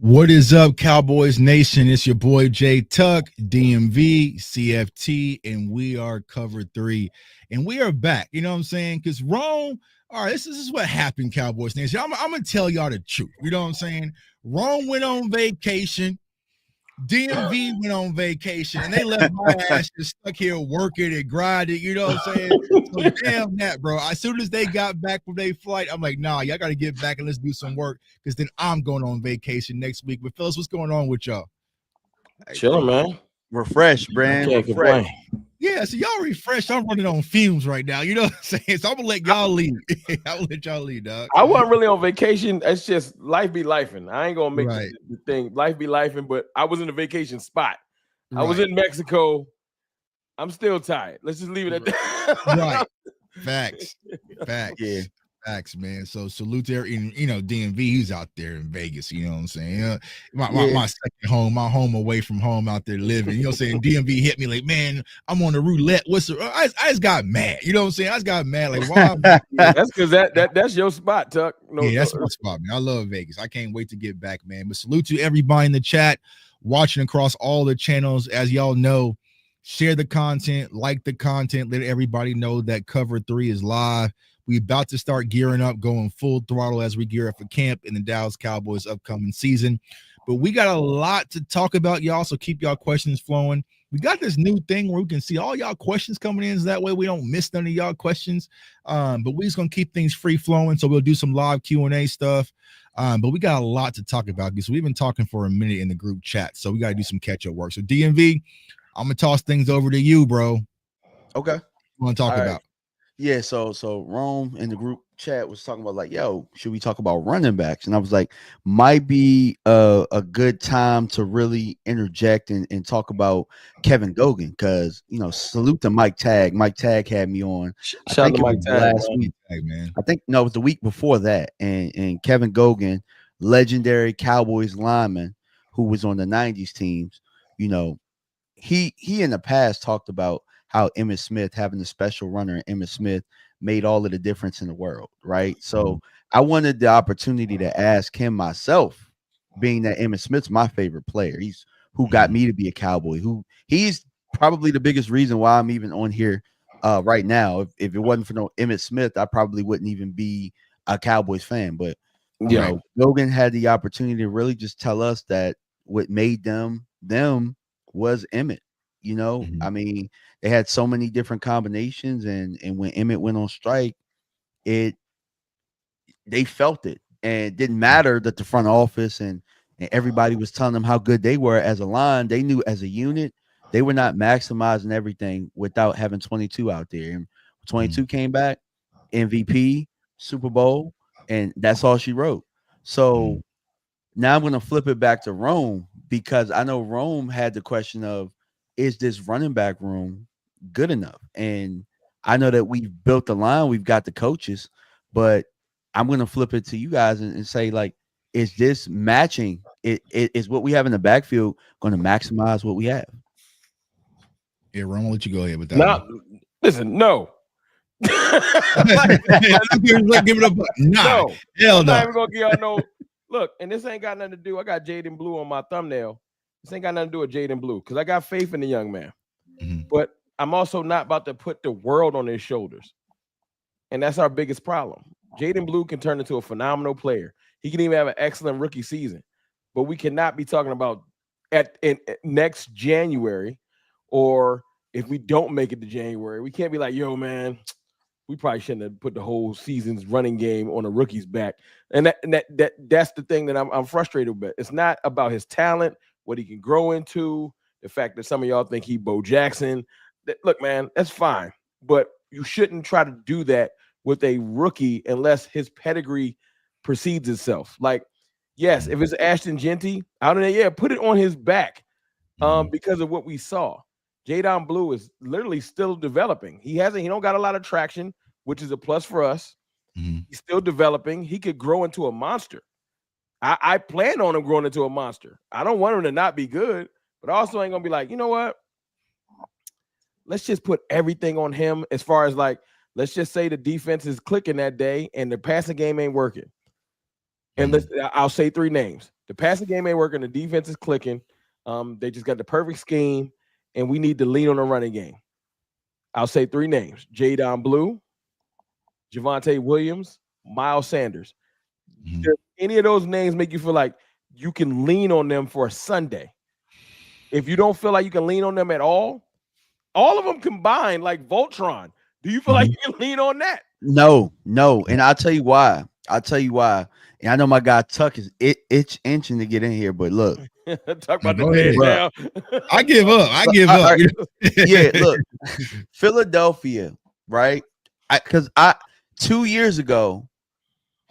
What is up, Cowboys Nation? It's your boy Jay Tuck, DMV, CFT, and we are Cover 3. And we are back, you know what I'm saying? Because Rome, all right, this is what happened, Cowboys Nation. I'm going to tell y'all the truth, you know what I'm saying? Rome went on vacation. DMV went on vacation and they left my ass just stuck here working and grinding, you know what I'm saying? So damn that, bro. As soon as they got back from their flight, I'm like, nah, y'all got to get back and let's do some work because then I'm going on vacation next week. But fellas, what's going on with y'all? Chilling, man. Refresh, Brand. Can't complain. Yeah, so y'all refreshed. I'm running on fumes right now. You know what I'm saying? So I'm gonna let y'all lead. I'll let y'all lead, dog. I wasn't really on vacation. It's just life be lifing. I ain't gonna make Right. the thing. Life be lifing, but I was in a vacation spot. I was Right. in Mexico. I'm still tired. Let's just leave it at that. Right. Facts. Yeah. Facts, man. So salute there. You know, DMV, he's out there in Vegas. You know what I'm saying? My second home, my home away from home out there living. You know what I'm saying? DMV hit me like, man, I'm on the roulette. I just got mad. You know what I'm saying? I just got mad. Like, why? That's because that's your spot, Tuck. That's my spot, man. I love Vegas. I can't wait to get back, man. But salute to everybody in the chat, watching across all the channels. As y'all know, share the content, like the content, let everybody know that Cover 3 is live. We're about to start gearing up, going full throttle as we gear up for camp in the Dallas Cowboys upcoming season. But we got a lot to talk about, y'all, so keep y'all questions flowing. We got this new thing where we can see all y'all questions coming in, so that way we don't miss none of y'all questions. But we're just going to keep things free flowing, so we'll do some live Q&A stuff. But we got a lot to talk about because we've been talking for a minute in the group chat, so we got to do some catch-up work. So, DMV, I'm going to toss things over to you, bro. Okay. What you want to talk about? Yeah, so Rome in the group chat was talking about like, yo, should we talk about running backs? And I was like, might be a good time to really interject and talk about Kevin Gogan because salute to Mike Tagg. Mike Tagg had me on. Shout out to Mike Tagg last week, man. I think it was the week before that, and Kevin Gogan, legendary Cowboys lineman who was on the '90s teams. He in the past talked about how Emmitt Smith, having a special runner, Emmitt Smith, made all of the difference in the world, right? So I wanted the opportunity to ask him myself, being that Emmitt Smith's my favorite player. He's who got me to be a Cowboy. He's probably the biggest reason why I'm even on here right now. If it wasn't for no Emmitt Smith, I probably wouldn't even be a Cowboys fan. But Logan had the opportunity to really just tell us that what made them was Emmitt. I mean, they had so many different combinations, and when Emmitt went on strike, they felt it, and it didn't matter that the front office and everybody was telling them how good they were as a line. They knew as a unit they were not maximizing everything without having 22 out there. And 22 came back, MVP, Super Bowl, and that's all she wrote. So now I'm going to flip it back to Rome because I know Rome had the question of, is this running back room good enough? And I know that we've built the line, we've got the coaches, but I'm going to flip it to you guys and say, like, is this matching? Is what we have in the backfield going to maximize what we have? Yeah, Ron, I'll let you go ahead with that. Listen, no. Give it up. No. Hell I'm no. not even going to give y'all no. Look, and this ain't got nothing to do. I got Jaden Blue on my thumbnail. This ain't got nothing to do with Jaden Blue because I got faith in the young man. But I'm also not about to put the world on his shoulders. And that's our biggest problem. Jaden Blue can turn into a phenomenal player. He can even have an excellent rookie season. But we cannot be talking about at next January, or if we don't make it to January, we can't be like, yo, man, we probably shouldn't have put the whole season's running game on a rookie's back. And that's the thing that I'm frustrated with. It's not about his talent, what he can grow into, the fact that some of y'all think he Bo Jackson. Look, man, that's fine. But you shouldn't try to do that with a rookie unless his pedigree precedes itself. Like, yes, if it's Ashton Genty, out of there, put it on his back because of what we saw. Jaden Blue is literally still developing. He don't got a lot of traction, which is a plus for us. He's still developing. He could grow into a monster. I plan on him growing into a monster. I don't want him to not be good, but I also ain't going to be like, you know what? Let's just put everything on him as far as like, let's just say the defense is clicking that day and the passing game ain't working. And I'll say 3 names. The passing game ain't working. The defense is clicking. They just got the perfect scheme, and we need to lean on the running game. I'll say 3 names: Jadon Blue, Javonte Williams, Miles Sanders. Does any of those names make you feel like you can lean on them for a Sunday? If you don't feel like you can lean on them at all of them combined, like Voltron, do you feel like you can lean on that? No. And I'll tell you why. And I know my guy Tuck is inching to get in here, but look. Talk about the day now. I give up. Yeah, look, Philadelphia, right? Because I 2 years ago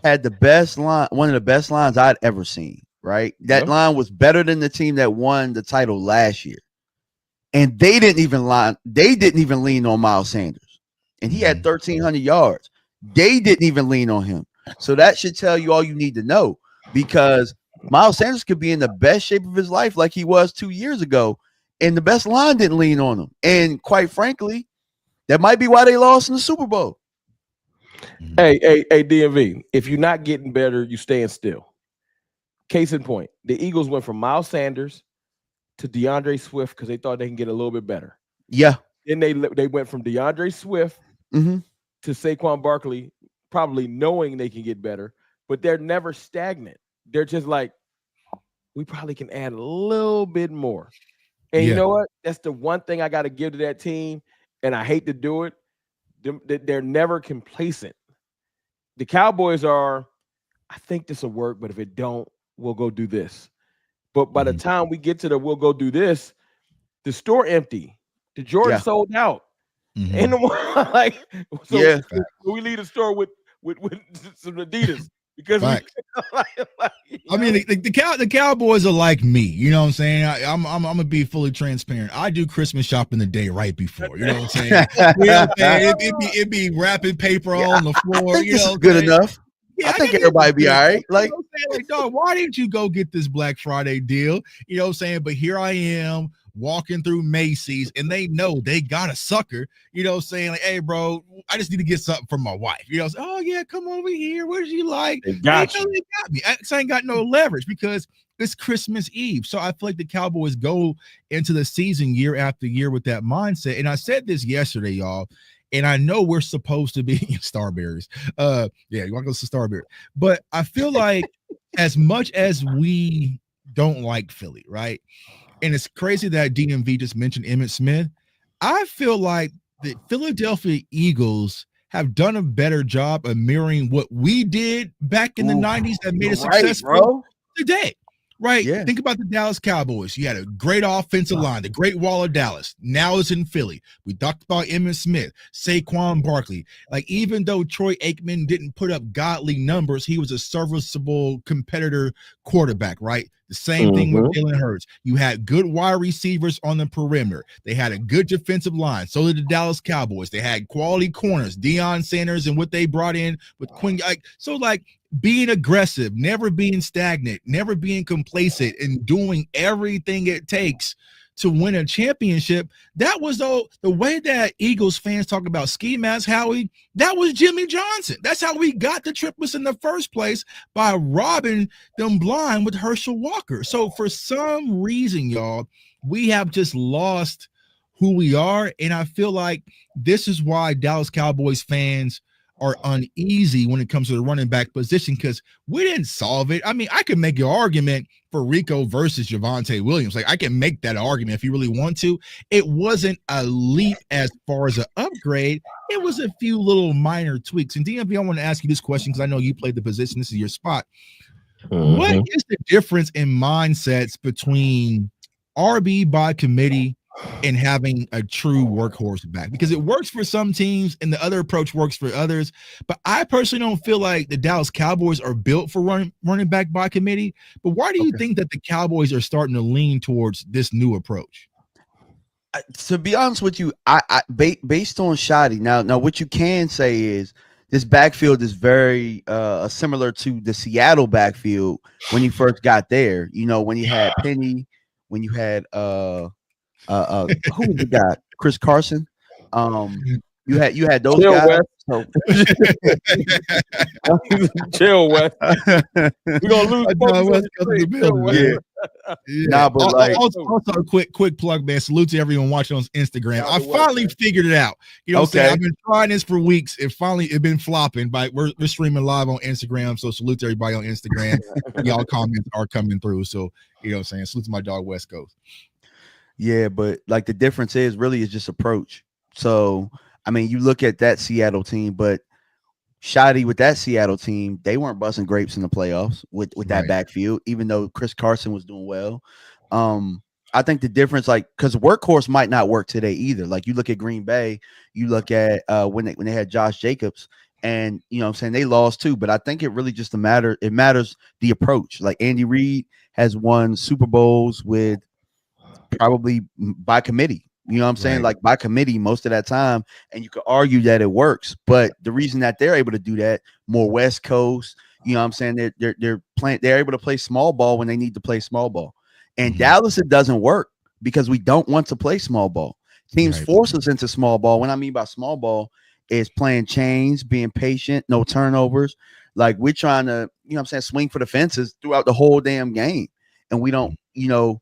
had the best line, one of the best lines I'd ever seen. Right, that line was better than the team that won the title last year, and they didn't even lean on Miles Sanders, and he had 1,300 yards. They didn't even lean on him, so that should tell you all you need to know, because Miles Sanders could be in the best shape of his life like he was 2 years ago, and the best line didn't lean on him, and quite frankly, that might be why they lost in the Super Bowl. Hey, DMV, if you're not getting better, you staying still. Case in point, the Eagles went from Miles Sanders to DeAndre Swift because they thought they can get a little bit better. Yeah. Then they went from DeAndre Swift to Saquon Barkley, probably knowing they can get better, but they're never stagnant. They're just like, we probably can add a little bit more. And you know what? That's the one thing I got to give to that team, and I hate to do it. They're never complacent. The Cowboys are, I think this will work, but if it don't, we'll go do this. But by the time we get to the we'll go do this, the store empty. The Jordan sold out. And so we leave the store with some Adidas because I mean the Cowboys are like me. You know what I'm saying? I'm gonna be fully transparent. I do Christmas shopping the day right before. You know what I'm saying? It'd be wrapping paper on the floor. You know, good enough. Yeah, I think everybody be all right. Like, dog, why didn't you go get this Black Friday deal? You know what I'm saying? But here I am walking through Macy's, and they know they got a sucker. You know what I'm saying? Like, hey, bro, I just need to get something from my wife. You know, oh yeah, come over here. What do you like? They got you. They got me. I ain't got no leverage because it's Christmas Eve. So I feel like the Cowboys go into the season year after year with that mindset. And I said this yesterday, y'all. And I know we're supposed to be Starberries. You want to go to Starberry. But I feel like as much as we don't like Philly, right? And it's crazy that DMV just mentioned Emmitt Smith. I feel like the Philadelphia Eagles have done a better job of mirroring what we did back in the 90s that made us successful today. Right. Yeah. Think about the Dallas Cowboys. You had a great offensive line, the Great Wall of Dallas. Now it's in Philly. We talked about Emmitt Smith, Saquon Barkley. Like, even though Troy Aikman didn't put up godly numbers, he was a serviceable competitor quarterback, right? The same thing with Jalen Hurts. You had good wide receivers on the perimeter. They had a good defensive line. So did the Dallas Cowboys. They had quality corners, Deion Sanders, and what they brought in with Quinn. Being aggressive, never being stagnant, never being complacent, and doing everything it takes to win a championship. That was the way that Eagles fans talk about ski masks, Howie. That was Jimmy Johnson. That's how we got the triplets in the first place, by robbing them blind with Herschel Walker. So for some reason, y'all, we have just lost who we are. And I feel like this is why Dallas Cowboys fans are uneasy when it comes to the running back position, because we didn't solve it. I mean, I could make an argument for Rico versus Javonte Williams. Like, I can make that argument if you really want to. It wasn't a leap as far as an upgrade. It was a few little minor tweaks. And DMV, I want to ask you this question because I know you played the position. This is your spot. What is the difference in mindsets between RB by committee and having a true workhorse back? Because it works for some teams and the other approach works for others. But I personally don't feel like the Dallas Cowboys are built for running back by committee. But why do you think that the Cowboys are starting to lean towards this new approach? To be honest with you, based on Shotty, now what you can say is this backfield is very similar to the Seattle backfield when he first got there. You know, when you had Penny, when you had who was the guy? Chris Carson. You had those Chill, guys. Wes. So, Chill, Wes. We're gonna lose focus on the building, man. Yeah. Nah, but like also a quick plug, man. Salute to everyone watching on Instagram. I finally figured it out. You know what I'm saying? I've been trying this for weeks. It's been flopping, but we're streaming live on Instagram. So salute to everybody on Instagram. Y'all comments are coming through. So you know what I'm saying? Salute to my dog West Coast. Yeah, but like the difference is just approach. So I mean, you look at that Seattle team, but Shoddy with that Seattle team, they weren't busting grapes in the playoffs with that backfield, even though Chris Carson was doing well. I think the difference, like, because workhorse might not work today either. Like you look at Green Bay, you look at when they had Josh Jacobs, and you know what I'm saying, they lost too. But I think it really just matters the approach. Like Andy Reid has won Super Bowls with probably by committee. You know what I'm saying? Like by committee most of that time. And you could argue that it works. But the reason that they're able to do that, more West Coast, you know what I'm saying? They're able to play small ball when they need to play small ball. And Dallas, it doesn't work because we don't want to play small ball. Teams force us into small ball. What I mean by small ball is playing chains, being patient, no turnovers. Like we're trying to, you know what I'm saying, swing for the fences throughout the whole damn game. And we don't know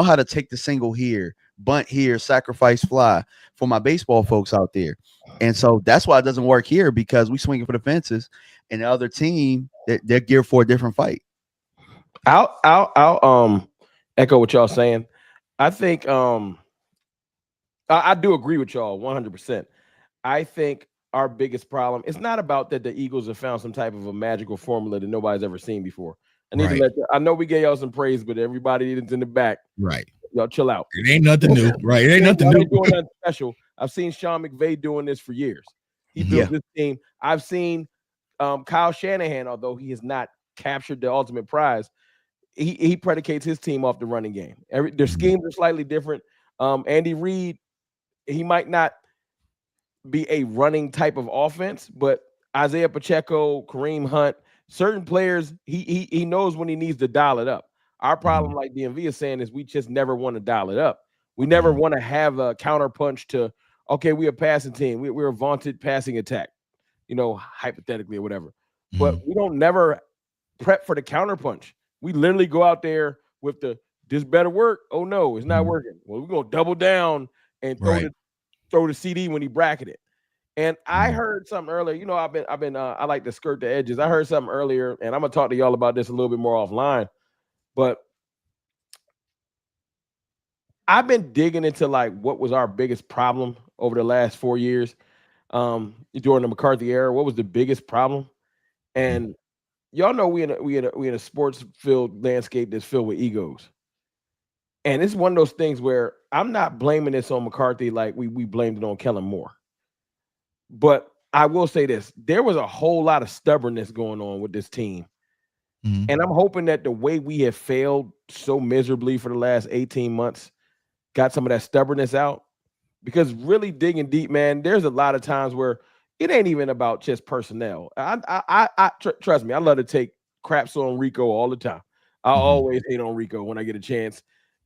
how to take the single here, bunt here, sacrifice fly for my baseball folks out there. And so that's why it doesn't work here, because we swinging for the fences and the other team, they're geared for a different fight. I'll echo what y'all saying. I think I do agree with y'all 100%. I think our biggest problem, it's not about that the Eagles have found some type of a magical formula that nobody's ever seen before. I know we gave y'all some praise, but everybody that's in the back, y'all chill out. It ain't nothing new, right? It ain't nothing new. Doing nothing special. I've seen Sean McVay doing this for years. He built this team. I've seen Kyle Shanahan, although he has not captured the ultimate prize, he predicates his team off the running game. Their schemes are slightly different. Andy Reid, he might not be a running type of offense, but Isaiah Pacheco, Kareem Hunt, certain players, he knows when he needs to dial it up. Our problem, like DMV is saying, is we just never want to dial it up. We never want to have a counter punch to, okay, we're a passing team. We're a vaunted passing attack, you know, hypothetically or whatever. But we don't never prep for the counter punch. We literally go out there with this better work. Oh no, it's not working. Well, we're gonna double down and throw the CD when he bracketed. And I heard something earlier. You know, I like to skirt the edges. I heard something earlier, and I'm gonna talk to y'all about this a little bit more offline. But I've been digging into like what was our biggest problem over the last 4 years during the McCarthy era. What was the biggest problem? And y'all know we in a sports filled landscape that's filled with egos. And it's one of those things where I'm not blaming this on McCarthy like we blamed it on Kellen Moore. But I will say this, there was a whole lot of stubbornness going on with this team. And I'm hoping that the way we have failed so miserably for the last 18 months got some of that stubbornness out. Because really digging deep, man, there's a lot of times where it ain't even about just personnel. Trust me, I love to take craps on Rico all the time. I always hate on Rico when I get a chance.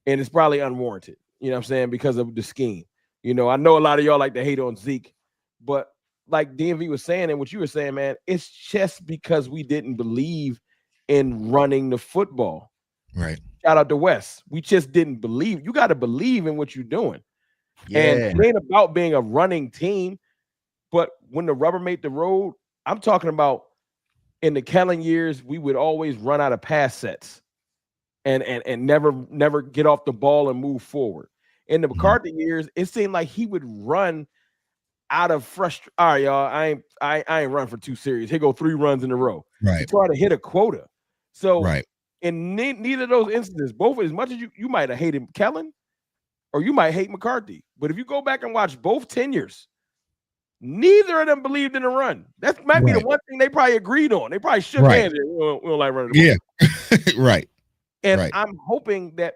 And it's probably unwarranted, you know what I'm saying, because of the scheme. You know, I know a lot of y'all like to hate on Zeke, but like DMV was saying and what you were saying, man, it's just because we didn't believe in running the football. Right. Shout out to Wes. We just didn't believe. You got to believe in what you're doing. Yeah. And it ain't about being a running team, but when the rubber made the road, I'm talking about in the Kellen years, we would always run out of pass sets and never get off the ball and move forward. In the McCarthy years, it seemed like he would run out of frustration. All right, y'all, I ain't run for 2 series. Here go 3 runs in a row. Right. To try to hit a quota. So in neither of those instances, both as much as you might have hated Kellen or you might hate McCarthy. But if you go back and watch both tenures, neither of them believed in a run. That might be the one thing they probably agreed on. They probably shook hands. We don't like running the ball. Right. And I'm hoping that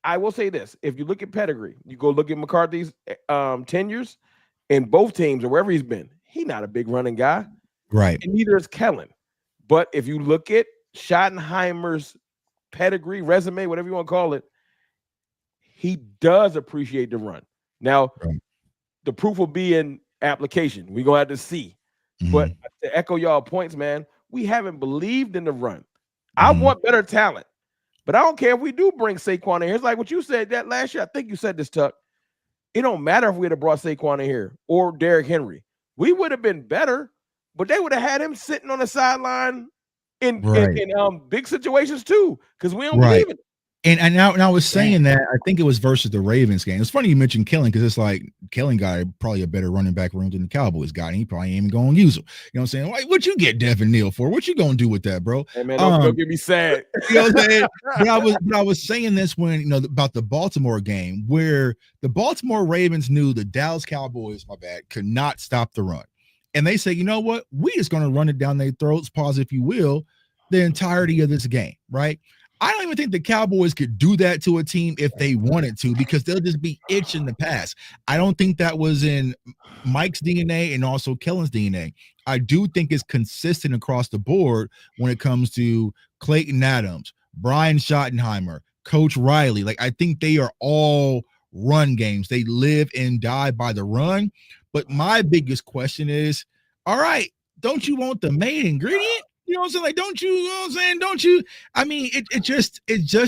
I will say this. If you look at pedigree, you go look at McCarthy's tenures in both teams or wherever he's been, he's not a big running guy. Right. And neither is Kellen. But if you look at Schottenheimer's pedigree, resume, whatever you want to call it, he does appreciate the run. Now, the proof will be in application. We're gonna have to see. But to echo y'all points, man, we haven't believed in the run. I want better talent, but I don't care if we do bring Saquon in here. It's like what you said that last year. I think you said this, Tuck. It don't matter if we'd have brought Saquon in here or Derrick Henry. We would have been better, but they would have had him sitting on the sideline in big situations too, because we don't believe it. And now I was saying that I think it was versus the Ravens game. It's funny you mentioned Killing, because it's like Killing got probably a better running back room than the Cowboys got, and he probably ain't even going to use him. You know what I'm saying? Like, what you get Devin Neal for? What you going to do with that, bro? Hey man, don't get me sad. You know what I'm saying? But I was saying this when about the Baltimore game, where the Baltimore Ravens knew the Dallas Cowboys, could not stop the run, and they say, you know what? We just going to run it down their throats, pause if you will, the entirety of this game, right? I don't even think the Cowboys could do that to a team if they wanted to, because they'll just be itching to pass. I don't think that was in Mike's DNA and also Kellen's DNA. I do think it's consistent across the board when it comes to Clayton Adams, Brian Schottenheimer, Coach Riley. Like, I think they are all run games. They live and die by the run. But my biggest question is, all right, don't you want the main ingredient? You know what I'm saying? Like, don't you, you know what I'm saying? Don't you? I mean, it just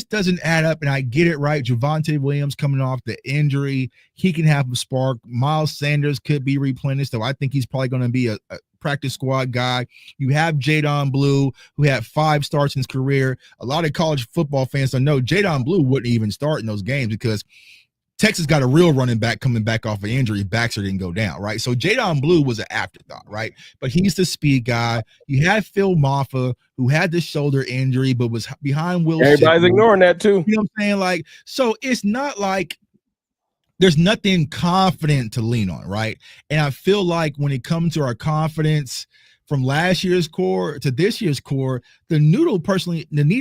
doesn't add up. And I get it, right? Javonte Williams coming off the injury, he can have a spark. Miles Sanders could be replenished, though I think he's probably going to be a practice squad guy. You have Jadon Blue, who had 5 starts in his career. A lot of college football fans don't know Jadon Blue wouldn't even start in those games because Texas got a real running back coming back off an injury. Baxter didn't go down, right? So Jadon Blue was an afterthought, right? But he's the speed guy. You had Phil Maffa, who had the shoulder injury, but was behind Will. Everybody's ignoring that too. You know what I'm saying? Like, so it's not like there's nothing confident to lean on, right? And I feel like when it comes to our confidence from last year's core to this year's core, the needle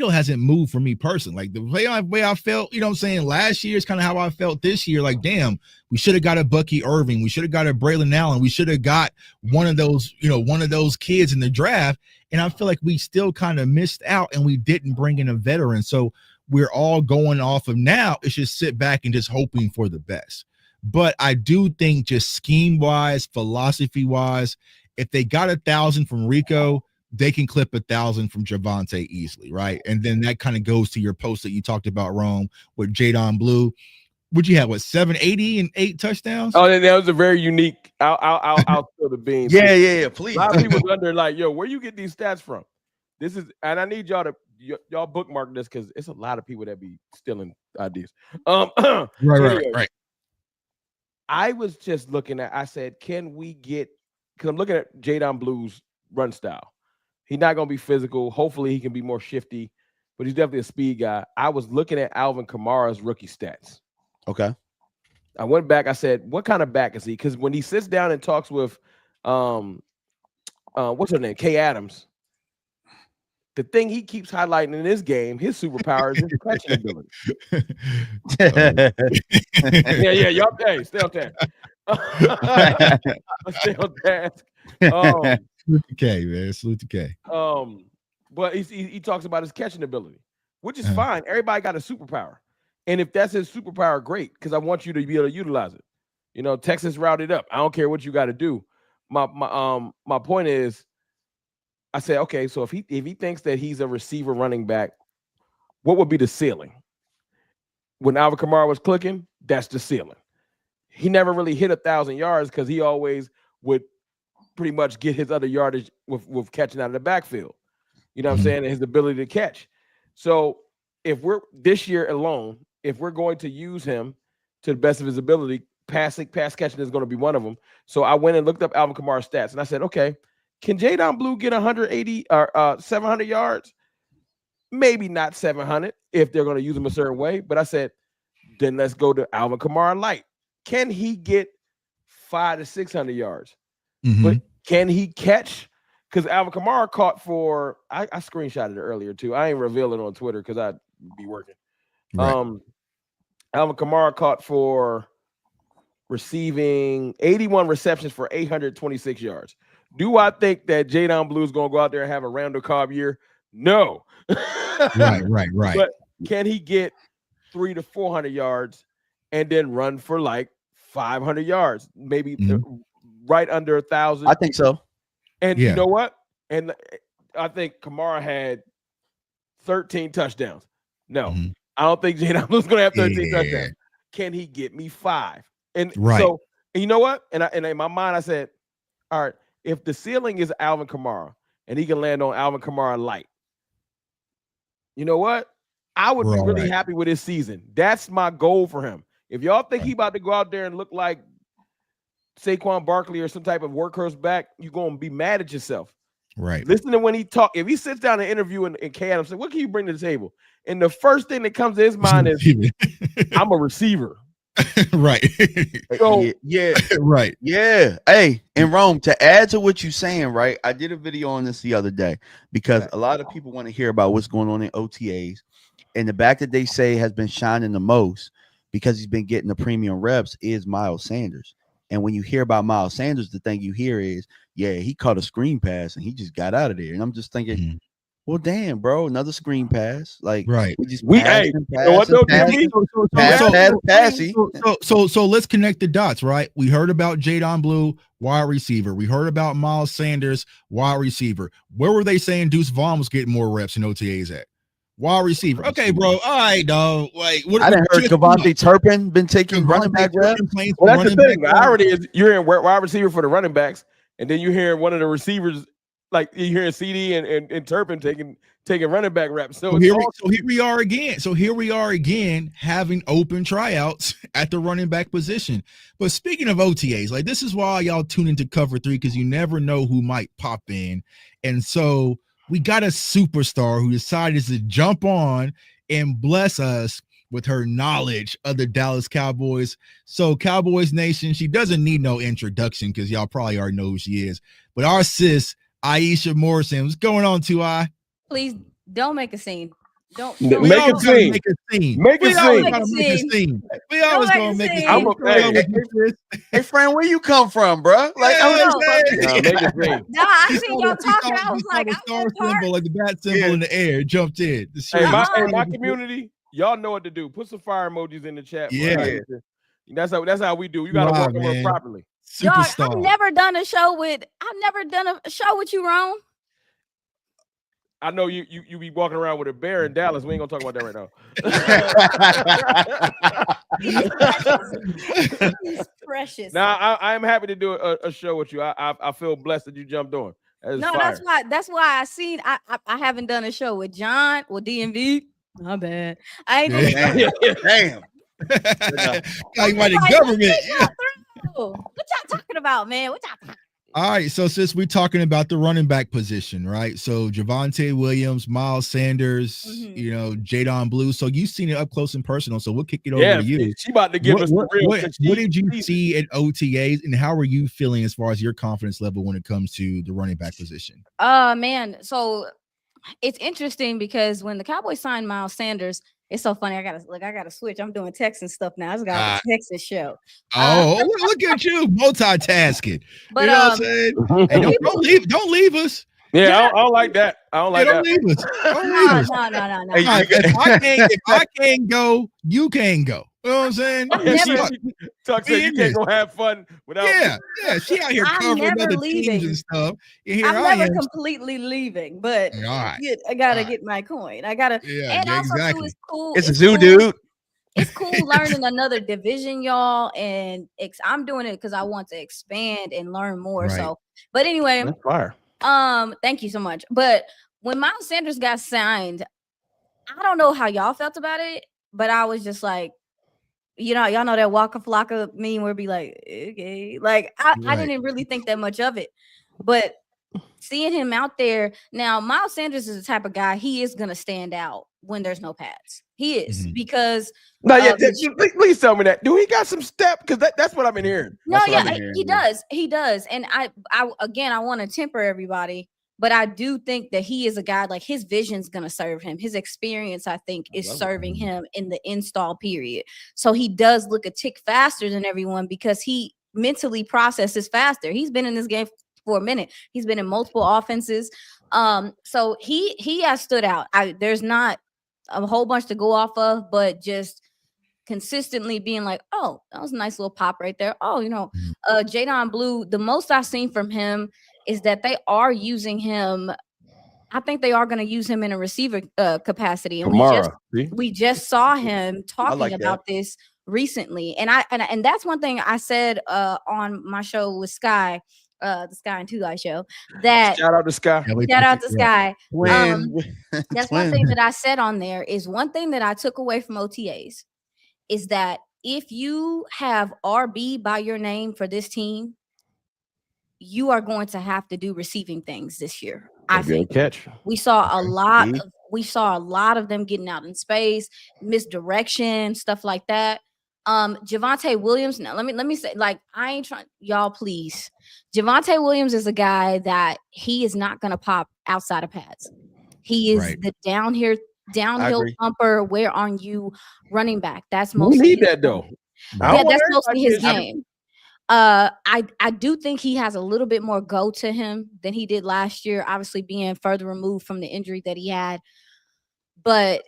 hasn't moved for me personally. Like the way I felt, you know what I'm saying, last year is kind of how I felt this year. Like, damn, we should have got a Bucky Irving. We should have got a Braylon Allen. We should have got one of those kids in the draft. And I feel like we still kind of missed out and we didn't bring in a veteran. So we're all going off of now. It's just sit back and just hoping for the best. But I do think just scheme wise, philosophy wise, if they got 1,000 from Rico, they can clip 1,000 from Javonte easily, right? And then that kind of goes to your post that you talked about, Rome, with Jadon Blue. Would you have 780 and 8 touchdowns? Oh, that was a very unique. I'll spill the beans. Yeah, please. A lot of people wonder, like, yo, where you get these stats from? This is, and I need y'all bookmark this because it's a lot of people that be stealing ideas. Right. I was just looking at. I said, can we get? Because I'm looking at Jadon Blue's run style. He's not going to be physical. Hopefully, he can be more shifty, but he's definitely a speed guy. I was looking at Alvin Kamara's rookie stats. Okay. I went back. I said, what kind of back is he? Because when he sits down and talks with, what's her name? Kay Adams, the thing he keeps highlighting in this game, his superpower is his catching ability. Yeah. Y'all, hey, stay on task. Stay on task. Salute to K, man. Salute to K. But he talks about his catching ability, which is fine. Everybody got a superpower. And if that's his superpower, great, because I want you to be able to utilize it. You know, Texas routed up. I don't care what you got to do. My point is, I said, okay, so if he thinks that he's a receiver running back, what would be the ceiling? When Alvin Kamara was clicking, that's the ceiling. He never really hit 1,000 yards because he always would pretty much get his other yardage with catching out of the backfield. You know what I'm saying? And his ability to catch. So if we're this year alone, if we're going to use him to the best of his ability, pass catching is going to be one of them. So I went and looked up Alvin Kamara's stats, and I said, okay, can Jadon Blue get 180 or 700 yards? Maybe not 700 if they're going to use him a certain way. But I said, then let's go to Alvin Kamara light. Can he get 500 to 600 yards? But can he catch? Because Alvin Kamara caught for, I screenshotted it earlier too. I ain't reveal it on Twitter because I'd be working. Right. Alvin Kamara caught for receiving 81 receptions for 826 yards. Do I think that Jadon Blue is going to go out there and have a Randall Cobb year? No. Right. But can he get 300 to 400 yards and then run for like 500 yards? Maybe right under 1,000. I think so. And you know what? And I think Kamara had 13 touchdowns. No, I don't think Jadon Blue's going to have 13 touchdowns. Can he get me 5? And so, and you know what? And in my mind, I said, all right, if the ceiling is Alvin Kamara and he can land on Alvin Kamara light, you know what? I would be really happy with his season. That's my goal for him. If y'all think he about to go out there and look like Saquon Barkley or some type of workhorse back, you're going to be mad at yourself. Right. Listen to when he talk. If he sits down and interview and K. Adams say, what can you bring to the table? And the first thing that comes to his mind is, I'm a receiver. Right. So, right. Yeah. Hey, in Rome, to add to what you're saying, right? I did a video on this the other day because a lot of people want to hear about what's going on in OTAs. And the back that they say has been shining the most because he's been getting the premium reps is Miles Sanders. And when you hear about Miles Sanders, the thing you hear is, he caught a screen pass and he just got out of there. And I'm just thinking, well, damn, bro, another screen pass. Like, So let's connect the dots, right? We heard about Jadon Blue, wide receiver. We heard about Miles Sanders, wide receiver. Where were they saying Deuce Vaughn was getting more reps in OTAs at? Wide receiver. Okay, bro. All right, dog. Like, I didn't heard Devontae Turpin been taking running back reps. Well, that's the thing. I already is you're in wide receiver for the running backs, and then you hear one of the receivers, like you hearing CD and Turpin taking running back reps. So here we are again. So here we are again having open tryouts at the running back position. But speaking of OTAs, like this is why y'all tune into Cover 3 because you never know who might pop in, and so we got a superstar who decided to jump on and bless us with her knowledge of the Dallas Cowboys. So Cowboys Nation, she doesn't need no introduction because y'all probably already know who she is. But our sis, Aisha Morrison, what's going on, 2I? Please don't make a scene. Don't make a scene. Make a scene. Make a scene. We always gonna make a scene. Hey, friend, where you come from, bro? Like, make a scene. Nah, I seen y'all talking. I was like, the star symbol, like the bat symbol in the air, jumped in. My community, y'all know what to do. Put some fire emojis in the chat. Yeah. That's how we do. You gotta work them properly. Superstar. Y'all, I've never done a show with you, Ron. I know you be walking around with a bear in Dallas. We ain't gonna talk about that right now. He's precious. Now I'm happy to do a show with you. I feel blessed that you jumped on. That's why I seen I haven't done a show with John or DMV. My bad. I ain't damn. Talking about the government. What y'all talking about, man? What y'all talking about? All right, so since we're talking about the running back position, right? So Javonte Williams, Miles Sanders, Jadon Blue. So you've seen it up close and personal. So we'll kick it over to you. She about to give us the real. What did you see at OTAs, and how are you feeling as far as your confidence level when it comes to the running back position? Man, so it's interesting because when the Cowboys signed Miles Sanders, it's so funny. I gotta switch. I'm doing Texas stuff now. I just got a Texas show. Look at you multitasking. But you know what I'm saying? Hey, don't leave us. Yeah, I don't like that. I don't like that. Leave us. Don't leave us. No. Right, if I can't go, you can't go. You know what I'm saying? You can't go have fun without. Yeah. She out here covering other teams and stuff. I'm never completely leaving, but I gotta get my coin. I gotta. Yeah, and also, exactly. it's cool. It's a zoo, dude. It's cool learning another division, y'all, and I'm doing it because I want to expand and learn more. Right. So, but anyway, that's fire. Thank you so much. But when Miles Sanders got signed, I don't know how y'all felt about it, but I was just like, y'all know that Waka Flocka meme where it be like, okay, like I didn't really think that much of it, but seeing him out there now, Miles Sanders is the type of guy, he is gonna stand out when there's no pads. He is because please tell me that. Do he got some step? Because that's what I've been hearing. He does. And I want to temper everybody, but I do think that he is a guy, like his vision's gonna serve him. His experience, I think, is serving him in the install period. So he does look a tick faster than everyone because he mentally processes faster. He's been in this game for a minute. He's been in multiple offenses. So he has stood out. There's not a whole bunch to go off of, but just consistently being like, oh, that was a nice little pop right there. Oh, Jadon Blue, the most I've seen from him is that they are using him. I think they are going to use him in a receiver capacity. And we just saw him talking about this recently. And that's one thing I said on my show with Sky, the Sky and Two Guy show, that shout out to Sky. Shout out to Sky. That's one thing that I said on there is one thing that I took away from OTAs is that if you have RB by your name for this team, you are going to have to do receiving things this year. I think we saw a lot of them getting out in space, misdirection, stuff like that. Javonte Williams. Now let me say, like, I ain't trying, y'all, please. Javonte Williams is a guy that he is not gonna pop outside of pads. He is the downhill thumper. Where are you running back? That's mostly we need that though. Yeah, that's mostly his game. I do think he has a little bit more go to him than he did last year, obviously being further removed from the injury that he had. But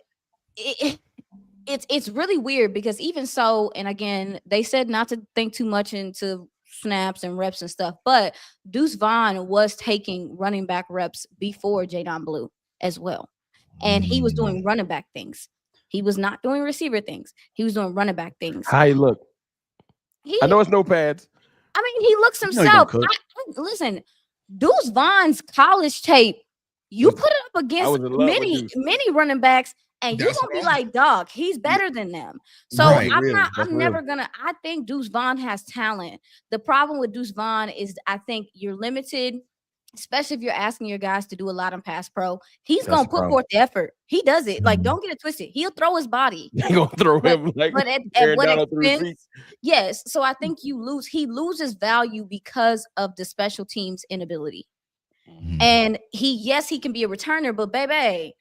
it's really weird because even so, and again, they said not to think too much into snaps and reps and stuff, but Deuce Vaughn was taking running back reps before Jadon Blue as well. And he was doing running back things. He was not doing receiver things. He was doing running back things. How he look? I know it's no pads. I mean, he looks himself. Listen, Deuce Vaughn's college tape, you put it up against many running backs, and you're gonna be like, dog, he's better than them. So I'm never gonna. I think Deuce Vaughn has talent. The problem with Deuce Vaughn is I think you're limited, especially if you're asking your guys to do a lot on pass pro. He's gonna put forth the effort. He does it. Like, don't get it twisted. He'll throw his body. He gonna throw him like, but at what expense? Yes. So I think he loses value because of the special teams inability. And he can be a returner, but baby,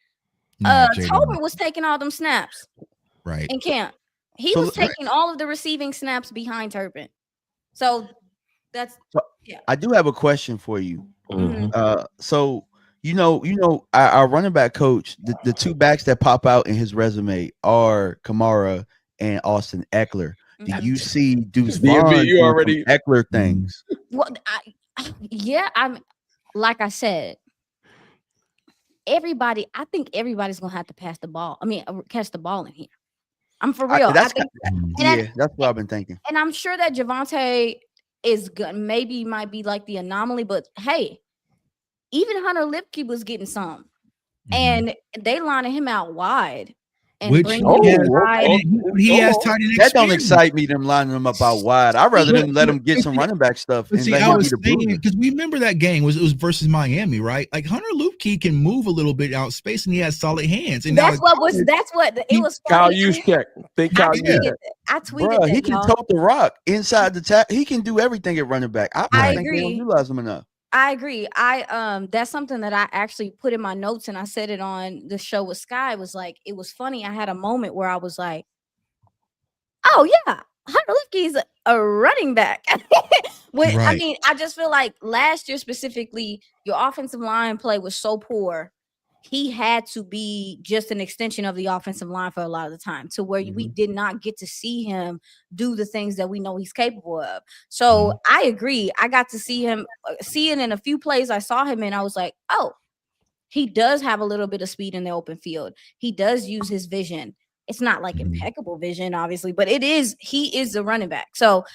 Tobin was taking all them snaps in camp. He was taking all of the receiving snaps behind Turpin. So I do have a question for you. So our running back coach, the two backs that pop out in his resume are Kamara and Austin Eckler. Do you see Deuce Vaughn Eckler things? Well, I'm like I said, I think everybody's gonna have to pass the ball. I mean, catch the ball in here. I'm for real. That's what I've been thinking. And I'm sure that Javonte is good. Maybe might be like the anomaly, but hey, even Hunter Lipke was getting some, and they lining him out wide. And he has tight end. That don't excite me. Them lining them up out wide. I'd rather them let him get some running back stuff. And I was saying, because we remember that game it was versus Miami, right? Like Hunter Lupke can move a little bit out space, and he has solid hands. And that's what it was. Kyle Juszczyk. I tweeted that. He can tote the rock inside the tap. He can do everything at running back. I think they don't utilize him enough. I agree. That's something that I actually put in my notes, and I said it on the show with Sky. It was funny. I had a moment where I was like, "Oh yeah, Hunter Lipke's a running back." I mean, I just feel like last year specifically, your offensive line play was so poor. He had to be just an extension of the offensive line for a lot of the time, to where we did not get to see him do the things that we know he's capable of. So I agree. I got to see him in a few plays I saw him in. I was like, oh, he does have a little bit of speed in the open field. He does use his vision. It's not like impeccable vision, obviously, but he is a running back. So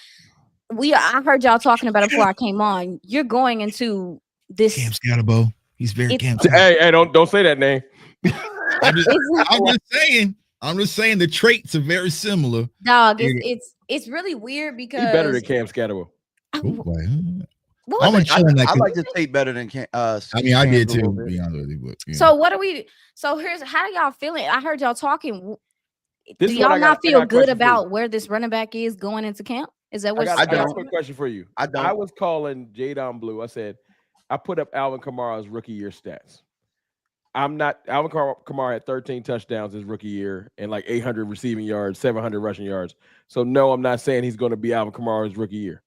I heard y'all talking about it before I came on. You're going into this. Cam Scatterbo. He's very campy. Hey, don't say that name. I'm just saying the traits are very similar. Dog, it's really weird because he's better than Cam Scatterbo. I like the tape better than Cam. I mean, I did too. To be honest with you, but, So how y'all feeling? I heard y'all talking. Do y'all not feel good about where this running back is going into camp? Is that what? I got a quick question for you. I was calling Jadon Blue. I said, I put up Alvin Kamara's rookie year stats. Alvin Kamara had 13 touchdowns his rookie year and like 800 receiving yards, 700 rushing yards. So no, I'm not saying he's going to be Alvin Kamara's rookie year.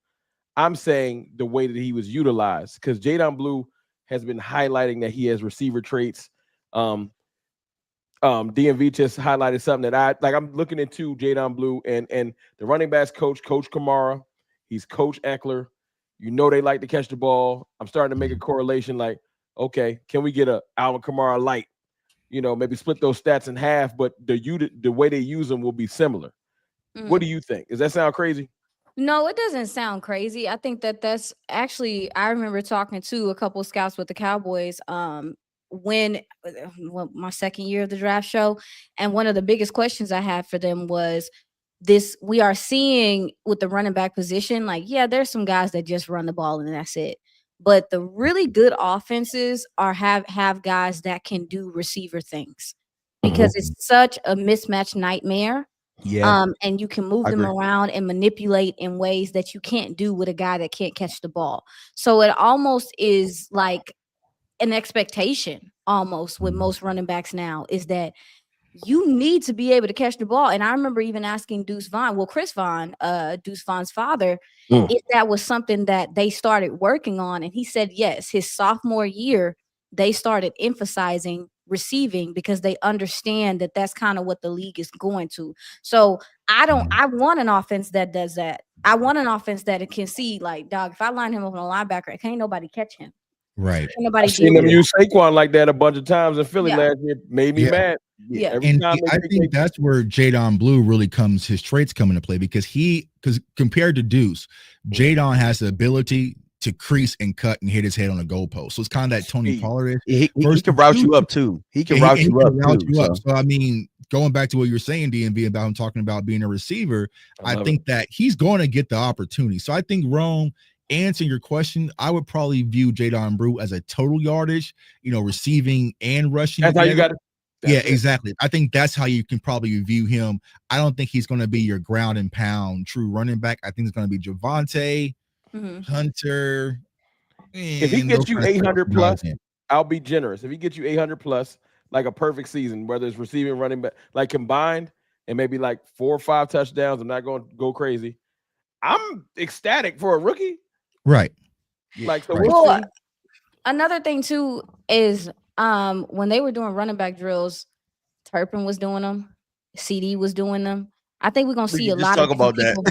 I'm saying the way that he was utilized, because Jadon Blue has been highlighting that he has receiver traits. DMV just highlighted something that I'm looking into Jadon Blue and the running backs coach, Coach Kamara. He's Coach Eckler. You know they like to catch the ball. I'm starting to make a correlation like, okay, can we get a Alvin Kamara light? Maybe split those stats in half, but the way they use them will be similar. What do you think? Does that sound crazy? No, it doesn't sound crazy. I think that's actually, I remember talking to a couple of scouts with the Cowboys when my second year of the draft show. And one of the biggest questions I had for them was this: we are seeing with the running back position, like, yeah, there's some guys that just run the ball and that's it. But the really good offenses have guys that can do receiver things because it's such a mismatch nightmare. Yeah. And you can move them around and manipulate in ways that you can't do with a guy that can't catch the ball. So it almost is like an expectation almost with most running backs now is that you need to be able to catch the ball. And I remember even asking Deuce Vaughn, Chris Vaughn, Deuce Vaughn's father, if that was something that they started working on. And he said, yes, his sophomore year, they started emphasizing receiving because they understand that that's kind of what the league is going to. So I want an offense that does that. I want an offense that it can see, like, dog, if I line him up on a linebacker, can't nobody catch him. Right. I've seen them use Saquon like that a bunch of times in Philly last year. Made me mad. Yeah. And I think that's where Jadon Blue really his traits come into play because compared to Deuce, Jadon has the ability to crease and cut and hit his head on a goalpost. So it's kind of that Tony Pollard. He can route you up too. He can route you up too. So I mean, going back to what you were saying, DMV, about him talking about being a receiver, I think that he's going to get the opportunity. So I think Rome, answering your question, I would probably view Jadon Blue as a total yardage, receiving and rushing. That's how you got it. Yeah, exactly. I think that's how you can probably view him. I don't think he's going to be your ground and pound true running back. I think it's going to be Javonte, Hunter. If he gets you 800 plus, I'll be generous. If he gets you 800 plus, like a perfect season, whether it's receiving, running back, like combined, and maybe like 4 or 5 touchdowns, I'm not going to go crazy. I'm ecstatic for a rookie. Right. Like, so well, another thing too is when they were doing running back drills, Turpin was doing them, CD was doing them. I think we're gonna see a lot of people.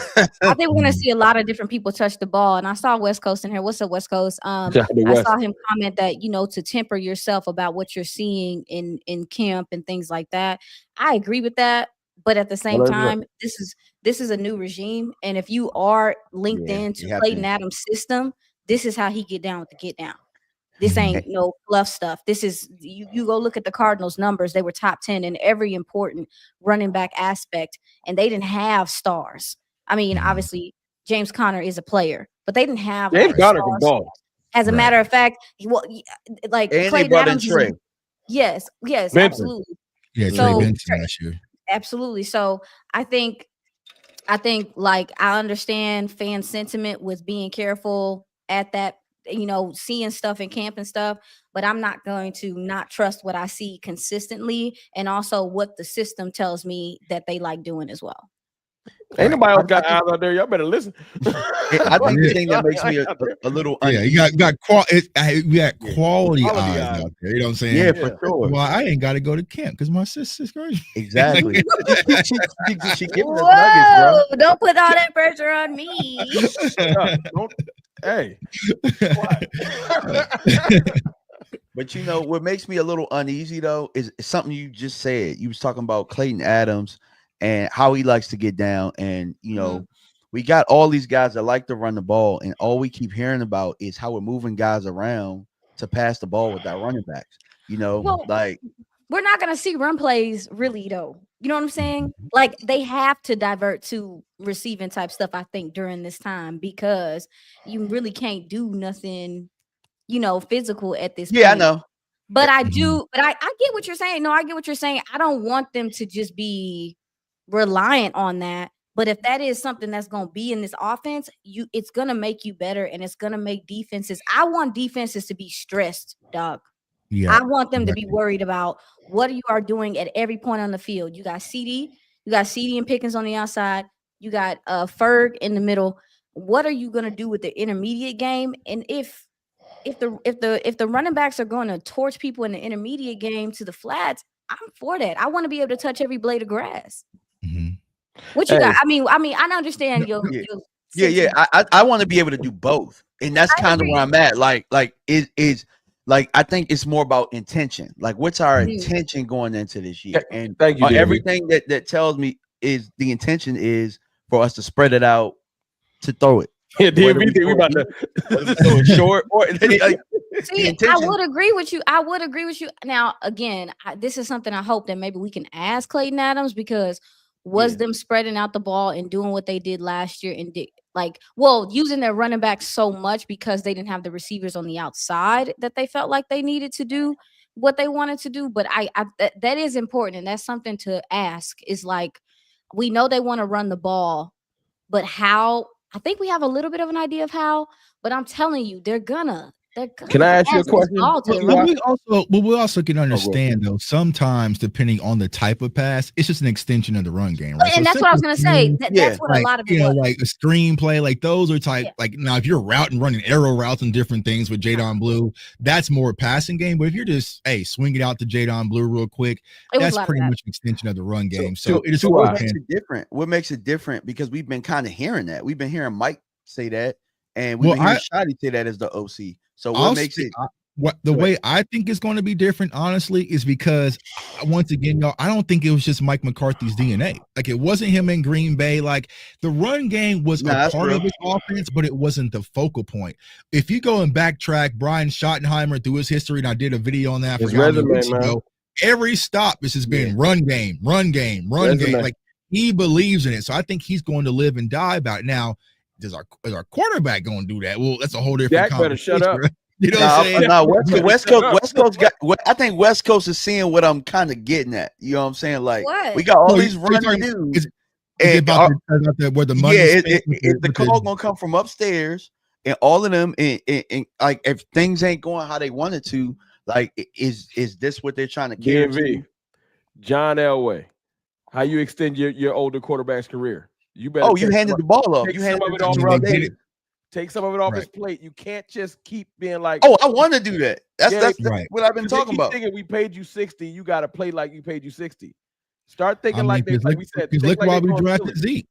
I think we're gonna see a lot of different people touch the ball. And I saw West Coast in here. What's up, West Coast? I saw him comment that to temper yourself about what you're seeing in camp and things like that. I agree with that, but at the same time, this is a new regime, and if you are linked into Clayton Adams' system, this is how he get down with the get down. This ain't no fluff stuff. This is you go look at the Cardinals numbers. They were top 10 in every important running back aspect, and they didn't have stars. I mean, obviously, James Conner is a player, but they didn't have James Conner can ball. As a matter of fact, like and Clayton Adams. Trey. Yes, Benson. Absolutely. Yeah, Trey Benson last year. Absolutely. So I think like I understand fan sentiment with being careful at that, seeing stuff in camp and stuff, but I'm not going to not trust what I see consistently and also what the system tells me that they like doing as well. Ain't nobody else got eyes out there. Y'all better listen. I think the thing that makes me a little uneasy. Yeah, you got quality eyes out there. You know what I'm saying? Yeah, for sure. Well, I ain't got to go to camp because my sister's crazy. Exactly. she giving us nuggets, bro. Don't put all that pressure on me. Hey. But what makes me a little uneasy though is something you just said. You was talking about Clayton Adams and how he likes to get down. And, we got all these guys that like to run the ball. And all we keep hearing about is how we're moving guys around to pass the ball with our running backs. We're not going to see run plays really, though. You know what I'm saying? Like, they have to divert to receiving type stuff, I think, during this time because you really can't do nothing, physical at this point. Yeah, I know. But I do. But I get what you're saying. No, I get what you're saying. I don't want them to just be reliant on that. But if that is something that's going to be in this offense, it's going to make you better and it's going to make defenses. I want defenses to be stressed, dog. Yeah, I want them to be worried about what you are doing at every point on the field. You got CD and Pickens on the outside. You got Ferg in the middle. What are you going to do with the intermediate game? And if the running backs are going to torch people in the intermediate game to the flats, I'm for that. I want to be able to touch every blade of grass. Mm-hmm. What you got? I mean, I understand your Yeah. I want to be able to do both, and that's kind of where I'm at. Like it is like I think it's more about intention. Like, what's our intention going into this year? And thank you, everything that tells me is the intention is for us to spread it out to throw it. Yeah, DMV think we about to throw it short or like. See, I would agree with you. I would agree with you. Now, again, this is something I hope that maybe we can ask Clayton Adams, because them spreading out the ball and doing what they did last year and using their running back so much because they didn't have the receivers on the outside that they felt like they needed to do what they wanted to do. But that is important, and that's something to ask. Is like, we know they want to run the ball, but how? I think we have a little bit of an idea of how, but I'm telling you, they're gonna. Can I ask you a question? We also can understand though, sometimes depending on the type of pass, it's just an extension of the run game, right? And that's what I was gonna say. That's what like, a lot of it was. Like a screenplay, like those are like now if you're running arrow routes and different things with Jadon Blue, that's more passing game. But if you're just swing it out to Jadon Blue real quick, that's pretty much an extension of the run game. So it is what makes it different. What makes it different? Because we've been kind of hearing that. We've been hearing Mike say that, and we've been hearing Shotty say that as the OC. So what makes it? The way I think it's going to be different, honestly, is because once again, y'all, I don't think it was just Mike McCarthy's DNA. Like, it wasn't him in Green Bay. Like, the run game was a part of his offense, but it wasn't the focal point. If you go and backtrack Brian Schottenheimer through his history, and I did a video on that for weeks ago, every stop this has been run game. Like, he believes in it. So I think he's going to live and die about it. Now, is our quarterback going to do that? Well, that's a whole different conversation. Better shut up. You know what I'm saying? No, West Coast got. I think West Coast is seeing what I'm kind of getting at. You know what I'm saying? Like, we got all these running dudes. Is it about where the money? Is the call gonna come from upstairs? And all of them, and like, if things ain't going how they wanted to, like, is this what they're trying to carry? DMV, John Elway, how you extend your older quarterback's career? You better. You handed the ball off. You handed it off. Take some of it off his plate. You can't just keep being like, I want to do that. That's what I've been talking about. Thinking we paid you 60, you got to play like you paid you 60. Start thinking like we said. Look why we drafted Zeke.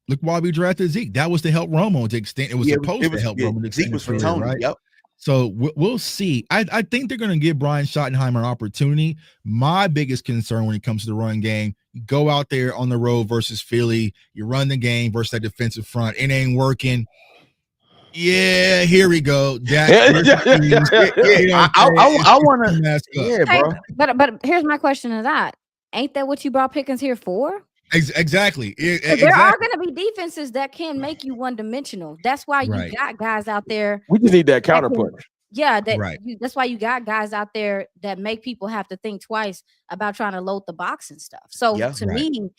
Look why we drafted Zeke. That was to help Romo to extend. It was supposed to help Romo to extend. Zeke was for Tony, right? Yep. So we'll see. I think they're going to give Brian Schottenheimer an opportunity. My biggest concern when it comes to the run game, you go out there on the road versus Philly, you run the game versus that defensive front. It ain't working. Yeah, here we go. I want to. Bro. But here's my question to that. Ain't that what you brought Pickens here for? Exactly. There are going to be defenses that can make you one-dimensional. That's why you got guys out there. We just need that counterpunch. Yeah, that's why you got guys out there that make people have to think twice about trying to load the box and stuff. So to me,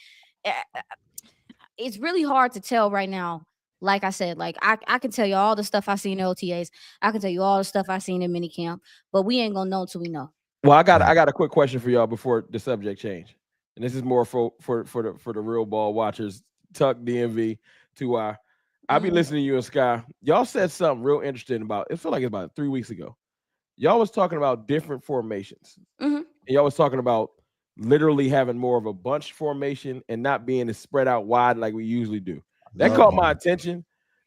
it's really hard to tell right now. Like I said, like I can tell you all the stuff I seen in OTAs. I can tell you all the stuff I seen in minicamp, but we ain't gonna know until we know. Well, I got a quick question for y'all before the subject change, and this is more for the real ball watchers. Tuck, DMV, 2I. I be listening to you and Sky. Y'all said something real interesting about. It felt like it's about 3 weeks ago. Y'all was talking about different formations, and y'all was talking about literally having more of a bunch formation and not being as spread out wide like we usually do. That caught my attention,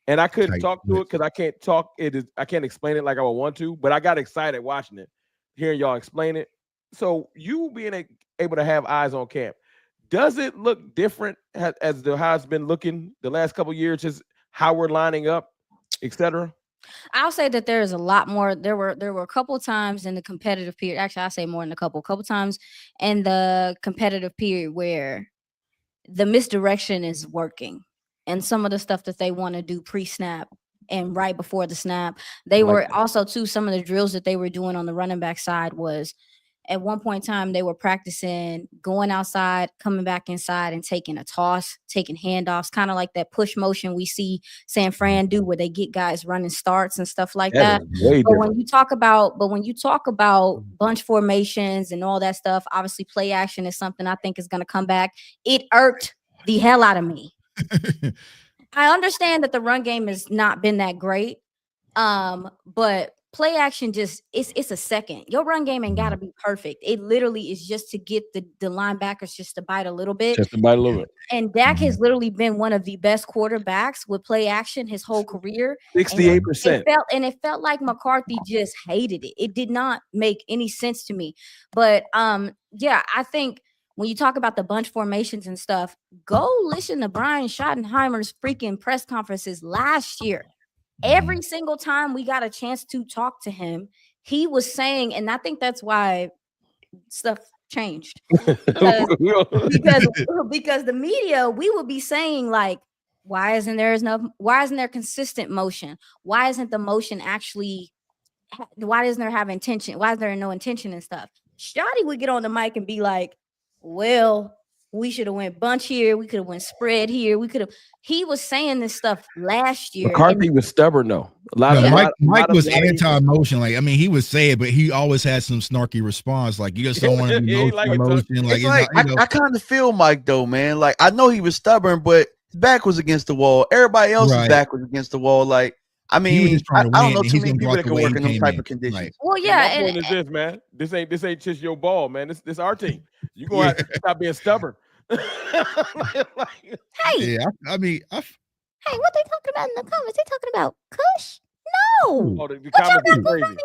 and I couldn't talk to it because I can't talk. I can't explain it like I would want to, but I got excited watching it, hearing y'all explain it. So you being able to have eyes on camp, does it look different as how it's been looking the last couple of years, just how we're lining up, etc.? I'll say that there is a lot more. There were a couple of times in the competitive period. Actually, I say more than a couple times in the competitive period where the misdirection is working. And some of the stuff that they want to do pre-snap and right before the snap, they were also too. Some of the drills that they were doing on the running back side was, at one point in time, they were practicing going outside, coming back inside, and taking a toss, taking handoffs, kind of like that push motion we see San Fran do, where they get guys running starts and stuff like that. But when you talk about bunch formations and all that stuff, obviously play action is something I think is going to come back. It irked the hell out of me. I understand that the run game has not been that great, but play action just it's a second. Your run game ain't gotta be perfect. It literally is just to get the linebackers just to bite a little bit. Just to bite a little bit. And Dak has literally been one of the best quarterbacks with play action his whole career. 68%. It felt like McCarthy just hated it. It did not make any sense to me. But yeah, I think when you talk about the bunch formations and stuff, go listen to Brian Schottenheimer's freaking press conferences last year. Every single time we got a chance to talk to him, he was saying, and I think that's why stuff changed. Because the media, we would be saying like, why isn't there consistent motion? Why isn't the motion actually, why doesn't there have intention? Why is there no intention and stuff? Shotty would get on the mic and be like, well, we should have went bunch here. We could have went spread here. He was saying this stuff last year. McCarthy was stubborn though. Mike was anti-motion. Like, I mean, he would say it, but he always had some snarky response. Like, you just don't want to be motion. I kind of feel Mike though, man. Like, I know he was stubborn, but his back was against the wall. Everybody else's back was against the wall. Like, I mean, I don't know too many people that can work in those type of conditions. Right. Well, yeah. My point is this, man. This ain't just your ball, man. This our team. You gonna have to stop being stubborn. Hey, yeah, I mean, hey, what they talking about in the comments? They talking about Kush? No. Oh, the comments are crazy.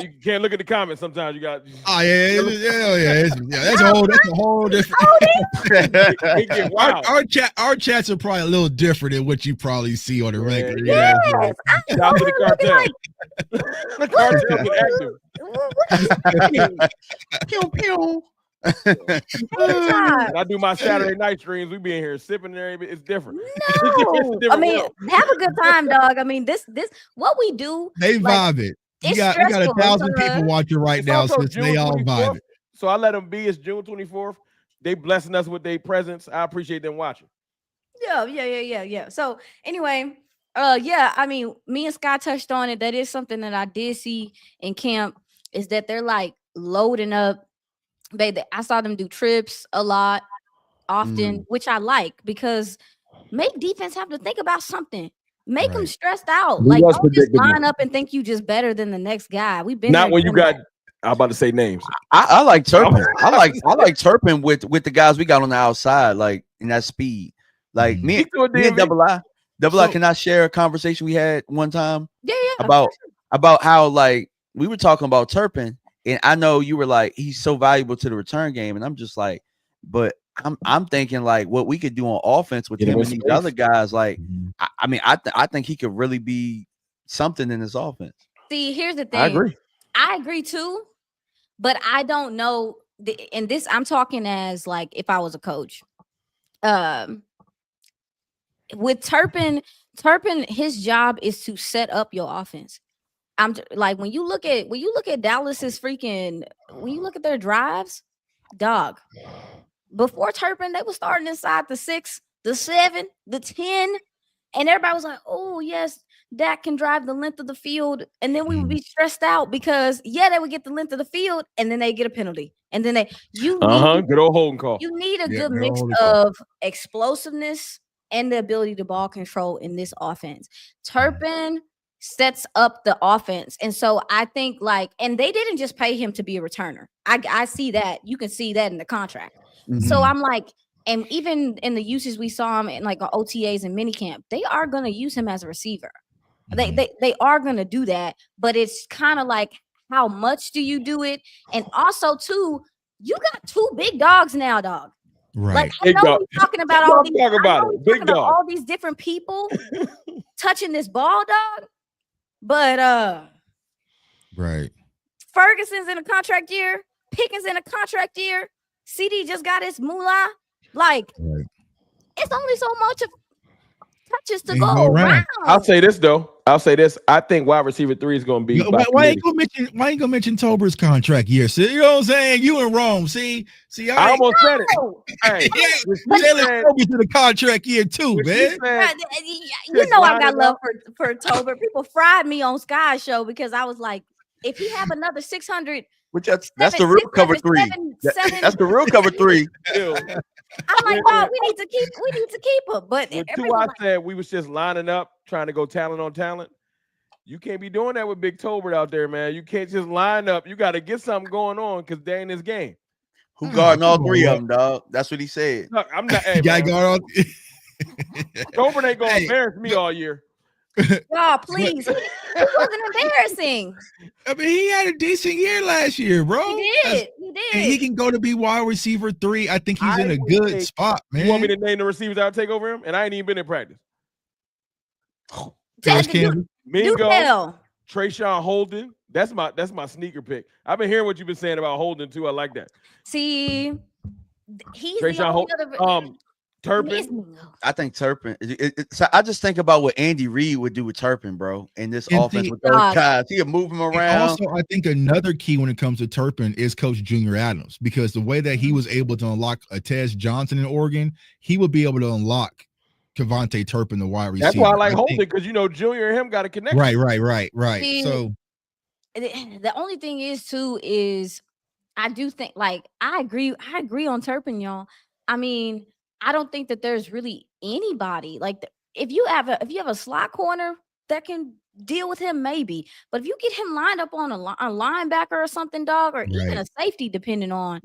You can't look at the comments sometimes. You got. Oh yeah. That's a whole different. It get wild. Our chats are probably a little different than what you probably see on the regular. Yes. Shout out to the cartel. The cartel is active. Pew pew. I do my Saturday night streams. We be in here sipping there. It's different. No, I mean, have a good time, dog. I mean, this what we do. They vibe it. You got 1,000 people watching right now, so they all vibe it. So I let them be. It's June 24th. They blessing us with their presence. I appreciate them watching. Yeah. So anyway, yeah. I mean, me and Scott touched on it. That is something that I did see in camp. Is that they're like loading up. I saw them do trips a lot, often, which I like because make defense have to think about something. Make them stressed out. Like, don't just line up and think you just better than the next guy. We've been not when you got. I'm about to say names. I like Turpin. I like Turpin with the guys we got on the outside, like in that speed. Like me and Double I can I share a conversation we had one time? Yeah. About how like we were talking about Turpin. And I know you were like, he's so valuable to the return game. And I'm just like, but I'm thinking like what we could do on offense with him and these other guys. Like, I mean, I think he could really be something in this offense. See, here's the thing. I agree too, but I don't know. And this, I'm talking as like if I was a coach. With Turpin, his job is to set up your offense. I'm like when you look at Dallas's freaking when you look at their drives, dog. Before Turpin, they were starting inside the 6, the 7, the 10, and everybody was like, "Oh yes, Dak can drive the length of the field," and then we would be stressed out because they would get the length of the field, and then they get a penalty, and then good old holding call. You need a good mix of explosiveness and the ability to ball control in this offense. Turpin sets up the offense. And so I think and they didn't just pay him to be a returner. I see that. You can see that in the contract. So I'm like, and even in the uses we saw him in like OTAs and minicamp, they are going to use him as a receiver. They are going to do that, but it's kind of like, how much do you do it? And also too, you got 2 big dogs now, dog. Right. Like I know we're talking about all these different people touching this ball, dog. But right. Ferguson's in a contract year, Pickens in a contract year, CeeDee just got his moolah. Like it's only so much of touches to go around. I'll say this though. I think wide receiver 3 is going to be. Why ain't gonna mention Tober's contract year? See, you know what I'm saying? You in Rome. See, I almost said it. Hey, Jalen Tober to the contract year too, man. You know I got love for Tober. People fried me on Sky's show because I was like, if he have another 600. Which that's the real cover 3. That's the real cover 3. I'm like, oh, we need to keep him. But I said we was just lining up, trying to go talent on talent. You can't be doing that with Big Tolbert out there, man. You can't just line up. You got to get something going on because they're in this game. Who guarding all three of them, dog? That's what he said. Look, I'm not. Hey, You gotta man. guard all. Tolbert ain't gonna embarrass me all year. Oh, please. It wasn't embarrassing. I mean, he had a decent year last year, bro. He did. And he can go to be wide receiver 3. I think he's in a good spot, man. You want me to name the receivers I'll take over him? And I ain't even been in practice. Mingo, Trayshawn Holden. That's my sneaker pick. I've been hearing what you've been saying about Holden too. I like that. See, he's Trayshawn the only Turpin. I think Turpin. So I just think about what Andy Reid would do with Turpin, bro, in this offense with those guys. He'll move him around. Also, I think another key when it comes to Turpin is Coach Junior Adams, because the way that he was able to unlock a Tez Johnson in Oregon, he would be able to unlock Kevontae Turpin, the wide receiver. That's why I like Holden, because Junior and him got a connection. Right. See, so the only thing is I do think, like, I agree on Turpin, y'all. I mean, I don't think that there's really anybody like if you have a slot corner that can deal with him, maybe. But if you get him lined up on a linebacker or something, dog, or even a safety, depending on,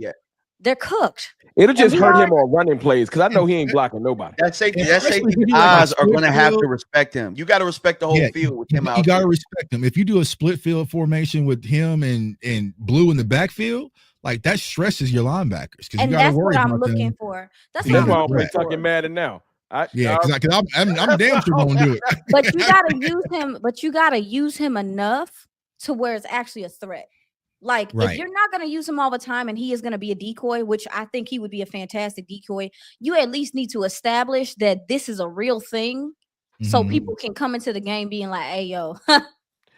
they're cooked. It'll just hurt him on running plays because I know he ain't blocking nobody. That safety eyes are going to have to respect him. You got to respect the whole field with him out. You got to respect him. If you do a split field formation with him and Blue in the backfield, like, that stresses your linebackers, because you got to worry about them. That's what I'm looking for. That's why I'm playing Tucking Madden now. Because I'm damn sure gonna do it. But you gotta use him. But you gotta use him enough to where it's actually a threat. Like, if you're not gonna use him all the time, and he is gonna be a decoy, which I think he would be a fantastic decoy, you at least need to establish that this is a real thing, so people can come into the game being like, "Hey, yo,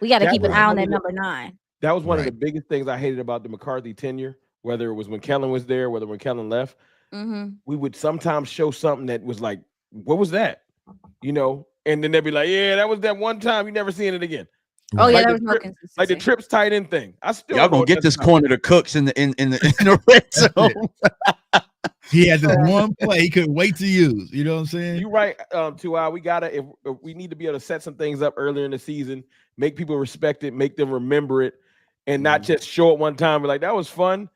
we got to keep an eye on that number 9." That was one of the biggest things I hated about the McCarthy tenure, whether it was when Kellen was there, whether when Kellen left. We would sometimes show something that was like, what was that? And then they'd be like, yeah, that was that one time. You never seen it again. Oh, yeah, that was no consistency. Like the trips tight end thing. Y'all gonna get this corner to Cooks in the red zone. He had this one play he couldn't wait to use. You know what I'm saying? You're right, we gotta if we need to be able to set some things up earlier in the season, make people respect it, make them remember it, and not just show it one time. We're like, that was fun.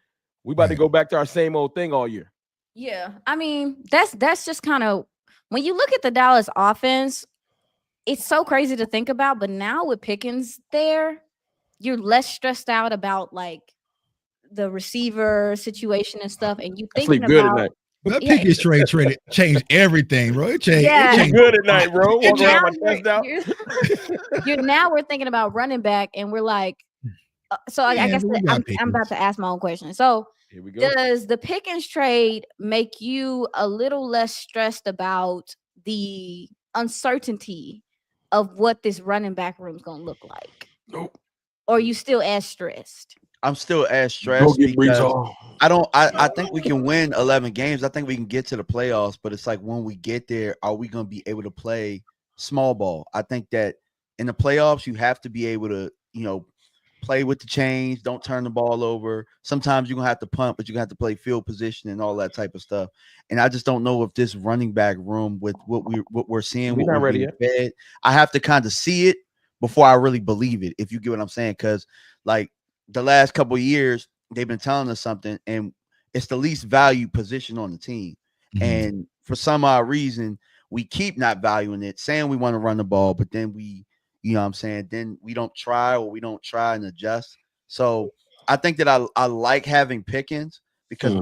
We about to go back to our same old thing all year. Yeah, I mean, that's just kind of, when you look at the Dallas offense, it's so crazy to think about. But now with Pickens there, you're less stressed out about, like, the receiver situation and stuff, and you thinking about that Pickens trade changed everything, bro. It changed good at night, bro. Now we're thinking about running back, and we're like, so I guess I'm about to ask my own question. So here we go. Does the Pickens trade make you a little less stressed about the uncertainty of what this running back room is going to look like? Nope. Or are you still as stressed? I'm still as stressed because I think we can win 11 games. I think we can get to the playoffs, but it's like, when we get there, are we going to be able to play small ball? I think that in the playoffs, you have to be able to, play with the chains, don't turn the ball over. Sometimes you're going to have to punt, but you're going to have to play field position and all that type of stuff. And I just don't know if this running back room with what we're seeing, we're not ready yet. I have to kind of see it before I really believe it, if you get what I'm saying. Because, like, the last couple of years, they've been telling us something, and it's the least valued position on the team. And for some odd reason, we keep not valuing it, saying we want to run the ball, but then we, then we don't try, or we don't try and adjust. So I think that I like having Pickens because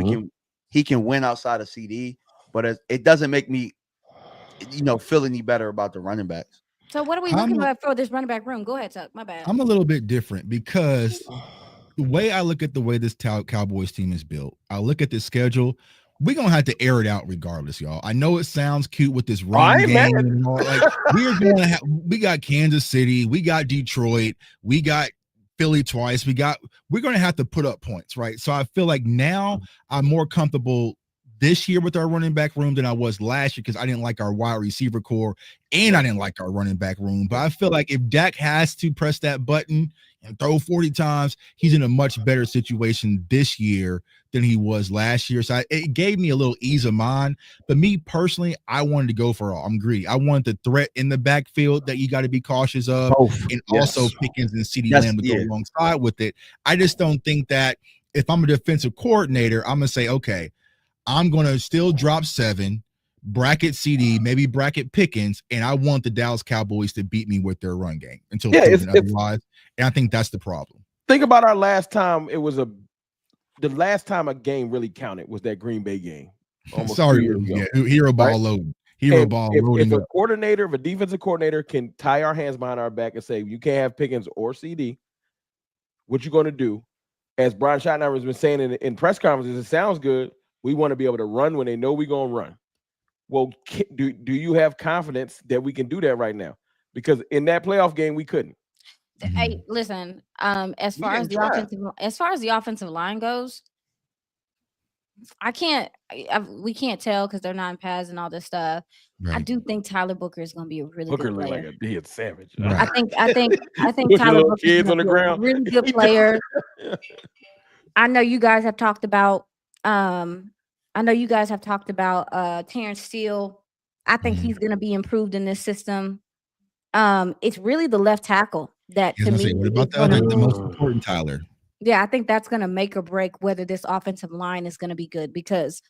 he can win outside of CeeDee, but it doesn't make me, feel any better about the running backs. So what are we looking at for this running back room? Go ahead, Tuck. My bad. I'm a little bit different, because the way I look at the way this Cowboys team is built, I look at the schedule. We're going to have to air it out regardless, y'all. I know it sounds cute with this run game and all. Like, we got Kansas City, we got Detroit, we got Philly twice. We're going to have to put up points, right? So I feel like now I'm more comfortable this year with our running back room than I was last year, because I didn't like our wide receiver core and I didn't like our running back room. But I feel like if Dak has to press that button and throw 40 times, he's in a much better situation this year than he was last year. So it gave me a little ease of mind. But me personally, I wanted to go for all. I'm greedy. I want the threat in the backfield that you got to be cautious of, and also Pickens and CeeDee Lamb to go alongside with it. I just don't think that if I'm a defensive coordinator, I'm gonna say, okay, I'm gonna still drop 7. Bracket CeeDee, maybe bracket Pickens, and I want the Dallas Cowboys to beat me with their run game until proven otherwise. And I think that's the problem. Think about our last time. The last time a game really counted was that Green Bay game. Sorry, hero ball loading. If a coordinator, if a defensive coordinator can tie our hands behind our back and say you can't have Pickens or CeeDee, what you going to do? As Brian Schottenheimer has been saying in press conferences, it sounds good. We want to be able to run when they know we're going to run. Well, do you have confidence that we can do that right now? Because in that playoff game, we couldn't. Hey, listen. As far as the offensive line goes, we can't tell because they're not in pads and all this stuff. Right. I do think Tyler Booker is going to be a really good player. Look like a dead savage. Right. I think Tyler Booker is on the ground. A really good player. I know you guys have talked about. Terrence Steele. I think he's going to be improved in this system. It's really the left tackle that to me. What about the most important Tyler? Yeah, I think that's going to make or break whether this offensive line is going to be good, because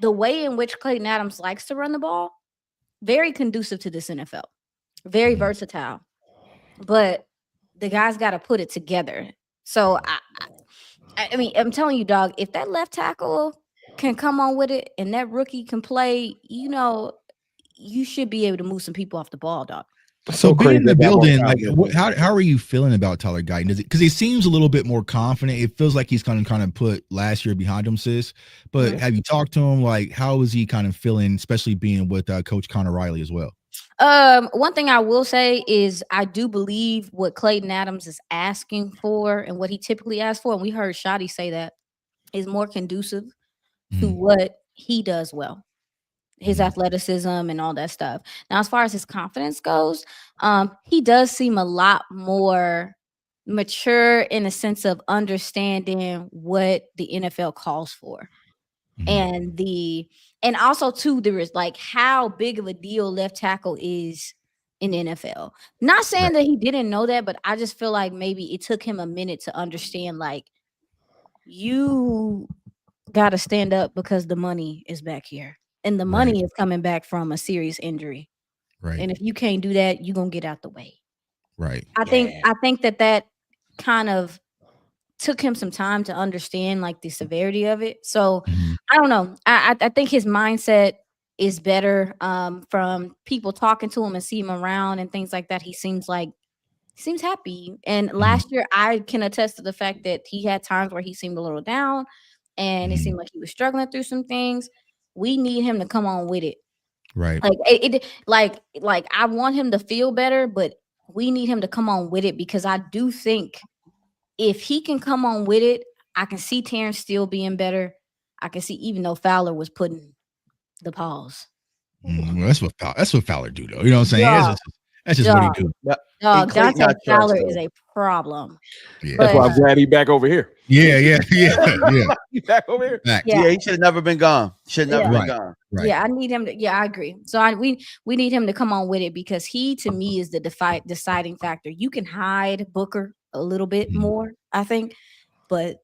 the way in which Clayton Adams likes to run the ball, very conducive to this NFL, very versatile, but the guy's got to put it together. So I mean, I'm telling you, dog, if that left tackle can come on with it and that rookie can play, you should be able to move some people off the ball, dog. So being in the building, like, how are you feeling about Tyler Guyton? Because he seems a little bit more confident. It feels like he's kind of put last year behind him, sis. But have you talked to him? Like, how is he kind of feeling, especially being with Coach Connor Riley as well? One thing I will say is I do believe what Clayton Adams is asking for and what he typically asks for, and we heard Shotty say that, is more conducive to what he does well. His athleticism and all that stuff. Now, as far as his confidence goes, he does seem a lot more mature in the sense of understanding what the NFL calls for. And also too, there is like how big of a deal left tackle is in the NFL. Not saying that he didn't know that, but I just feel like maybe it took him a minute to understand, like, you got to stand up because the money is back here. And the money is coming back from a serious injury. Right. And if you can't do that, you're going to get out the way. Right. I think that kind of took him some time to understand, like, the severity of it. So I don't know. I think his mindset is better from people talking to him and see him around and things like that. He seems happy. And last year, I can attest to the fact that he had times where he seemed a little down and it seemed like he was struggling through some things. We need him to come on with it. Right. Like I want him to feel better, but we need him to come on with it, because I do think if he can come on with it, I can see Terrence Steele being better. I can see, even though Fowler was putting the pause. Well, that's what Fowler do, though. You know what I'm saying? That's just what he do. Dante Fowler is a problem. Yeah. That's why I'm glad he's back over here. Yeah. He's back over here. Yeah, he should have never been gone. Should never been gone. Right. Yeah, I need him to. Yeah, I agree. So we need him to come on with it, because he, to me, is the deciding factor. You can hide Booker a little bit more, I think, but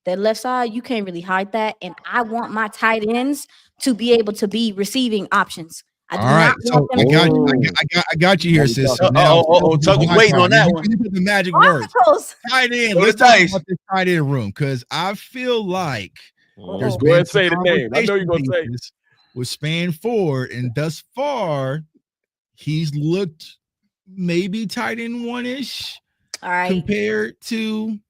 that left side, you can't really hide that. And I want my tight ends to be able to be receiving options. All right, so I got you here, sis. Waiting on that one. The magic words. Tight end. Let's talk about this tight end room, because I feel like there's go ahead and say the name. I know you're gonna say this. With Span Ford, and thus far, he's looked maybe tight end one-ish. All right, compared to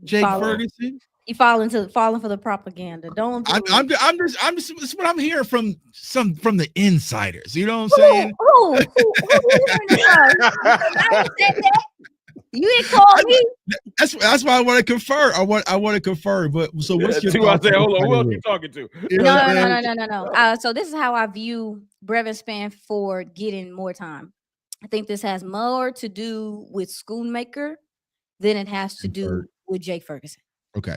Jake Ferguson. You falling for the propaganda. Don't. I'm just. It's what I'm hearing from the insiders. You know what I'm saying? Who you didn't call me. That's why I want to confer. I want to confer. But so what's your? I say, hold on. Who else you talking to? No. So this is how I view Brevin Spanford getting more time. I think this has more to do with Schoonmaker than it has to do with Jake Ferguson. Okay.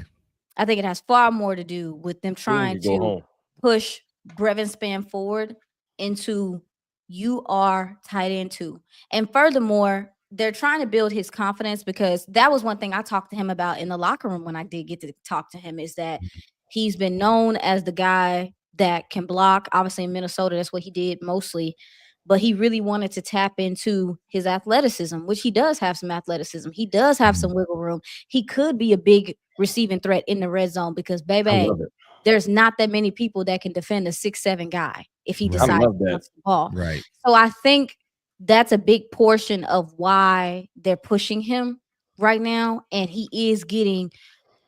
I think it has far more to do with them trying to push Brevin Span forward into you are tight end 2. And furthermore, they're trying to build his confidence, because that was one thing I talked to him about in the locker room when I did get to talk to him, is that he's been known as the guy that can block. Obviously in Minnesota, that's what he did mostly. But he really wanted to tap into his athleticism, which he does have some athleticism. He does have some wiggle room. He could be a big receiving threat in the red zone, because, baby, there's not that many people that can defend a 6'7" guy if he decides to bounce the ball. Right. So I think that's a big portion of why they're pushing him right now, and he is getting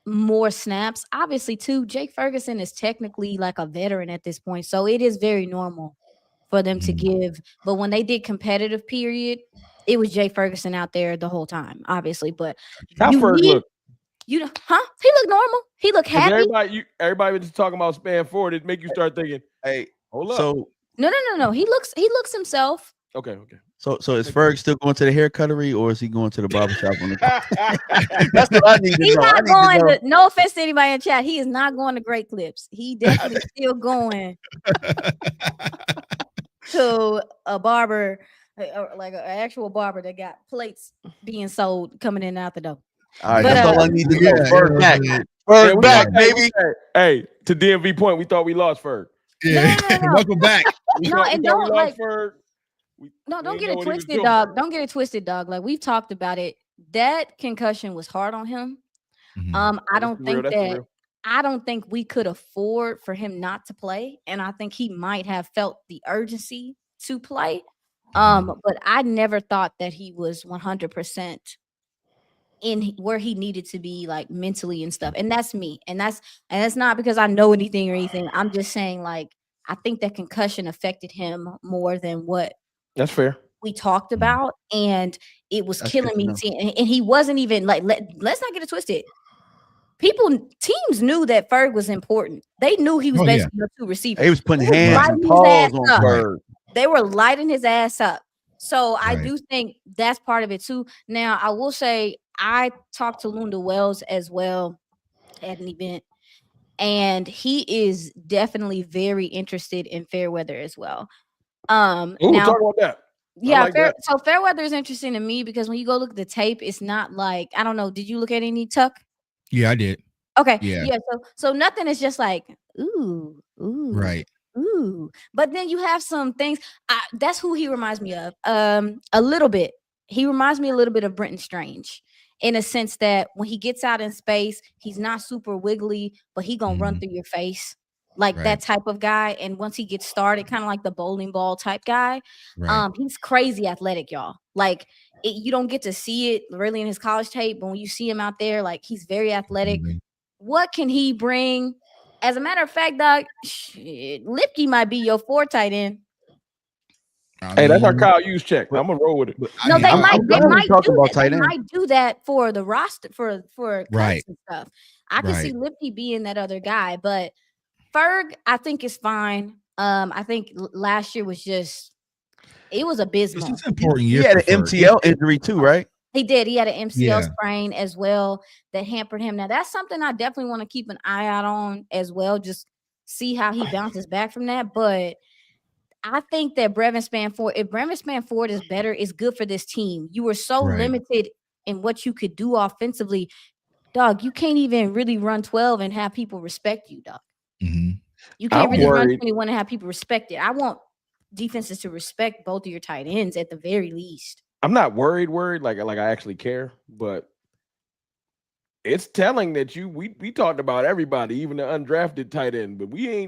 more snaps. Obviously, too, Jake Ferguson is technically like a veteran at this point, so it is very normal for them to give. But when they did competitive period, it was Jake Ferguson out there the whole time, obviously. But how Ferg look? He look normal. He look happy. Everybody was just talking about Span forward. It make you start thinking, hey, hold up. So no. He looks himself. Okay. So is Ferg still going to the haircuttery, or is he going to the barbershop? That's what I need to know. He's not going. No offense to anybody in chat, he is not going to Great Clips. He definitely still going to a barber, like an actual barber that got plates being sold coming in and out the door. All right, that's all I need to know. Ferg back. Ferg back, baby. Hey, to DMV point, we thought we lost Ferg. Yeah, no. Welcome back. Don't like Ferg. Don't get it twisted, dog. Don't get it twisted, dog. Like, we've talked about it. That concussion was hard on him. I don't think we could afford for him not to play, and I think he might have felt the urgency to play. But I never thought that he was 100% in where he needed to be, like, mentally and stuff. And that's me. And that's not because I know anything or anything. I'm just saying, like, I think that concussion affected him more than what that's fair we talked about, and it was killing me. And he wasn't even like, let's not get it twisted. Teams knew that Ferg was important. They knew he was basically a 2 receiver. He was putting hands and paws on Ferg. They were lighting his ass up. So I do think that's part of it too. Now, I will say I talked to Lunda Wells as well at an event, and he is definitely very interested in Fairweather as well. Now, talk about that. Yeah, so Fairweather is interesting to me because when you go look at the tape, it's not like, I don't know, did you look at any tuck? Yeah, I did. Okay. Yeah. So nothing is just like, ooh. Right. Ooh. But then you have some things. That's who he reminds me of. A little bit. He reminds me a little bit of Brenton Strange, in a sense that when he gets out in space, he's not super wiggly, but he gonna run through your face. Like that type of guy. And once he gets started, kind of like the bowling ball type guy, he's crazy athletic, y'all. Like, you don't get to see it really in his college tape, but when you see him out there, like, he's very athletic. What can he bring? As a matter of fact, dog, Lipke might be your 4 tight end. Hey, that's our Kyle Hughes check. I'm gonna roll with it. No, they might do that for the roster for cuts and stuff. I can see Lipke being that other guy, but Ferg, I think, is fine. I think last year was it was abysmal. This is an important year. He had an MCL injury too, right? He did. He had an MCL sprain as well that hampered him. Now, that's something I definitely want to keep an eye out on as well. Just see how he bounces back from that. But I think that if Brevin Span Ford is better, it's good for this team. You were so limited in what you could do offensively. Dog, you can't even really run 12 and have people respect you, dog. You can't really run 21 and have people respect it. I want defenses to respect both of your tight ends at the very least. I'm not worried like I actually care, but it's telling that we talked about everybody, even the undrafted tight end, but we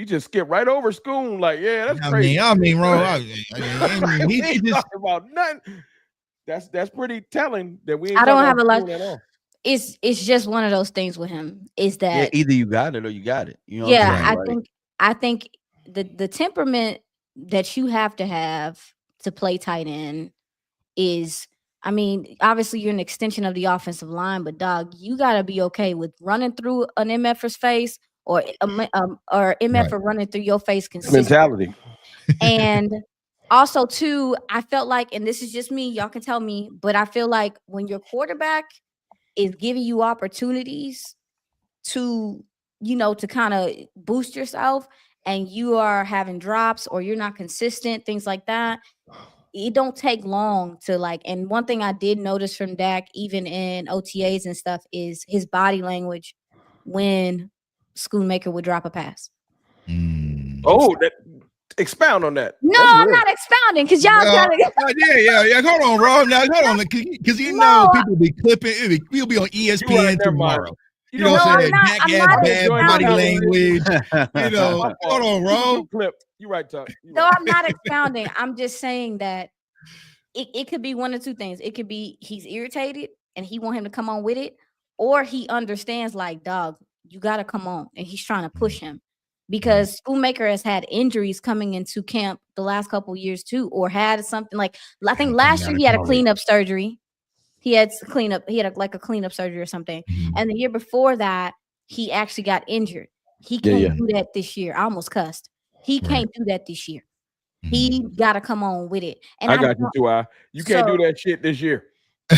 just skip right over Schoon. Like, that's crazy. I mean, wrong. He just talking about nothing. That's pretty telling that we ain't I don't have a lot at all. It's just one of those things with him is that either you got it or you got it. You know I think the temperament that you have to play tight end is, I mean, obviously you're an extension of the offensive line, but dog, you gotta be okay with running through an MFer's face or MF running through your face consistently. Mentality. And also too, I felt like, and this is just me, y'all can tell me, but I feel like when your quarterback is giving you opportunities, to, to kind of boost yourself, and you are having drops or you're not consistent, things like that, it don't take long to like. And one thing I did notice from Dak, even in OTAs and stuff, is his body language when Schoonmaker would drop a pass. Oh, expound on that. No, I'm not expounding because y'all gotta. Yeah. Hold on, bro. Now, hold on, because people be clipping. We'll be on ESPN tomorrow. You know what I'm saying? Dak has bad body language. Hold on, bro. Clip. You right, Tuck. No, I'm not expounding. I'm just saying that it could be one of two things. It could be he's irritated and he want him to come on with it, or he understands like, dog, you got to come on, and he's trying to push him. Because Schoonmaker has had injuries coming into camp the last couple of years too, or had something like, I think last year he had a cleanup surgery. He had a cleanup surgery or something. Mm-hmm. And the year before that, he actually got injured. He can't do that this year. I almost cussed. He can't do that this year. Mm-hmm. He got to come on with it. And I got you too. You can't do that shit this year. Do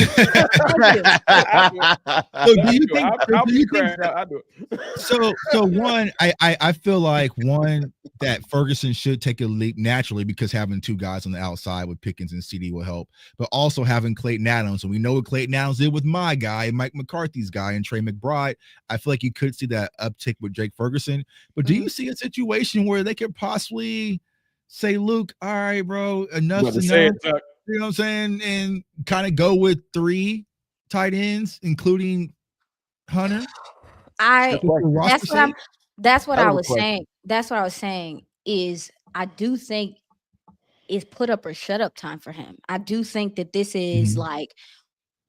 you think? So one, I feel like that Ferguson should take a leap naturally, because having two guys on the outside with Pickens and CeeDee will help, but also having Clayton Adams. And we know what Clayton Adams did with my guy, Mike McCarthy's guy, and Trey McBride. I feel like you could see that uptick with Jake Ferguson. But do you see a situation where they could possibly say, Luke, all right, bro, enough's enough? You know what I'm saying? And kind of go with 3 tight ends, including Hunter. That's what I was saying. That's what I was saying is I do think it's put up or shut up time for him. I do think that this is like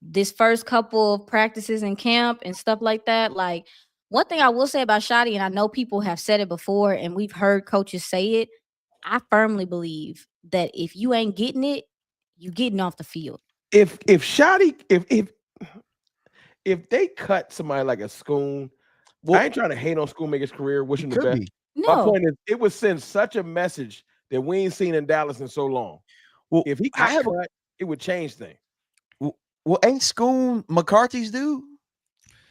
this first couple of practices in camp and stuff like that. Like, one thing I will say about Shotty, and I know people have said it before and we've heard coaches say it, I firmly believe that if you ain't getting it, you getting off the field. If Shotty, if they cut somebody like a Schoon, I ain't trying to hate on Schoonmaker's career, wish him the best. No. My point is, it would send such a message that we ain't seen in Dallas in so long. Well, if he got cut, it would change things. Well, ain't Schoon McCarthy's dude?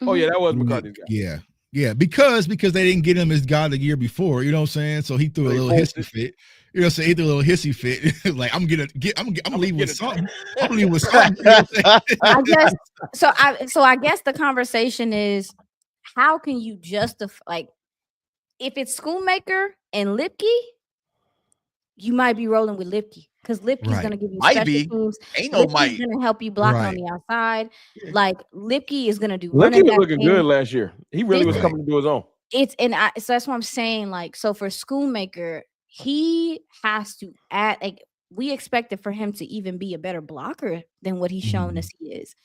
Oh yeah, that was McCarthy's guy. Yeah, because they didn't get him as guy the year before. You know what I'm saying? So he threw a little hissy fit. You know what I'm saying? He threw a little hissy fit. Like, I'm leaving with something. I'm leaving with something. You know I guess the conversation is, how can you justify, like, if it's Schoonmaker and Lipke, you might be rolling with Lipke, because Lipke's going to give you special teams. Ain't no Lipke's going to help you block on the outside. Like, Lipke is going to do. Lipke was looking good last year. He really was coming to do his own. So that's what I'm saying. Like, so for Schoonmaker, he has to add. Like, we expected for him to even be a better blocker than what he's shown us he is.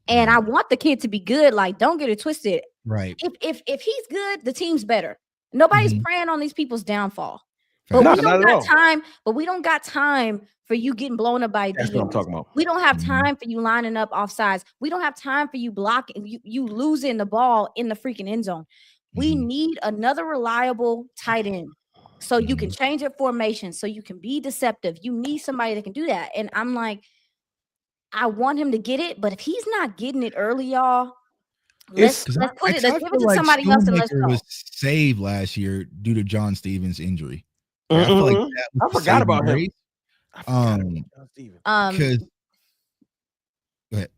And I want the kid to be good. Like, don't get it twisted. Right. If he's good, the team's better. Nobody's preying on these people's downfall. But we don't got time. But we don't got time for you getting blown up by. That's what I'm talking about. We don't have time for you lining up offsides. We don't have time for you blocking. You losing the ball in the freaking end zone. We need another reliable tight end, so you can change your formation, so you can be deceptive. You need somebody that can do that. And I'm like, I want him to get it, but if he's not getting it early, y'all, let's give it to somebody else and let's go. Was saved last year due to John Stevens' injury. I feel like I forgot about him. Because go ahead.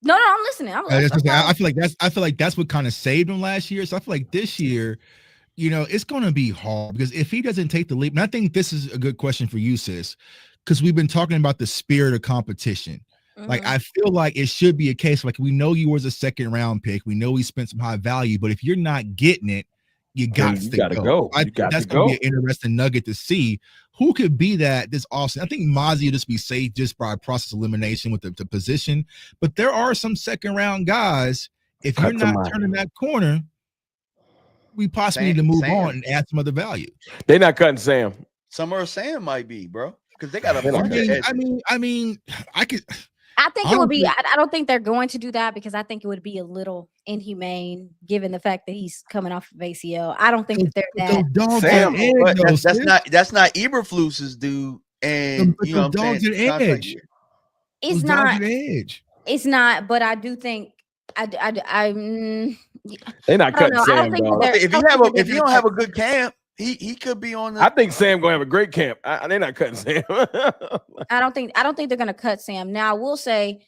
No, I'm listening. I feel like that's what kind of saved him last year. So I feel like this year, it's going to be hard, because if he doesn't take the leap, and I think this is a good question for you, sis, because we've been talking about the spirit of competition. Like, I feel like it should be a case, like, we know you was a 2nd round pick. We know we spent some high value, but if you're not getting it, you got to go. I think that's going to be an interesting nugget to see who could be that this offseason. I think Mozzie will just be safe just by process elimination with the position, but there are some 2nd round guys. If you're not turning that corner, we possibly need to move on and add some other value. They're not cutting Sam. Summer Sam might be, bro, because they got a. I mean, I think it would be. I don't think they're going to do that, because I think it would be a little inhumane given the fact that he's coming off of ACL. I don't think that they're that. Sam, that's not Eberflus's dude. And you know, dogs at edge. It's not. It's not. But I do think. They're not cutting I don't Sam, think dog. that If you don't have a good camp, he could be on the. I think Sam gonna have a great camp. They're not cutting Sam. I don't think they're gonna cut Sam. Now I will say,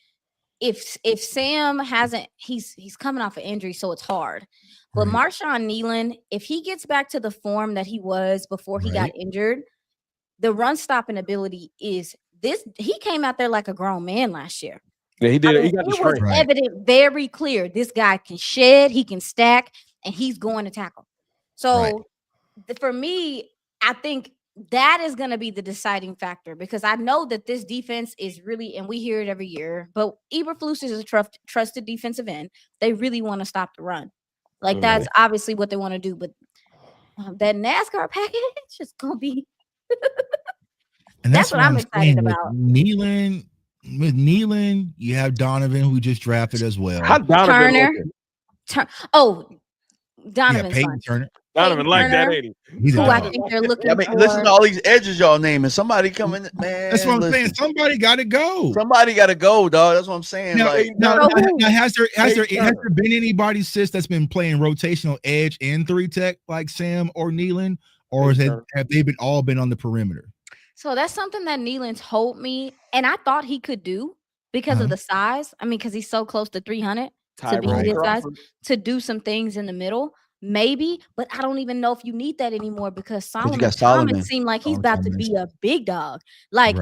if Sam hasn't, he's coming off an injury, so it's hard. But Right. Marshawn Nealon, if he gets back to the form that he was before he got Right. injured, the run stopping ability is this. He came out there like a grown man last year. Yeah, he did. I mean, He got the it was strength. Right. evident, very clear. This guy can shed, he can stack, and he's going to tackle. So for me, I think that is going to be the deciding factor, because I know that this defense is really, and we hear it every year, but Eberflus is a trusted defensive end. They really want to stop the run. Like, that's obviously what they want to do. But that NASCAR package is going to be. And that's what I'm excited about. With Nealon, you have Donovan, who just drafted as well. How Donovan Turner. Donovan's Peyton fine. Turner. Donovan like that, ain't he? He's Who a I dog. think they're looking I mean, for. listen to all these edges y'all naming. Somebody coming, man. That's what I'm saying. listen. Somebody got to go. Somebody got to go, dog. That's what I'm saying. Now, Like, now, who? has there Turner. been anybody sis that's been playing rotational edge in 3-tech like Sam or Nealon, or have they all been on the perimeter? So that's something that Nealon told me, and I thought he could do because of the size. I mean, because he's so close to 300 to be his size, to do some things in the middle, maybe. But I don't even know if you need that anymore, because Solomon Thomas seemed like he's about to be a big dog. Like,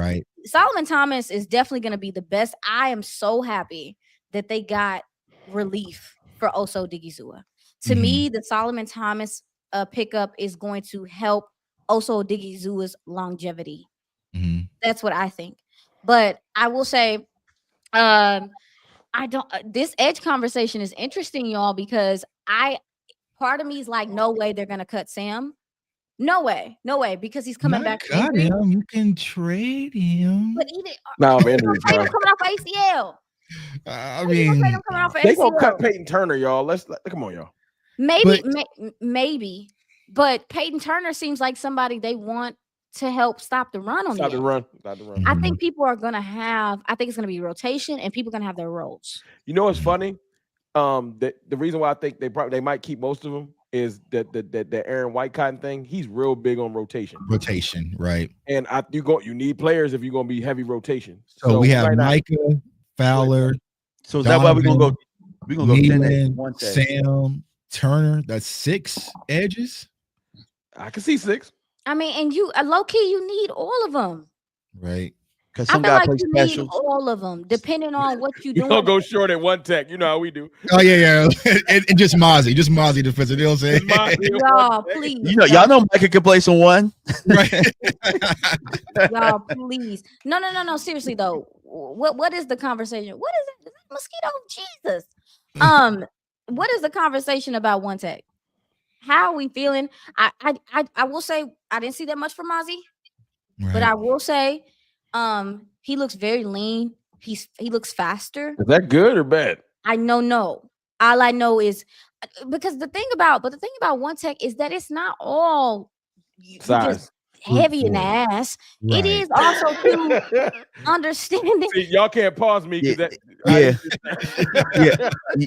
Solomon Thomas is definitely going to be the best. I am so happy that they got relief for Oso Odigizua. To me, the Solomon Thomas pickup is going to help Oso Odighizua's longevity. That's what I think. But I will say, this edge conversation is interesting, y'all, because part of me is like, no way they're gonna cut Sam. No way, because he's coming back. Cut him. You can trade him. But even man, coming off ACL. I mean, they gonna cut Peyton Turner, y'all. Come on, y'all. Maybe, but Peyton Turner seems like somebody they want to help stop the run on the run. I think people are gonna have. I think it's gonna be rotation, and people are gonna have their roles. You know what's funny? The reason why I think they might keep most of them is that the Aaron White-Cotton thing. He's real big on rotation. Right? And you need players if you're gonna be heavy rotation. So we have Micah, Fowler. So is that why we're gonna go? We're gonna go Nealon, Sam, Turner. That's 6 edges. I can see 6. I mean, and you low key, you need all of them, right? Because I feel like you need all of them, depending on what you do. You don't go short at 1-tech. You know how we do. Oh yeah. and just Mozzie defensive. You know what I'm saying? Y'all, please. Y'all know Micah can play some one. Right. Y'all, please. No. Seriously though, what is the conversation? What is it? Is that mosquito? Jesus. What is the conversation about 1-tech? How are we feeling? I will say I didn't see that much from Mozzie, but I will say he looks very lean. He looks faster. Is that good or bad? No. All I know is because the thing about 1-tech is that it's not all size. Heavy in the ass. Right. It is also too understanding. See, y'all can't pause me because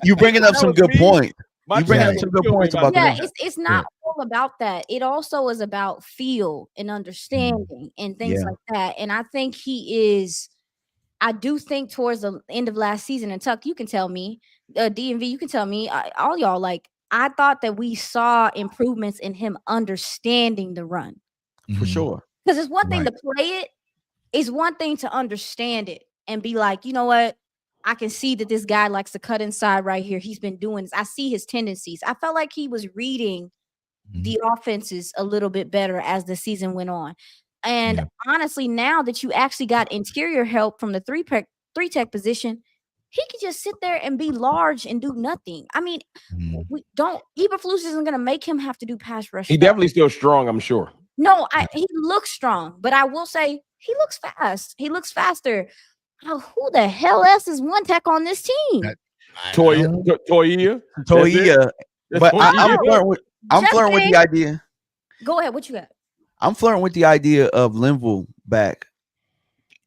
you bringing up some good points. You bring up some good points about it's not all about that. It also is about feel and understanding and things like that. And I think I do think towards the end of last season, and Tuck, you can tell me, DMV, you can tell me, all y'all, like, I thought that we saw improvements in him understanding the run. For sure. Because it's one thing to play it, it's one thing to understand it and be like, you know what? I can see that this guy likes to cut inside right here. He's been doing this. I see his tendencies. I felt like he was reading the offenses a little bit better as the season went on. And honestly, now that you actually got interior help from the 3-tech position, he can just sit there and be large and do nothing. I mean, Eberflus isn't going to make him have to do pass rush. He definitely still strong, I'm sure. No, he looks strong, but I will say he looks fast. He looks faster. Oh, who the hell else is 1-tech on this team? Toya. But I'm flirting with the idea. Go ahead. What you got? I'm flirting with the idea of Linville back.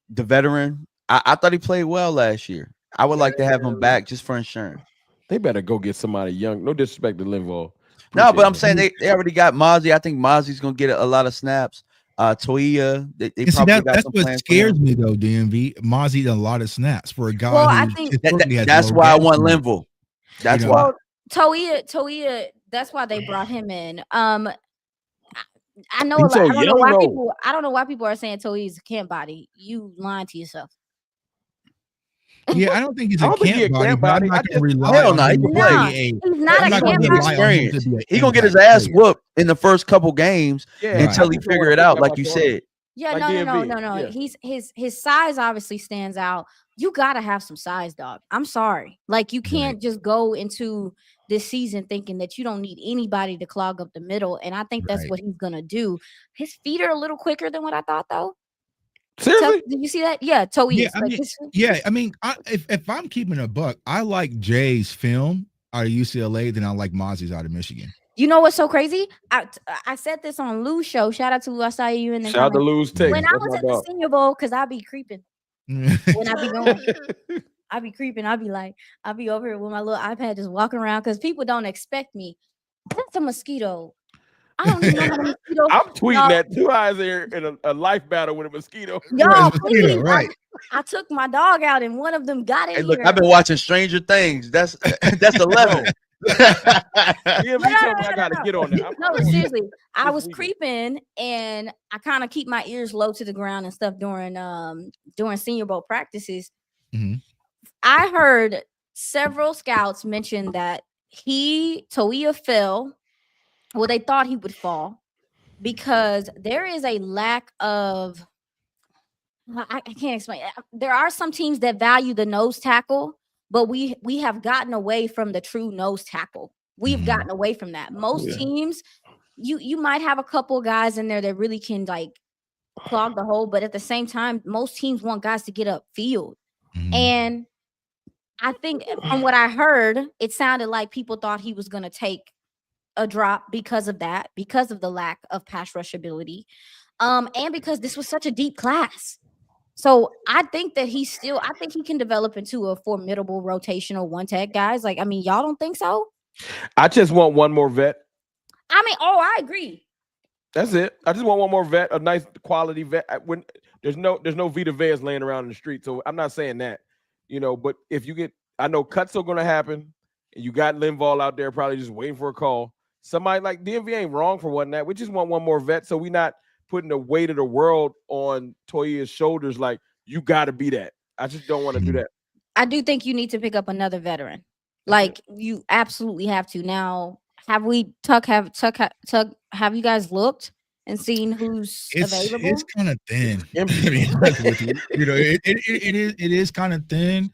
The veteran. I thought he played well last year. I would like to have him back just for insurance. They better go get somebody young. No disrespect to Linval. No, but I'm saying they already got Mozzie. I think Mozzie's gonna get a lot of snaps. Toia, they probably got that's some what plans for scares him. me though. DMV Mozzie a lot of snaps for a guy Well, who I think That's why I want Linval. That's why. Toia. That's why they brought him in. I know. He's so young, though. I don't know why people are saying Toia's a camp body. You lying to yourself. Yeah, I don't think he's I a don't think he camp a body, camp but I'm body. not I going to just- rely Hell on no, he him can to play. be He's not I'm a not camp gonna He rely body. on him to experience. be an He gonna get his impact ass player. whooped in the first couple games Yeah, until I he just don't figure wanna it out, pick up like my you daughter. said. Yeah, Like no. DMV. Yeah. His size obviously stands out. You gotta have some size, dog. I'm sorry. Like you can't just go into this season thinking that you don't need anybody to clog up the middle. And I think that's Right. what he's gonna do. His feet are a little quicker than what I thought, though. Seriously? Did you see that? Yeah, Toia's. Yeah, I mean, if I'm keeping a buck, I like Jay's film out of UCLA than I like Mozzie's out of Michigan. You know what's so crazy? I said this on Lou's show. Shout out to Lou. I saw you in the Shout out to comments. Lou's Takes. When I That's was my at the dog. Senior Bowl, because I be creeping. When I be going, I be creeping. I be over here with my little iPad just walking around because people don't expect me. That's a mosquito. I don't even know how the mosquito. I'm tweeting Y'all- that 2 eyes there in a life battle with a mosquito. Y'all, mosquito, please. right. I took my dog out and one of them got in Hey, look, here. I've been watching Stranger Things. That's 11. DMV told me I got to No. get on there. No, seriously. I This was weekend. creeping and I kind of keep my ears low to the ground and stuff during Senior Bowl practices. Mhm. I heard several scouts mention that Toia fell. Well, they thought he would fall because there is a lack of. I can't explain. There are some teams that value the nose tackle, but we have gotten away from the true nose tackle. We've gotten away from that. Most teams, you might have a couple guys in there that really can like clog the hole, but at the same time, most teams want guys to get upfield. And I think from what I heard, it sounded like people thought he was going to take a drop because of that, because of the lack of pass rush ability, and because this was such a deep class. So I think that I think he can develop into a formidable rotational one tech guys. Like, I mean, y'all don't think so? I just want one more vet. I mean, I agree. That's it. I just want one more vet, a nice quality vet. When there's no Vita Veas laying around in the street, so I'm not saying that, But if you get, I know cuts are going to happen, and you got Linval out there probably just waiting for a call. Somebody like DMV ain't wrong for wanting that. We just want one more vet, so we not putting the weight of the world on Toya's shoulders. Like you got to be that. I just don't want to do that. I do think you need to pick up another veteran. Like you absolutely have to. Now, have you guys looked and seen who's available? It's kind of thin. I mean, it is kind of thin.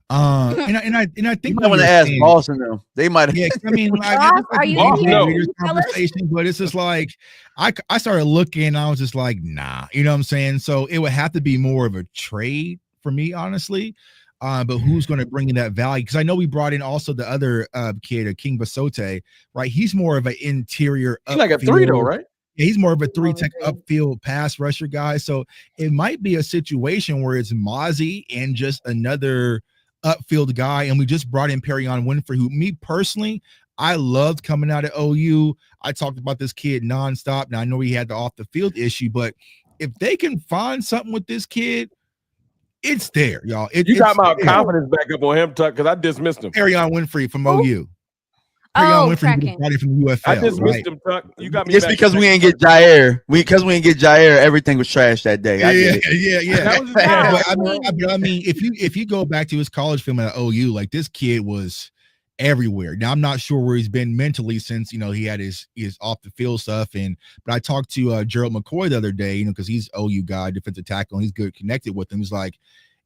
And I think you might want to ask Boston though. They might. Yeah, I mean, are you in here? Conversation, but it's just like I started looking. I was just like, nah, you know what I'm saying. So it would have to be more of a trade for me, honestly. But who's going to bring in that value? Because I know we brought in also the other kid, King Basote, right? He's more of an interior. He's like a 3 though, right? Yeah, he's more of a 3 tech upfield pass rusher guy. So it might be a situation where it's Mozzie and just another upfield guy. And we just brought in Perion Winfrey, who me personally, I loved coming out of OU. I talked about this kid nonstop. Now I know he had the off the field issue, but if they can find something with this kid, it's there, y'all. You got my confidence back up on him, Tuck, because I dismissed him. Perion Winfrey from OU. Oh, Winfrey from the UFL. I just missed him, Tuck. You got me. Just because we ain't get Jair. Because we ain't get Jair, everything was trash that day. Yeah. That I mean, if you go back to his college film at OU, like this kid was everywhere. Now I'm not sure where he's been mentally since he had his off the field stuff. But I talked to Gerald McCoy the other day, because he's OU guy, defensive tackle, and he's good connected with him. He's like,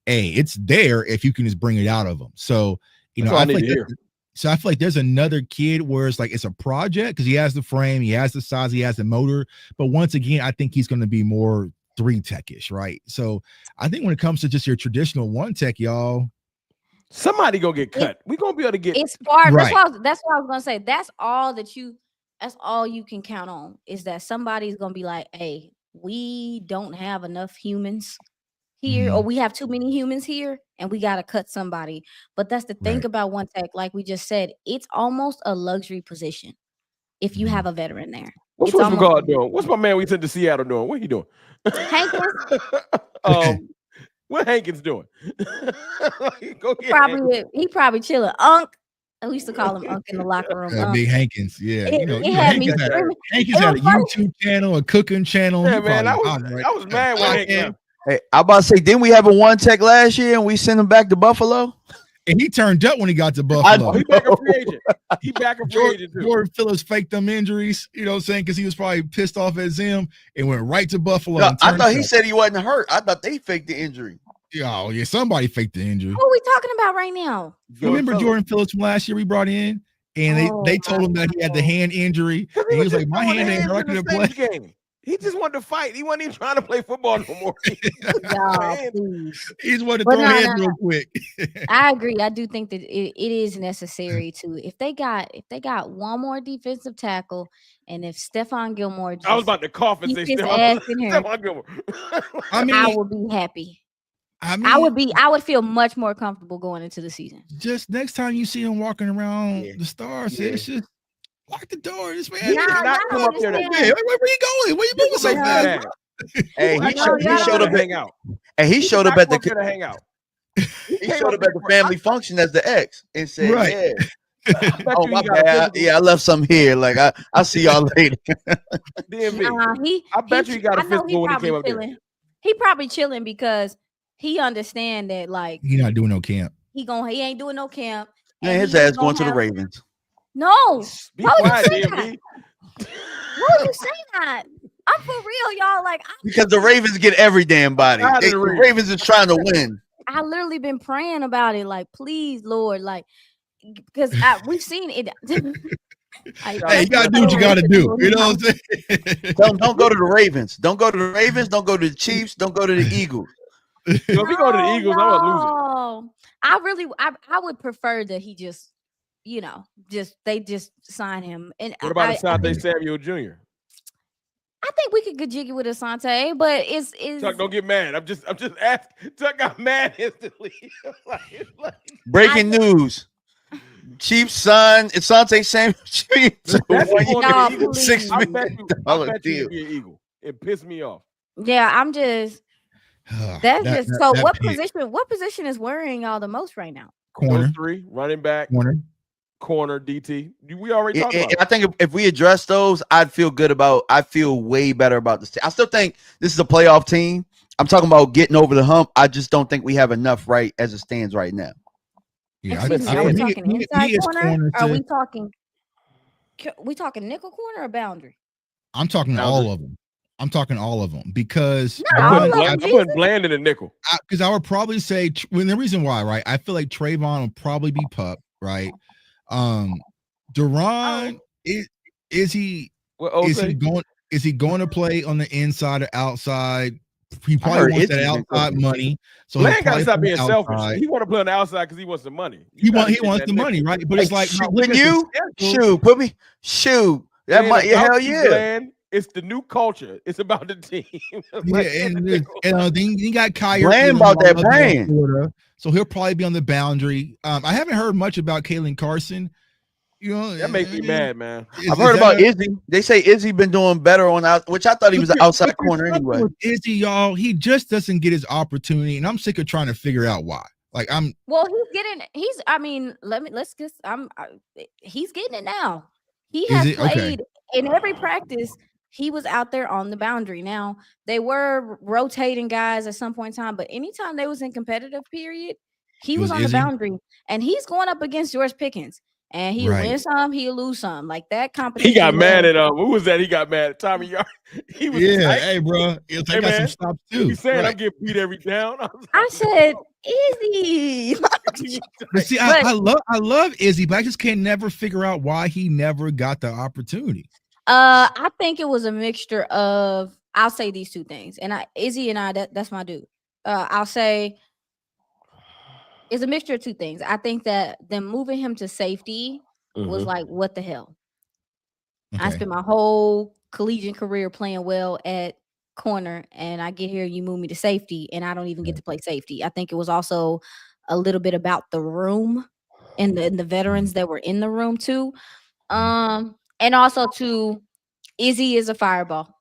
hey, it's there if you can just bring it out of him. So I feel like there's another kid where it's like it's a project because he has the frame, he has the size, he has the motor. But once again, I think he's going to be more 3 tech-ish, right? So I think when it comes to just your traditional 1 tech, y'all, somebody gonna get cut. We're gonna be able to get it's far. Right. That's what I was gonna say. That's all you can count on is that somebody's gonna be like, hey, we don't have enough humans here, or we have too many humans here, and we got to cut somebody. But that's the thing Right. about one tech, like we just said, it's almost a luxury position if you have a veteran there. What's It's Westbrook doing? What's my man we sent to Seattle doing? What he doing? Hankins. What Hankins doing? Go get He probably chilling. Unc. We used to call him Unc in the locker room. Big Hankins, yeah. It had me Hankins had a YouTube channel, a cooking channel. Yeah, man, I was mad when Hankins. Hey, I about to say, didn't we have a one tech last year and we sent him back to Buffalo? And he turned up when he got to Buffalo. He back a free agent. He back a free agent too. Jordan Phillips faked them injuries, you know what I'm saying? Because he was probably pissed off at Zim and went right to Buffalo. No, I thought he said he wasn't hurt. I thought they faked the injury. Oh, yeah, somebody faked the injury. What are we talking about right now? Remember Jordan Phillips from last year we brought in? And they told him that he had the hand injury. And he was like, my hand ain't hurt to play. Game. He just wanted to fight. He wasn't even trying to play football no more. He just wanted to throw hands real quick. I agree. I do think that it is necessary to if they got one more defensive tackle, and if Stephon Gilmore I was about to cough and say Stephon Gilmore. I would be happy. I would feel much more comfortable going into the season. Just next time you see him walking around the stars, it's just lock the door. This man, not come up there. Where you going? Where you moving so fast? Hey, he showed up hang out. And he showed up at the hang out. He showed up at the family function as the ex and said, right. Yeah. Oh my bad. I left some here. Like I'll see y'all later. DMV. I bet you he got a physical when he came up there. He probably chilling because he understand that like he not doing no camp. He ain't doing no camp. Man, his ass going to the Ravens. No. Be quiet, DMV. Why would you say that? I'm for real, y'all. Like because the Ravens get every damn body. The Ravens is trying to win. I literally been praying about it. Like, please, Lord, like because we've seen it. Hey, you gotta do what you gotta do. You know what I'm saying? Don't go to the Ravens. Don't go to the Ravens. Don't go to the Chiefs. Don't go to the Eagles. If we go to the Eagles, I would lose it. I would prefer that he just, they just sign him. And what about Asante Samuel Jr.? I think we could get jiggy with Asante, but it's Tuck, don't get mad. I'm just asking. Tuck got mad instantly. Breaking news. Chiefs son Asante Samuel Jr. $6 million deal. Be an Eagle. It pissed me off. Yeah, I'm just. What position is worrying y'all the most right now? Corner 3, running back, corner DT. We already talked about it. I think if we address those, I feel way better about this team. I still think this is a playoff team. I'm talking about getting over the hump. I just don't think we have enough right as it stands right now. Yeah, are we talking inside corner? Are we talking nickel corner or boundary? I'm talking all of them. I'm talking all of them because I'm putting Bland in a nickel. Because I would probably say the reason why, right? I feel like Trayvon will probably be pup, right? Duran is he going to play on the inside or outside? He probably wants that outside money. So Bland got to stop being selfish. He want to play on the outside because he wants the money. He wants the money, right? But it's like when you that money, hell yeah. Bland, it's the new culture. It's about the team. And then you got Kyrie Bland about that brand. So he'll probably be on the boundary. I haven't heard much about Kalen Carson. That makes me mad, man. I've heard about Izzy. They say Izzy been doing better on out, which I thought he was an outside corner anyway. Izzy, y'all, he just doesn't get his opportunity, and I'm sick of trying to figure out why. He's getting it now. He has played in every practice. He was out there on the boundary. Now they were rotating guys at some point in time, but anytime they was in competitive period, he was on the boundary, and he's going up against George Pickens. And he'll win some, he'll lose some. Like that competition. He got mad at who was that? He got mad at Tommy Yard. He was hey, bro. He got some stops too. He's saying I get beat every down. I said, Izzy. But see, I love Izzy, but I just can never figure out why he never got the opportunity. I think it was a mixture of. I'll say these two things, and Izzy and that's my dude. I'll say. It's a mixture of two things. I think that them moving him to safety was like, what the hell? Okay. I spent my whole collegiate career playing well at corner, and I get here, you move me to safety, and I don't even get to play safety. I think it was also a little bit about the room and the veterans that were in the room too. And also too, Izzy is a fireball.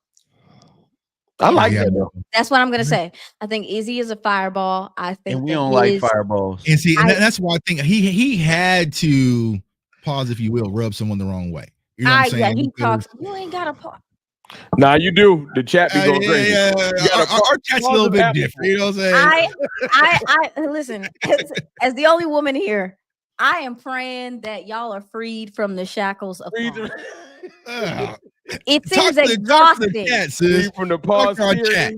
I And like Yeah. that though. that's what I'm gonna say. I think Izzy is a fireball. I think And we that don't like his- fireballs. And see, and that's why I think he had to pause, if you will, rub someone the wrong way. You know what I'm saying? Yeah, he Because- talks. You ain't got to. Nah, you do. The chat be going crazy. Yeah. You gotta Our chat's a pause little and bit have different. You know what I'm saying? I listen. As the only woman here, I am praying that y'all are freed from the shackles of pawn. It seems exhausting. Free from the pause to our theory. chat.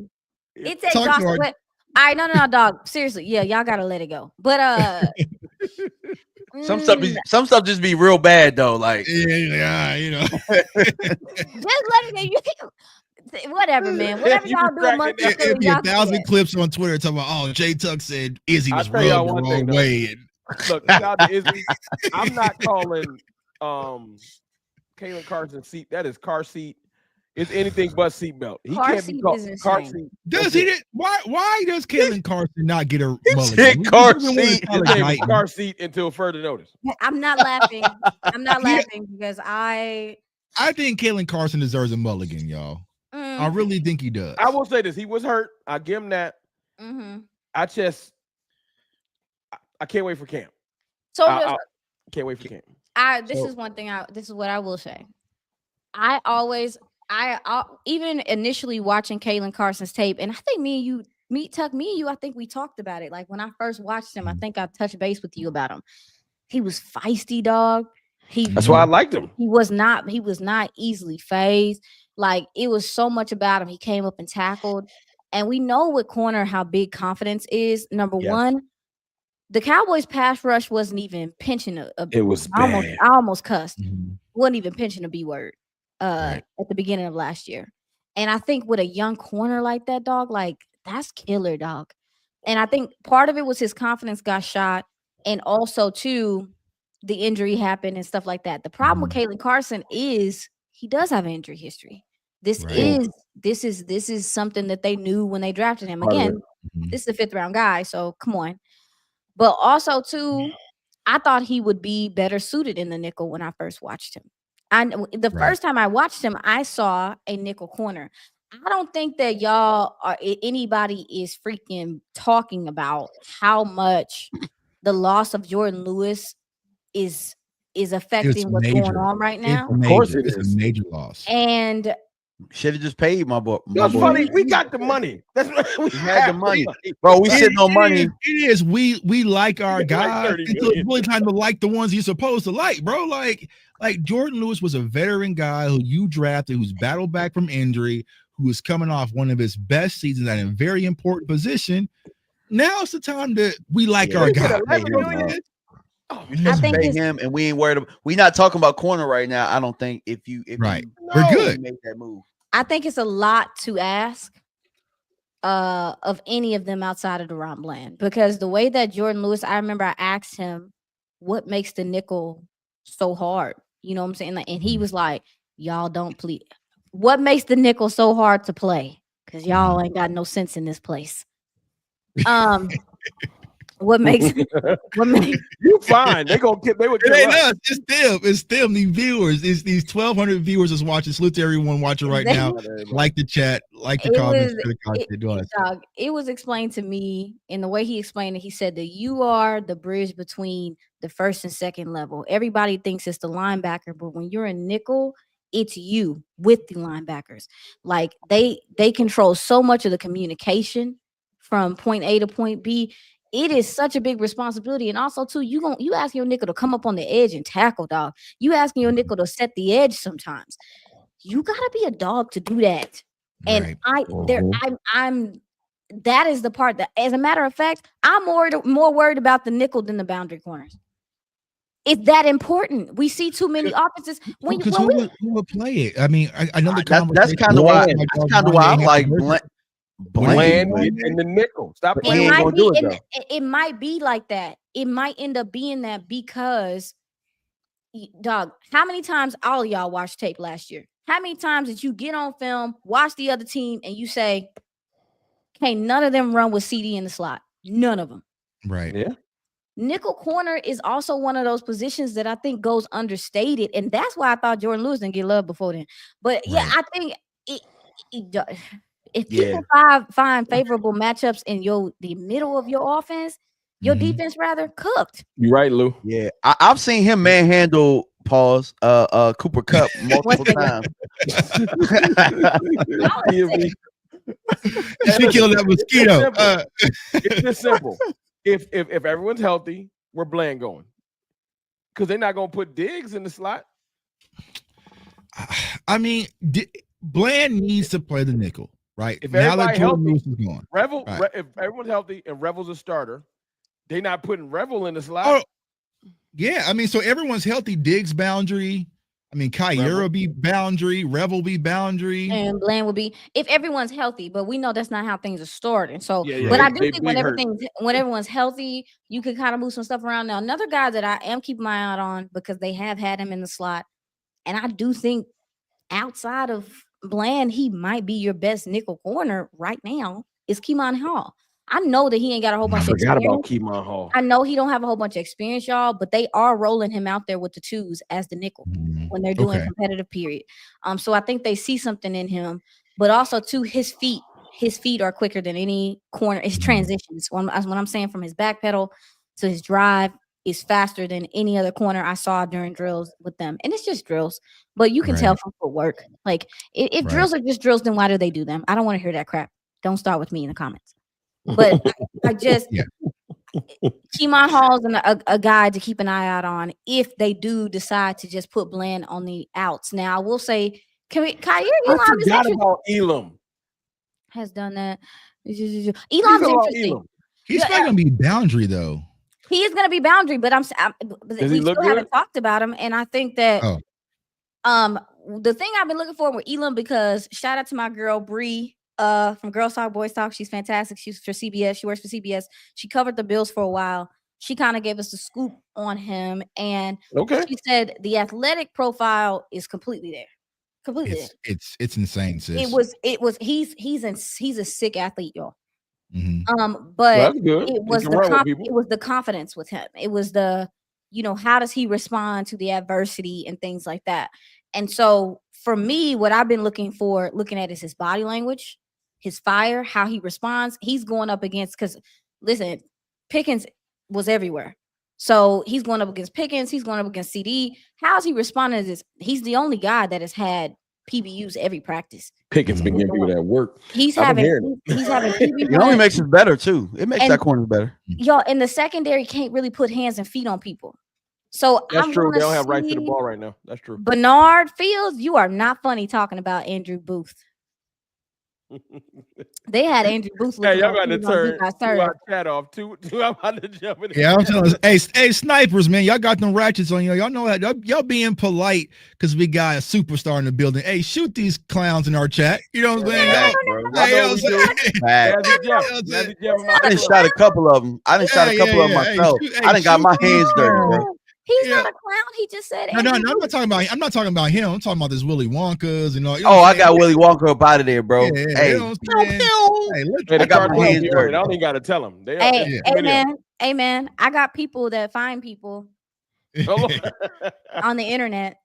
It's Talk to exhausting. our- But all right, no, dog. Seriously, yeah, y'all gotta let it go. But Some stuff just be real bad though. Like Yeah, you know. just let it go. Whatever, man. Whatever You y'all do amongst distracted. each other, It'd be y'all 1,000 do clips on Twitter talking about, oh, Jay Tuck said Izzy I'll was tell y'all rubbed the one wrong thing, though. way. And Look, shout out to Izzy. I'm not calling Kalen Carson seat. That is car seat. It's anything but seatbelt. He Car can't be seat called is car insane. seat. does That's he? it. Why does Kalen Carson not get a mulligan? said car We wanna seat. call His it name is Guyton. car seat until further notice. I'm not laughing. I'm not Yeah. laughing because I think Kalen Carson deserves a mulligan, y'all. I really think he does. I will say this: he was hurt. I give him that. I can't wait for camp. So I can't wait for camp. this is one thing. This is what I will say. I even initially watching Kalen Carson's tape, and I think me and you, I think we talked about it. Like when I first watched him, I think I touched base with you about him. He was feisty, dog. That's why I liked him. He was not easily phased. Like it was so much about him. He came up and tackled. And we know with corner how big confidence is. Number one, the Cowboys pass rush wasn't even pinching It was bad. I almost cussed. Mhm. Wasn't even pinching a B word Right. at the beginning of last year. And I think with a young corner like that, dog, like that's killer, dog. And I think part of it was his confidence got shot. And also, too, the injury happened and stuff like that. The problem with Kalen Carson is he does have an injury history. This Right. is something that they knew when they drafted him. Again, this is a 5th round guy, so come on. But also, too, I thought he would be better suited in the nickel when I first watched him. First time I watched him, I saw a nickel corner. I don't think that anybody is freaking talking about how much the loss of Jordan Lewis is affecting what's going on right now. Of course it It's is. a major loss. And should have just paid my boy. That's funny. We got the money. That's we had the money, bro. We sitting on money. It is. We like our Like guys. 30 It's million. really time to like the ones you're supposed to like, bro. Like Jordan Lewis was a veteran guy who you drafted, who's battled back from injury, who is coming off one of his best seasons at a very important position. Now it's the time that we like our guys. I think him, and we ain't worried about. We not talking about corner right now. I don't think if Right. we're good. Make that move. I think it's a lot to ask of any of them outside of Deron Bland, because the way that Jordan Lewis, I remember I asked him what makes the nickel so hard. You know what I'm saying? Like, and he was like, y'all don't play. What makes the nickel so hard to play? Because y'all ain't got no sense in this place. What makes you fine? They would kill us. It's them. These viewers, it's these 1,200 viewers that's watching. Salute to everyone watching right now. Like the chat, like the comments. It was explained to me in the way he explained it. He said that you are the bridge between the first and second level. Everybody thinks it's the linebacker, but when you're in nickel, it's you with the linebackers. Like they control so much of the communication from point A to point B. It is such a big responsibility. And also, too, you asking your nickel to come up on the edge and tackle, dog. You asking your nickel to set the edge sometimes. You gotta be a dog to do that. And I'm that is the part that, as a matter of fact, I'm more worried about the nickel than the boundary corners. It's that important. We see too many offenses. Who would play it? I mean, I know the that's kind of why. That's kind of why I'm like Bland in the nickel. Stop playing. It might be like that. It might end up being that because, dog, how many times all y'all watched tape last year? How many times did you get on film, watch the other team, and you say, "Hey, none of them run with CeeDee in the slot. None of them." Right. Yeah. Nickel corner is also one of those positions that I think goes understated, and that's why I thought Jordan Lewis didn't get love before then. But yeah, Right. I think if Yeah. people find favorable matchups in the middle of your offense, your defense rather cooked. You're right, Lou. Yeah, I've seen him manhandle Cooper Cup multiple times. She killed that mosquito. It's just simple. If everyone's healthy, we're Bland going. Because they're not gonna put Diggs in the slot. I mean, Bland needs to play the nickel, right? If now that Jordan healthy, Lewis is gone. If everyone's healthy and Revel's a starter, they're not putting Revel in the slot. Oh, yeah, I mean, so everyone's healthy. Diggs boundary. I mean, Kyra be boundary. Revel be boundary. And Bland will be if everyone's healthy, but we know that's not how things are starting. So, Yeah, but I do think when everyone's healthy, you can kind of move some stuff around. Now, another guy that I am keeping my eye out on because they have had him in the slot, and I do think outside of Bland, he might be your best nickel corner right now, is Keemon Hall. I know that he ain't got a whole bunch of experience. I forgot about Keemon Hall. I know he don't have a whole bunch of experience, y'all, but they are rolling him out there with the twos as the nickel when they're doing competitive period. So I think they see something in him, but also too, his feet are quicker than any corner. His transitions, when I'm saying from his back pedal to his drive, is faster than any other corner I saw during drills with them. And it's just drills, but you can tell from footwork. Like if drills are just drills, then why do they do them? I don't want to hear that crap. Don't start with me in the comments. But I just Keemon Hall's a guy to keep an eye out on if they do decide to just put Bland on the outs. Now I will say, I forgot about Elam. Has done that. Elam's interesting. He's not gonna be boundary though. He is gonna be boundary, but we still haven't talked about him, and I think that the thing I've been looking for with Elam, because shout out to my girl Bree. From Girls Talk Boys Talk. She's fantastic. She's for CBS. She works for CBS. She covered the Bills for a while. She kind of gave us the scoop on him, and she said the athletic profile is completely there. Completely there. It's insane, sis. He's a sick athlete, y'all. But it was the confidence with him. It was the, how does he respond to the adversity and things like that. And so for me, what I've been looking at is his body language, his fire, how he responds. He's going up against, because listen, Pickens was everywhere. So he's going up against Pickens. He's going up against CeeDee. How's he responding to this? He's the only guy that has had PBUs every practice. Pickens been giving you that work. He's having PBUs. It only makes it better too. It makes that corner better. Y'all, and the secondary can't really put hands and feet on people. So that's true. They don't have rights to the ball right now. That's true. Bernard Fields, you are not funny talking about Andrew Booth. They had Andrew Booth. Hey, y'all got to turn our chat off too. I'm about to jump in. Yeah, I'm telling you, hey, snipers, man, y'all got them ratchets on you. Y'all know that. Y'all being polite because we got a superstar in the building. Hey, shoot these clowns in our chat. You know what I'm saying? I done shot a couple of them. I done shot a couple of them myself. I done got my hands dirty, bro. He's not a clown. He just said, No, I'm not talking about. I'm not talking about him. I'm talking about this Willy Wonkas and all. I got Willy Wonka up out of there, bro. Hey, I got my hands dirty. I don't even got to tell him. Hey, man. I got people that find people on the internet.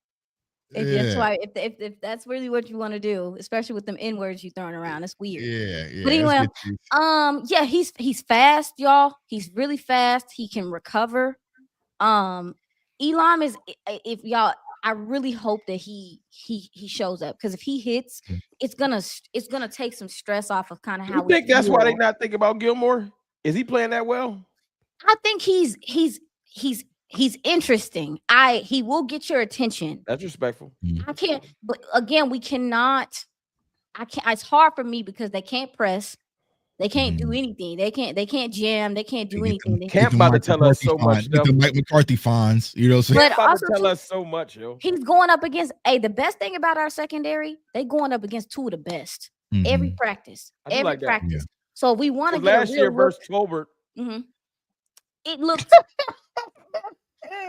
If that's really what you want to do, especially with them N-words you throwing around, it's weird. Yeah. But anyway, he's fast, y'all. He's really fast. He can recover. Elam is, if y'all, I really hope that he shows up, because if he hits, it's gonna take some stress off of kind of how. You think that's why they not thinking about Gilmore? Is he playing that well? I think he's interesting. He will get your attention. That's respectful. I can't, but again, we cannot. I can't. It's hard for me because they can't press. They can't do anything. They can't jam. They can't do anything. Camp about to tell us so much stuff. The Mike McCarthy fines, you know what I'm saying? But also tell us so much, yo. He's going up against the best thing about our secondary, they going up against two of the best every practice. Every practice. Yeah. So we want to get last year versus Tolbert. It looked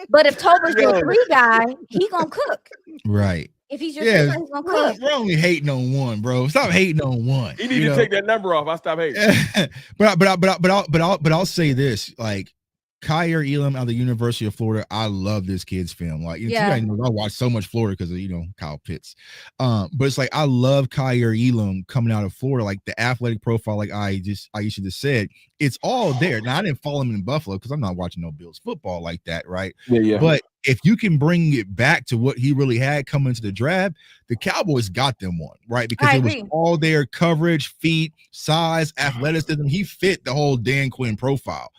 but if Tolbert's your 3 guy, he gonna cook. Right. If he's your favorite, he's gonna cook. We're only hating on one, bro. Stop hating on one. You need to take that number off. I'll stop hating. but I'll say this, like Kyer Elam out of the University of Florida. I love this kid's film. Like, I watch so much Florida because of Kyle Pitts. But it's like I love Kyer Elam coming out of Florida. Like the athletic profile, like Aisha just said, it's all there. Now I didn't follow him in Buffalo because I'm not watching no Bills football like that, right? Yeah. But if you can bring it back to what he really had coming into the draft, the Cowboys got them one, right? Because it was all their coverage, feet, size, athleticism. He fit the whole Dan Quinn profile.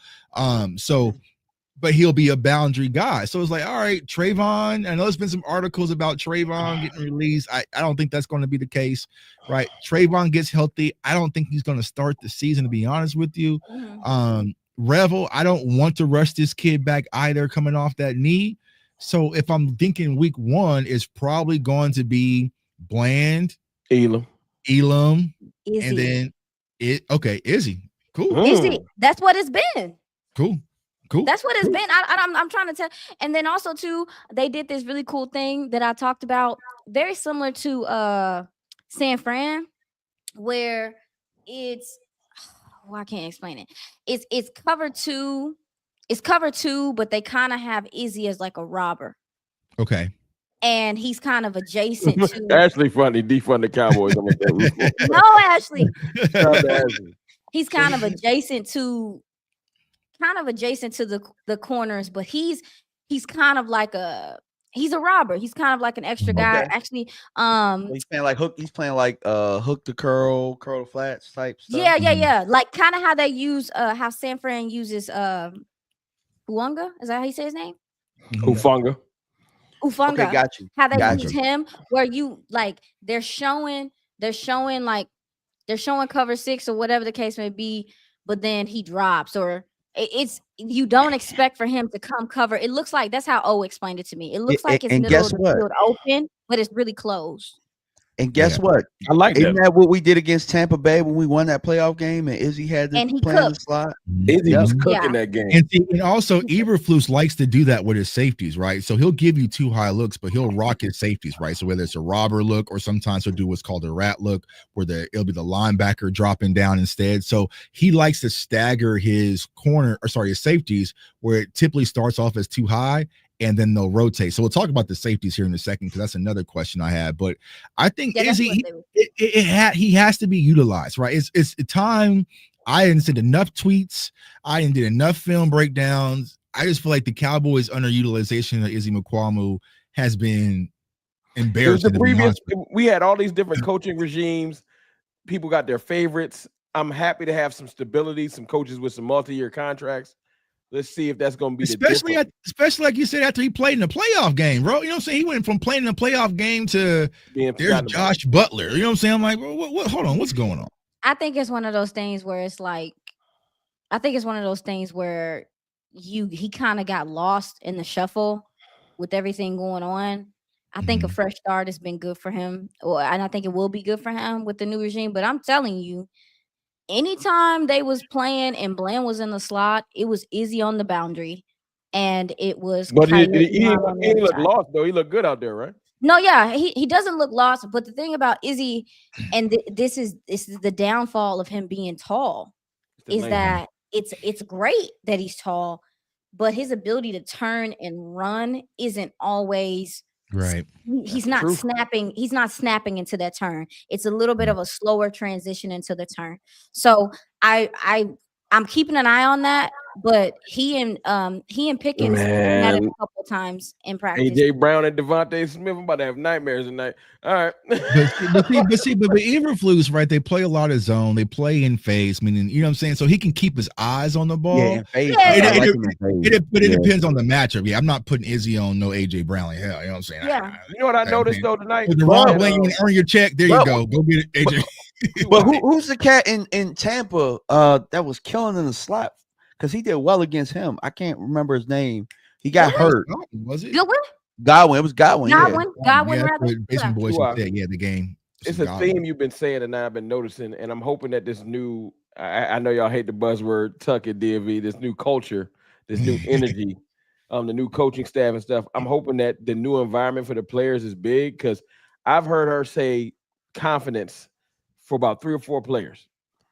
But he'll be a boundary guy. So it's like, all right, Trayvon. I know there's been some articles about Trayvon getting released. I don't think that's going to be the case, right? Trayvon gets healthy. I don't think he's going to start the season, to be honest with you. Revel, I don't want to rush this kid back either coming off that knee. So if I'm thinking week 1 is probably going to be Bland, Elam, and then Izzy. Cool. Izzy. That's what it's been. Cool. That's what it's been. I'm trying to tell. And then also too, they did this really cool thing that I talked about, very similar to San Fran, where it's I can't explain it. It's cover 2. It's cover 2, but they kind of have Izzy as like a robber. Okay. And he's kind of adjacent to Ashley funny, defund the Cowboys. No, Ashley. He's kind of adjacent to the corners, but he's kind of like he's a robber. He's kind of like an extra guy. Actually, he's playing like hook. He's playing like hook the curl the flats type stuff. Yeah. Like kind of how they use how San Fran uses Ufunga. Is that how you say his name? Ufunga. Okay, got you. How they use him, where you like they're showing cover 6 or whatever the case may be, but then he drops, or it's you don't expect for him to come cover. It looks like that's how O explained it to me. It looks like it's middle of the field open, but it's really closed. And guess what? I like that. Isn't that what we did against Tampa Bay when we won that playoff game and Izzy had to play in the slot? Izzy was cooking that game. And also, Eberflus likes to do that with his safeties, right? So he'll give you 2 high looks, but he'll rock his safeties, right? So whether it's a robber look or sometimes he'll do what's called a rat look, where it'll be the linebacker dropping down instead. So he likes to stagger his his safeties, where it typically starts off as 2 high, and then they'll rotate. So we'll talk about the safeties here in a second, because that's another question I have. But I think Izzy, he has to be utilized, right? It's time. I didn't send enough tweets. I didn't did enough film breakdowns. I just feel like the Cowboys' underutilization of Izzy Mukuamu has been embarrassing. We had all these different coaching regimes. People got their favorites. I'm happy to have some stability, some coaches with some multi-year contracts. Let's see if that's going to be especially like you said, after he played in the playoff game, bro. You know what I'm saying? He went from playing in the playoff game to there's Josh Butler. You know what I'm saying? I'm like, what? Hold on, what's going on? I think it's one of those things where it's like, he kind of got lost in the shuffle with everything going on. I think a fresh start has been good for him, and I think it will be good for him with the new regime. But I'm telling you, anytime they was playing and Bland was in the slot, it was Izzy on the boundary, and it was. But he didn't look lost though. He looked good out there, right? No, yeah, he doesn't look lost. But the thing about Izzy, and this is the downfall of him being tall, is that it's great that he's tall, but his ability to turn and run isn't always. Right. He's not snapping. He's not snapping into that turn. It's a little bit of a slower transition into the turn. So I'm keeping an eye on that. But he and Pickens had it a couple times in practice. AJ Brown and Devontae Smith, I'm about to have nightmares tonight. All right. but Eberflus, right? They play a lot of zone. They play in phase, meaning, you know what I'm saying? So he can keep his eyes on the ball. Yeah, phase. It depends on the matchup. Yeah, I'm not putting Izzy on no AJ Brown like hell. You know what I'm saying? Yeah. You know what I noticed though tonight? The wrong way you earn your check. There you go. Go get it, AJ. But who's the cat in Tampa that was killing in the slot? Because he did well against him. I can't remember his name. He got hurt. Was it? Godwin. It was Godwin. Godwin. Basement boys said, the game. It's a theme you've been saying, and I've been noticing, and I'm hoping that this new, I know y'all hate the buzzword, tuck it, DV, this new culture, this new energy the new coaching staff and stuff. I'm hoping that the new environment for the players is big because I've heard her say confidence for about 3 or 4 players.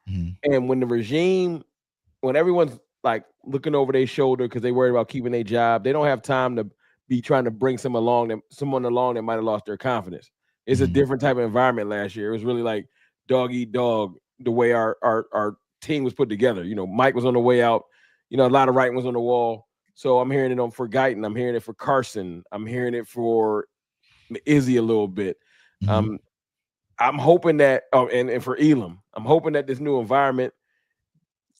And when everyone's like looking over their shoulder because they worried about keeping their job, they don't have time to be trying to bring someone along that might have lost their confidence. It's a different type of environment last year. It was really like dog eat dog the way our team was put together. You know, Mike was on the way out. You know, a lot of writing was on the wall. So I'm hearing it for Guyton. I'm hearing it for Carson. I'm hearing it for Izzy a little bit. I'm hoping that, and for Elam, I'm hoping that this new environment,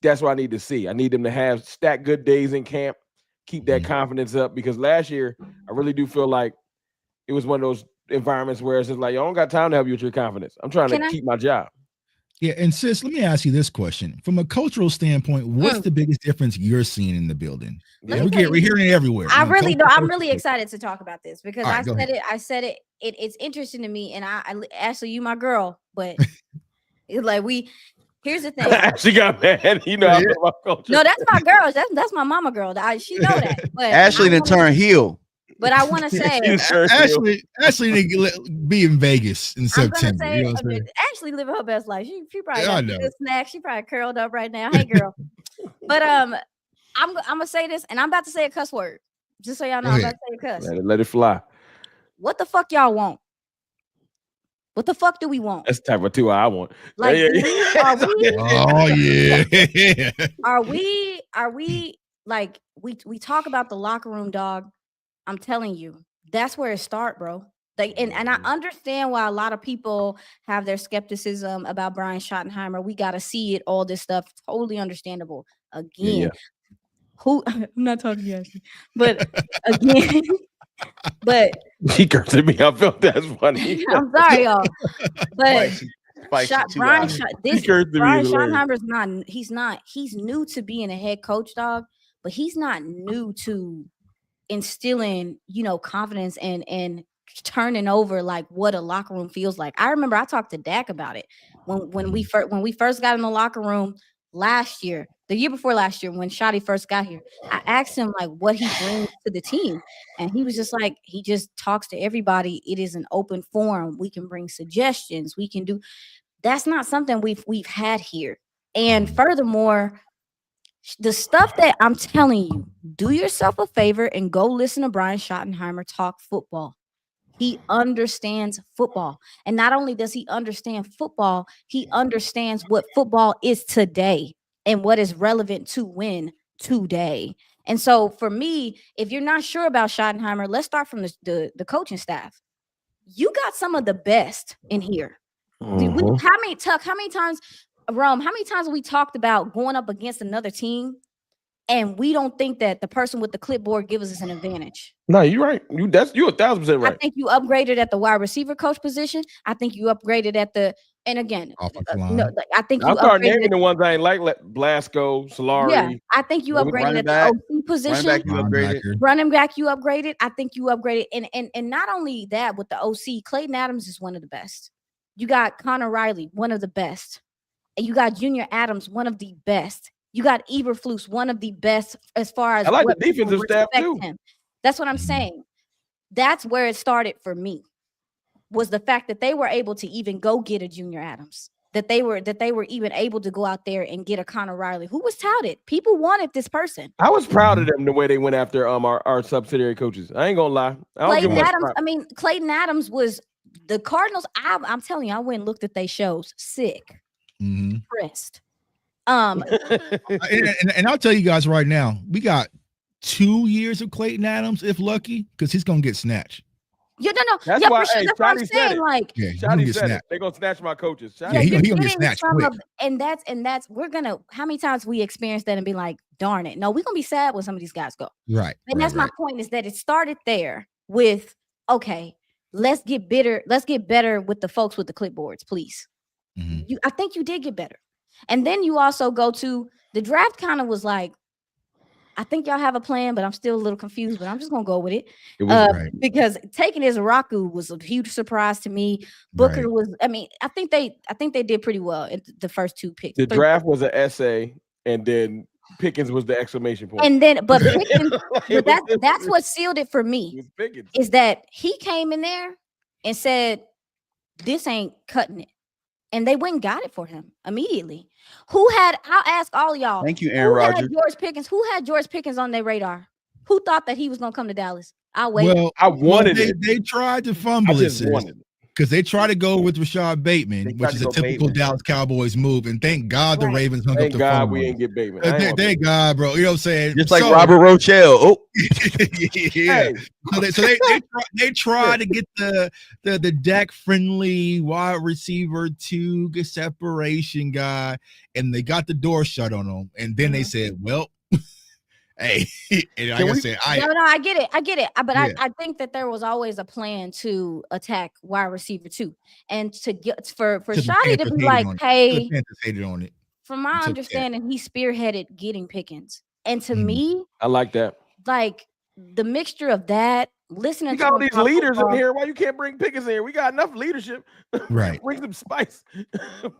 that's what I need to see. I need them to have stack good days in camp, keep that confidence up, because last year I really do feel like it was one of those environments where it's just like, I don't got time to help you with your confidence. I'm trying to keep my job. Yeah, and sis, let me ask you this question. From a cultural standpoint, what's the biggest difference you're seeing in the building? Yeah, we're hearing it everywhere. I'm really excited to talk about this because I said it. It's interesting to me, and I Ashley, you my girl, but it's like here's the thing. She got mad. You know, about culture. No, that's my girl. That's my mama girl. She know that. But Ashley didn't turn heel. But I want to say, Ashley didn't be in Vegas in September. Say, you know Ashley living her best life. She probably got a good snack. She probably curled up right now. Hey, girl. But I'm gonna say this, and I'm about to say a cuss word, just so y'all know. I'm about to say a cuss. Let it fly. What the fuck y'all want? What the fuck do we want? That's the type of 2 I want. Like, are we like we talk about the locker room, dog? I'm telling you, that's where it starts, bro. Like, and I understand why a lot of people have their skepticism about Brian Schottenheimer. We got to see it, all this stuff. Totally understandable. Again, I'm not talking to you, Ashley, but again, but she cursed at me. I felt that's funny. I'm sorry, y'all, but Brian Schottenheimer's he's new to being a head coach, dog, but he's not new to instilling, confidence and turning over like what a locker room feels like. I remember I talked to Dak about it when we first got in the locker room the year before last year, when Shotty first got here. I asked him like what he brings to the team, and he was just like, he just talks to everybody. It is an open forum. We can bring suggestions. We can do. That's not something we've had here. And furthermore, the stuff that I'm telling you, do yourself a favor and go listen to Brian Schottenheimer talk football. He understands football. And not only does he understand football, he understands what football is today and what is relevant to win today. And so for me, if you're not sure about Schottenheimer, let's start from the coaching staff. You got some of the best in here. How many times, Rome, how many times have we talked about going up against another team and we don't think that the person with the clipboard gives us an advantage? No, you're right. You're 1,000% right. I think you upgraded at the wide receiver coach position. I think you upgraded at and again, I think you upgraded naming the ones I ain't like Blasco, Solari. Yeah, I think you upgraded at the OC position. Running back, you upgraded. I think you upgraded. And not only that, with the OC, Clayton Adams is one of the best. You got Connor Riley, one of the best. And you got Junior Adams, one of the best. You got Eberflus, one of the best as far as I like the defensive staff too. That's what I'm saying. That's where it started for me, was the fact that they were able to even go get a Junior Adams, that they were even able to go out there and get a Connor Riley, who was touted. People wanted this person. I was proud of them the way they went after our subsidiary coaches. I ain't gonna lie. Clayton Adams was the Cardinals. I'm telling you, I went and looked at their shows. Sick. Impressed. And I'll tell you guys right now, we got 2 years of Clayton Adams, if lucky, because he's gonna get snatched. Yeah, no. That's yeah, why. Sure, that's what I'm saying. Like, Shotty said it. They're gonna snatch my coaches. He gonna get snatched quick. And that's we're gonna. How many times we experience that and be like, darn it. No, we're gonna be sad when some of these guys go. Right. And that's my point, is that it started there with, okay, let's get better with the folks with the clipboards, please. I think you did get better. And then you also go to the draft. Kind of was like, I think y'all have a plan, but I'm still a little confused, but I'm just gonna go with it. Because taking Izaraku was a huge surprise to me. Booker was, I think they did pretty well in the first 2 picks. The draft was an essay, and then Pickens was the exclamation point. And then, but Pickens, It but was- that's what sealed it for it me. was Pickens. Is that he came in there and said, "This ain't cutting it," and they went and got it for him immediately. I'll ask all y'all. Thank you, Aaron Who had Rodgers. George Pickens? Who had George Pickens on their radar? Who thought that he was gonna come to Dallas? I'll wait. Well, I wanted they, it. They tried to I fumble it, just wanted it. because they tried to go with Rashad They Bateman, tried which to is a go typical Bateman. Dallas Cowboys move. And thank God the Right. Ravens hung up Thank the God phone. we on ain't it. get Bateman. I ain't want Thank God, bro. You know what I'm saying? Just like So- Robert Rochelle. Oh, yeah. Hey, So they try to get the Dak friendly wide receiver to get separation guy, and they got the door shut on them. And then they said, "Well, hey," and like Can I we- said, No, I get it. But Yeah. I think that there was always a plan to attack wide receiver too, and to get for to the Shotty to Panthers be hated like, on it. "Hey." The Panthers hated on it. From my Took that. understanding, he spearheaded getting Pickens. And to Mhm. me, I like that. like the mixture of that, listening We to got all him these talk leaders in football- here. Why you can't bring Pickens in here? We got enough leadership. Right. Bring some spice.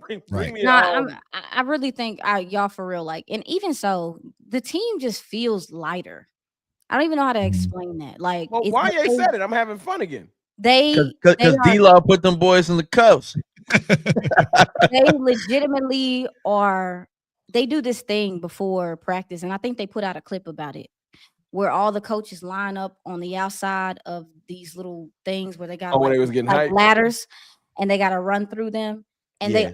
bring Right. me. No, I really think y'all for real. Like, and even so, the team just feels lighter. I don't even know how to Mhm. explain that. Like, Well, it's why that you said it? I'm having fun again. they because D-Law put them boys in the cuffs. they legitimately are. They do this thing before practice, and I think they put out a clip about it, where all the coaches line up on the outside of these little things where they got Oh, when they was getting like hyped? ladders, and they got to run through them, and Yeah.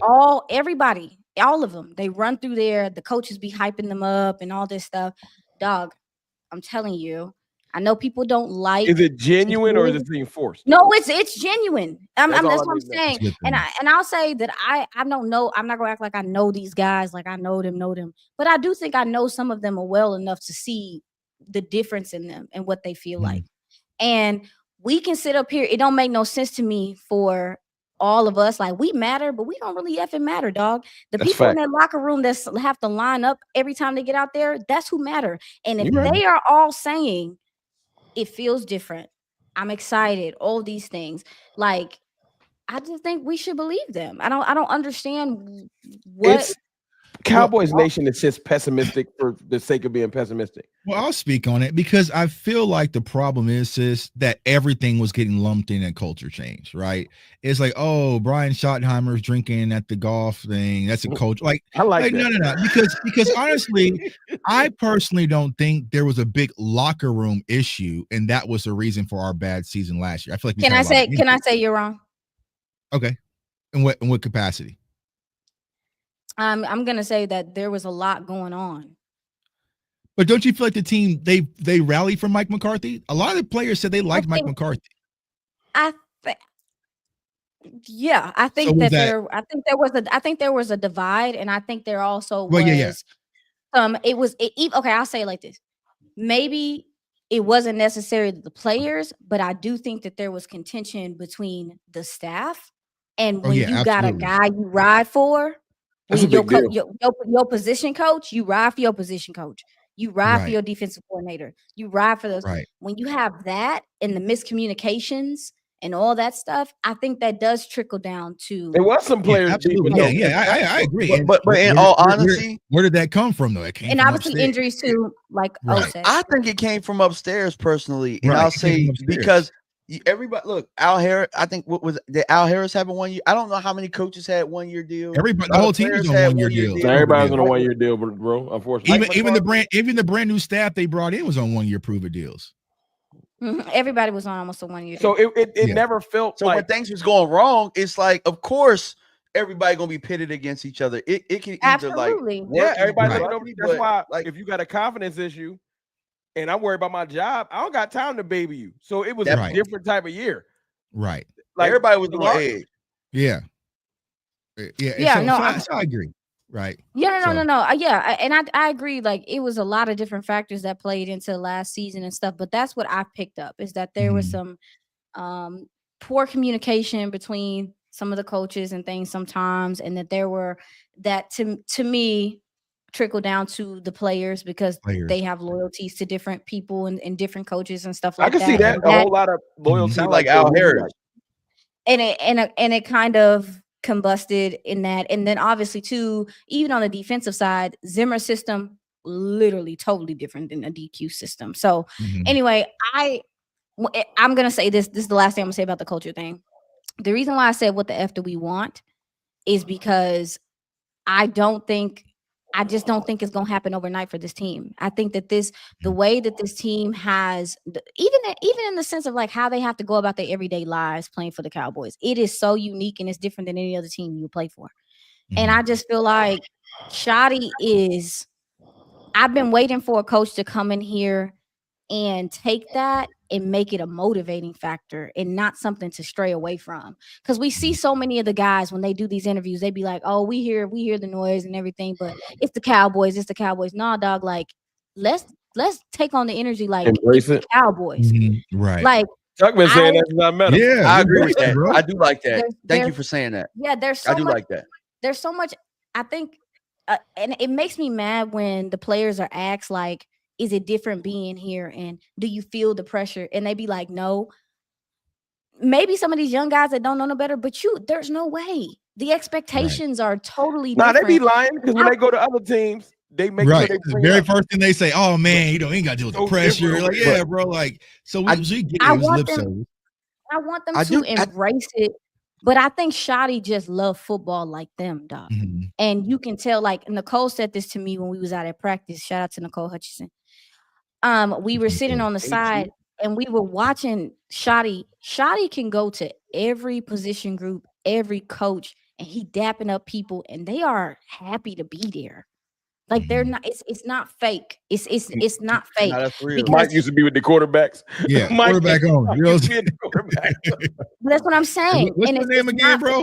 everybody, all of them, they run through there. The coaches be hyping them up and all this stuff. Dog, I'm telling you, I know people don't like. Is it genuine or is hear- it being forced? No, it's genuine. That's That's all I what I'm need to know. saying. Good And thing. I'll say that I don't know. I'm not gonna act like I know these guys, like I know them, but I do think I know some of them well enough to see the difference in them and what they feel Mhm. like. And we can sit up here. It don't make no sense to me for all of us. Like, we matter, but we don't really effing matter, dog. The That's people in fact. that locker room that have to line up every time they get out there, that's who matter. And if You right. they are all saying it feels different, I'm excited, all these things, like, I just think we should believe them. I don't understand what. It's Cowboys Nation is just pessimistic for the sake of being pessimistic. Well, I'll speak on it because I feel like the problem is that everything was getting lumped in at culture change, right? It's like, oh, Brian Schottenheimer's drinking at the golf thing. That's a culture. Like, I like that. no. Because honestly, I personally don't think there was a big locker room issue, and that was the reason for our bad season last year. I feel like we Can had I a lot of say? Can I injuries. say you're wrong? Okay. In what capacity? I'm gonna say that there was a lot going on. But don't you feel like the team they rallied for Mike McCarthy? A lot of the players said they liked Mike think- McCarthy. I think. Yeah, I think was that that- there. I think there was a divide, and I think there also Well, was. yeah. Okay, I'll say it like this. Maybe it wasn't necessarily the players, but I do think that there was contention between the staff, and Oh, when yeah, you got a absolutely. guy you ride for, That's a when big deal. your position coach, you ride for your position coach, you ride for Right. your defensive coordinator, you ride for those. Right. When you have that and the miscommunications and all that stuff, I think that does trickle down to. There was some players. Absolutely. deep, I agree. But in all honesty, where did that come from though? It came And from obviously upstairs. injuries too, like Right. O said. I think it came from upstairs personally, and Right, I'll it came say from upstairs. because everybody look, Al Harris. I think did Al Harris have a 1 year? I don't know how many coaches had 1 year deal. Everybody, A the lot whole of team was players on had 1 year 1 year deals. So everybody's on a Yeah. 1 year deal, bro. Unfortunately, Even the brand new staff they brought in was on 1 year prove it deals. Everybody was on almost a 1 year. So it Yeah. never felt So like when things was going wrong, it's like, of course, everybody gonna be pitted against each other. It can either Absolutely. like yeah, work everybody Right. looking over. ugly, That's but, why like if you got a confidence issue, and I'm worried about my job, I don't got time to baby you. So it was That a part. different type of year. Right. Like everybody was on Lar- edge. Yeah. Yeah, So I agree. Right. Yeah, no. So- Yeah, and I agree. Like, it was a lot of different factors that played into last season and stuff. But that's what I picked up, is that there was Mhm. some poor communication between some of the coaches and things sometimes, and that there were that to me trickle down to the players because Players. they have loyalties to different people and different coaches and stuff I like can that. see that And a whole lot of loyalty. Sound like Al the- Harris. and it kind of combusted in that. And then obviously too, even on the defensive side, Zimmer's system literally totally different than a DQ system. So anyway, I'm gonna say this. This is the last thing I'm gonna say about the culture thing. The reason why I said what the F do we want is because I just don't think it's gonna happen overnight for this team. I think that the way that this team has, even in the sense of like how they have to go about their everyday lives playing for the Cowboys, it is so unique and it's different than any other team you play for. And I just feel like Shoddy is. I've been waiting for a coach to come in here and take that and make it a motivating factor and not something to stray away from. Because we see so many of the guys when they do these interviews, they be like, oh, we hear the noise and everything, but it's the Cowboys. Nah, dog, like let's take on the energy like embrace it's it. the Cowboys. Right. Like Chuck been saying that's not meta. Yeah, I agree with that. bro. I do like that. Thank there's- you for saying that. Yeah, I do like that. There's so much, I think, and it makes me mad when the players are asked like, is it different being here and do you feel the pressure? And they be like, no. Maybe some of these young guys that don't know no better, but there's no way. The expectations are totally Nah, different. they be lying because when they go to other teams, they make sure they the bring very up. first thing they say, oh man, you ain't got to deal with the So pressure. different, Like, yeah, bro. Like, so we get it. It was lip service. I want them to embrace it. But I think Shoddy just love football like them, dog. And you can tell, like Nicole said this to me when we was out at practice. Shout out to Nicole Hutchison. We were sitting on the side and we were watching Shoddy. Shoddy can go to every position group, every coach, and he dapping up people, and they are happy to be there. Like they're not. It's not fake. It's not fake. No, that's real. Mike used to be with the quarterbacks. Yeah, Mike quarterback on. You know what I'm saying? That's what I'm saying. What's and the name again, bro?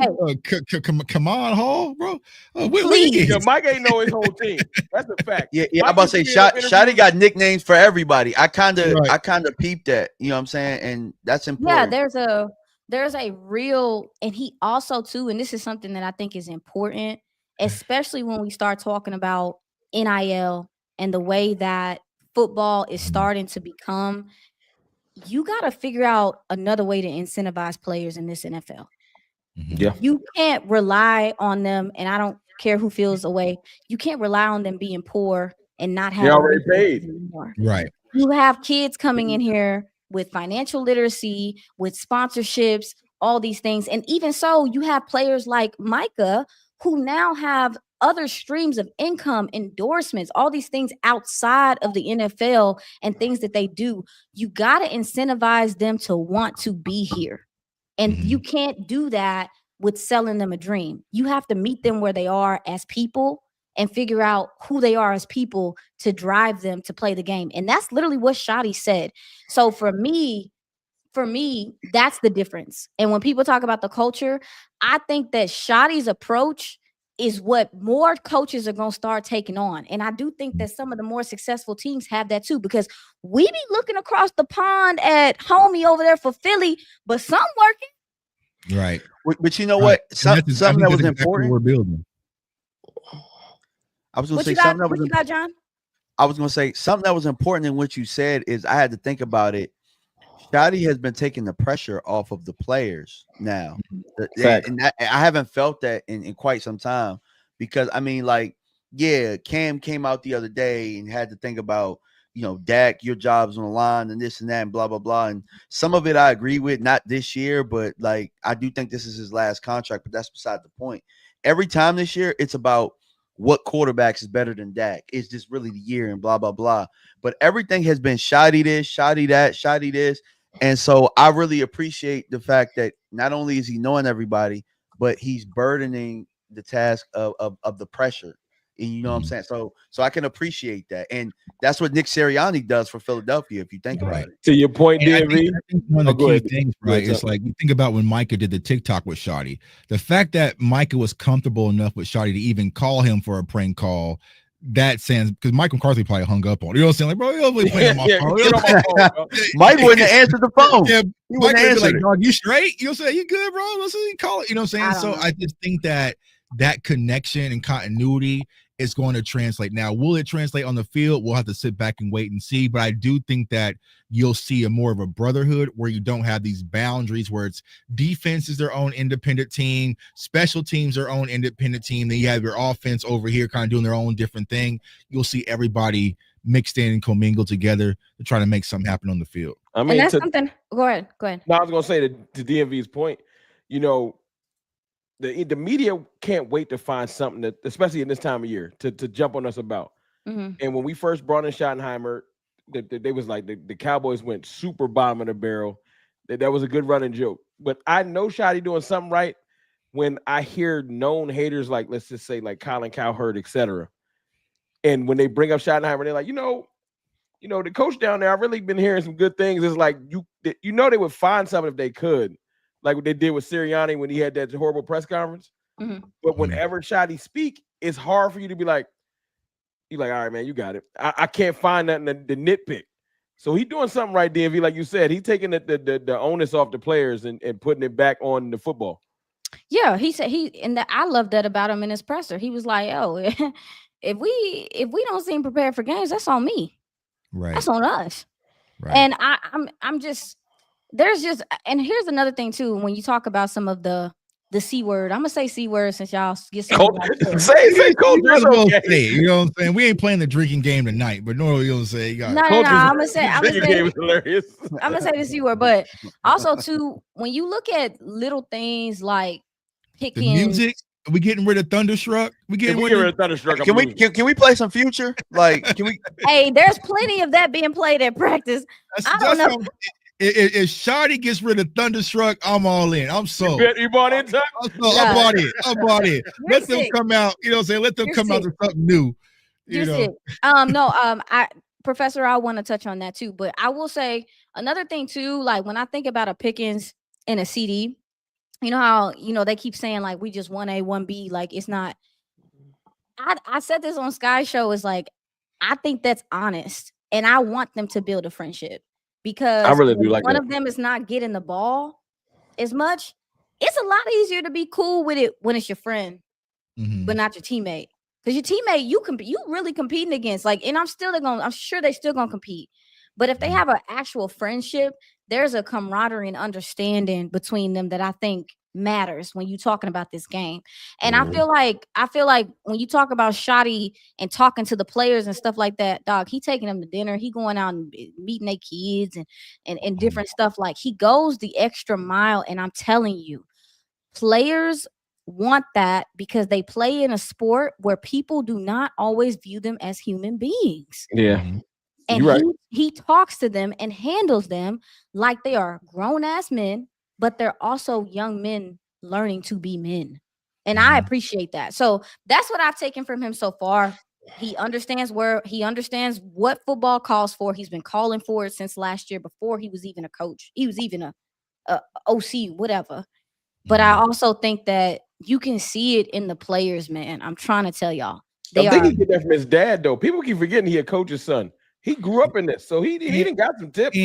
Come on, Hall, bro. Yeah, Mike ain't know his whole team. That's a fact. Yeah. I'm about to say, Shoddy got nicknames for everybody. I kind of peeped that. You know what I'm saying? And that's important. Yeah, there's a real, and he also too, and this is something that I think is important, especially when we start talking about NIL and the way that football is starting to become. You got to figure out another way to incentivize players in this NFL. Yeah. You can't rely on them, and I don't care who feels away. You can't rely on them being poor and not having. They already paid. Anymore. Right. You have kids coming in here with financial literacy, with sponsorships, all these things. And even so, you have players like Micah who now have other streams of income, endorsements, all these things outside of the NFL and things that they do. You got to incentivize them to want to be here. And you can't do that with selling them a dream. You have to meet them where they are as people and figure out who they are as people to drive them to play the game. And that's literally what Shoddy said. So for me, that's the difference. And when people talk about the culture, I think that Shoddy's approach is what more coaches are going to start taking on. And I do think that some of the more successful teams have that too, because we be looking across the pond at homie over there for Philly, but some working. Right. But you know what? Something that was important. We're building. I was going to say something that was important. John? I was going to say something that was important in what you said is I had to think about it. Shoddy has been taking the pressure off of the players now. And I haven't felt that in quite some time because, I mean, like, yeah, Cam came out the other day and had to think about, you know, Dak, your job's on the line and this and that and blah, blah, blah. And some of it I agree with, not this year, but, like, I do think this is his last contract, but that's beside the point. Every time this year, it's about what quarterbacks is better than Dak. It's just really the year and blah, blah, blah. But everything has been Shoddy this, Shoddy that, Shoddy this. And so I really appreciate the fact that not only is he knowing everybody, but he's burdening the task of the pressure. And you know what I'm saying? So I can appreciate that. And that's what Nick Sirianni does for Philadelphia, if you think about it. To your point, DMV. I think one of the key things, right, is like you think about when Micah did the TikTok with Shoddy. The fact that Micah was comfortable enough with Shoddy to even call him for a prank call, that sense, because Mike McCarthy probably hung up on it. You know what I'm saying? Like, bro, you're playing on my phone. Mike wouldn't answer the phone. Yeah, he wouldn't answer. Like, dog, you straight? You know what I'm saying? You good, bro? Let's call it. You know what I'm saying? So I just think that connection and continuity it's going to translate. Now, will it translate on the field? We'll have to sit back and wait and see. But I do think that you'll see a more of a brotherhood where you don't have these boundaries where it's defense is their own independent team, special teams their own independent team. Then you have your offense over here kind of doing their own different thing. You'll see everybody mixed in and commingled together to try to make something happen on the field. I mean, and that's something. Go ahead. No, I was gonna say that to DMV's point, you know, the media can't wait to find something that, especially in this time of year, to jump on us about. Mm-hmm. And when we first brought in Schottenheimer, they was like the Cowboys went super bottom of the barrel. That was a good running joke. But I know Shotty doing something right when I hear known haters like, let's just say like Colin Cowherd, etc. And when they bring up Schottenheimer, they're like, the coach down there, I've really been hearing some good things. It's like they would find something if they could, like what they did with Sirianni when he had that horrible press conference. Mm-hmm. But whenever Shotty speak, it's hard for you to be like, you're like, all right, man, you got it. I can't find nothing to nitpick. So he doing something right, DMV, like you said. He taking the onus off the players and putting it back on the football. Yeah, he said I love that about him in his presser. He was like, "Oh, if we don't seem prepared for games, that's on me. Right. That's on us." Right. And I'm just and here's another thing too. When you talk about some of the C word, I'm gonna say C word since y'all get some. Say culture. Okay. You know what I'm saying? We ain't playing the drinking game tonight, but no, you gonna say. No. I'm gonna say hilarious. I'm gonna say the C word, but also too, when you look at little things like picking the music. Are we getting rid of Thunderstruck? We getting rid of Thunderstruck. Can we play some Future? Like, can we? Hey, there's plenty of that being played at practice. I don't know. If Shotty gets rid of Thunderstruck, I'm all in. I'm sold. You bought into it? I bought it. Let them come out. You know what I'm saying? Let them come out with something new. You're sick. Professor, I want to touch on that too. But I will say another thing too, like when I think about a Pickens and a CD, you know how, they keep saying like we just 1A, 1B, like it's not. I said this on Sky Show, is like, I think that's honest. And I want them to build a friendship. Because I really do like one that. of them is not getting the ball as much. It's a lot easier to be cool with it when it's your friend, but not your teammate. Because your teammate, you really competing against. Like, and I'm sure they still gonna compete. But if they have an actual friendship, there's a camaraderie and understanding between them that I think matters when you're talking about this game. And I feel like when you talk about Shotty and talking to the players and stuff like that, dog, he taking them to dinner, he going out and meeting their kids and different stuff. Like, he goes the extra mile. And I'm telling you, players want that because they play in a sport where people do not always view them as human beings. Yeah. And he talks to them and handles them like they are grown-ass men, but they're also young men learning to be men. And I appreciate that. So that's what I've taken from him so far. He understands what football calls for. He's been calling for it since last year, before he was even a coach. He was even a OC, whatever. But I also think that you can see it in the players, man. I'm trying to tell y'all. I think he get that from his dad, though. People keep forgetting he a coach's son. He grew up in this, so he didn't got some tips.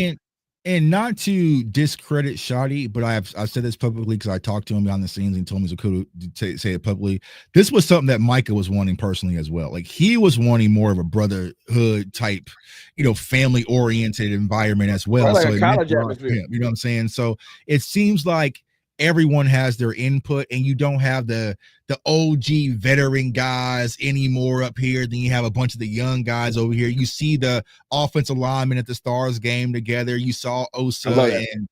And not to discredit Shotty, but I've said this publicly because I talked to him behind the scenes and told me to say it publicly. This was something that Micah was wanting personally as well. Like, he was wanting more of a brotherhood type, family oriented environment as well. Like so a college atmosphere. You know what I'm saying? So it seems like everyone has their input, and you don't have the OG veteran guys anymore up here. Then you have a bunch of the young guys over here. You see the offensive linemen at the Stars game together. You saw Osa and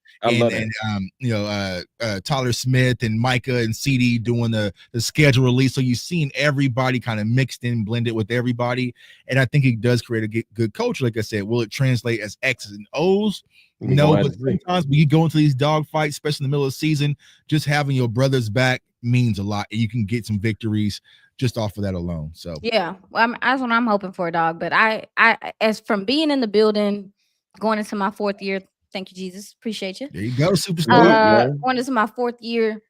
Tyler Smith and Micah and CeeDee doing the schedule release. So you've seen everybody kind of mixed in, blended with everybody. And I think it does create a good culture. Like I said, will it translate as X's and O's? No, but sometimes when you go into these dog fights, especially in the middle of the season, just having your brothers back means a lot, and you can get some victories just off of that alone. So yeah, well, that's what I'm hoping for, dog. But I as from being in the building, going into my 4th year, thank you, Jesus, appreciate you. There you go, superstar. Going into my 4th year,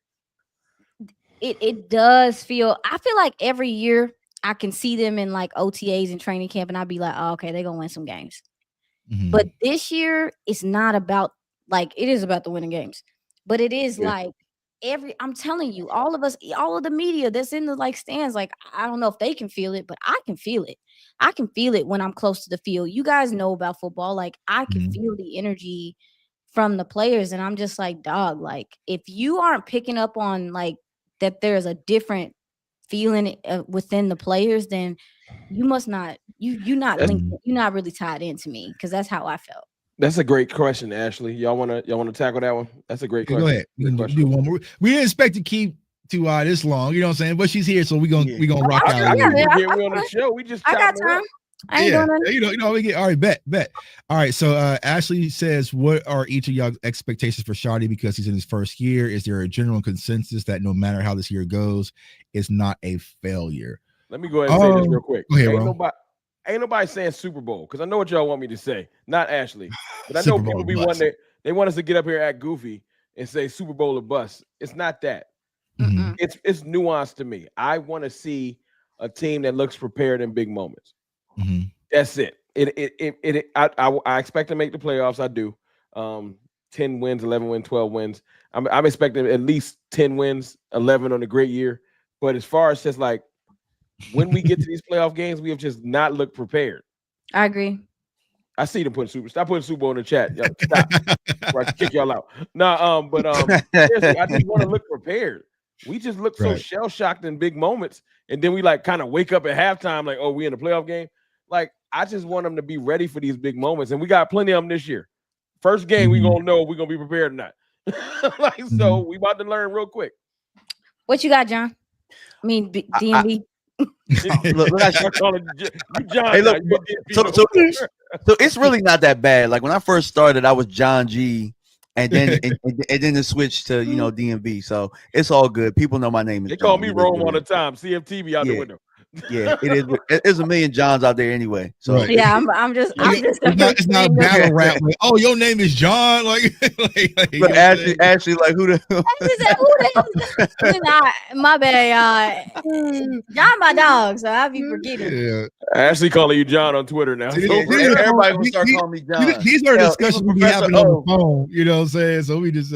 it does feel. I feel like every year I can see them in like OTAs and training camp, and I'd be like, oh, okay, they're gonna win some games. But this year, it's not about, like, it is about the winning games, but it is like I'm telling you, all of us, all of the media that's in the like stands, like I don't know if they can feel it, but I can feel it. I can feel it when I'm close to the field. You guys know about football. Like I can feel the energy from the players. And I'm just like, dog, like if you aren't picking up on like that there's a different feeling within the players, then you must not, you're not linked, you're not really tied into me, because that's how I felt. That's a great question, Ashley. Y'all wanna tackle that one? That's a great question. Go ahead. We can do one more. We didn't expect to keep to this long, you know what I'm saying? But she's here, so we gonna rock out. We on the show. We just I got time. I ain't doing nothing. You know, we get all right, bet. All right. So Ashley says, what are each of y'all's expectations for Shotty because he's in his first year? Is there a general consensus that no matter how this year goes, it's not a failure? Let me go ahead and say this real quick. Go ahead, Ain't nobody saying Super Bowl, because I know what y'all want me to say. Not Ashley. But I know people be wanting they want us to get up here at goofy and say Super Bowl or bust. It's not that. It's nuanced to me. I want to see a team that looks prepared in big moments. That's it. I expect to make the playoffs. I do. 10 wins, 11 wins, 12 wins. I'm expecting at least 10 wins, 11 on a great year. But as far as just like when we get to these playoff games, we have just not looked prepared. I agree. I see them stop putting Super Bowl in the chat. Yo, stop. Or I can kick y'all out. Seriously, I just want to look prepared. We just look so shell-shocked in big moments, and then we like kind of wake up at halftime like, oh, we in the playoff game. Like, I just want them to be ready for these big moments, and we got plenty of them this year. First game, we gonna know if we're gonna be prepared or not. So we about to learn real quick. What you got, John? I mean, DMV. Look, Hey, look. So it's really not that bad. Like when I first started, I was John G, and then and then it switched to DMV. So it's all good. People know my name. They call me Rome all the time. CFTV out the window. Yeah, it is. There's a million Johns out there anyway. So yeah, I'm just. It's not a battle rap. Like, oh, your name is John. Like Ashley, like who the? My bad, John, my dog. So I'll be forgetting. Yeah. Ashley calling you John on Twitter now. So everybody gonna start calling me John. These are discussions we be having on the phone. You know what I'm saying? So we just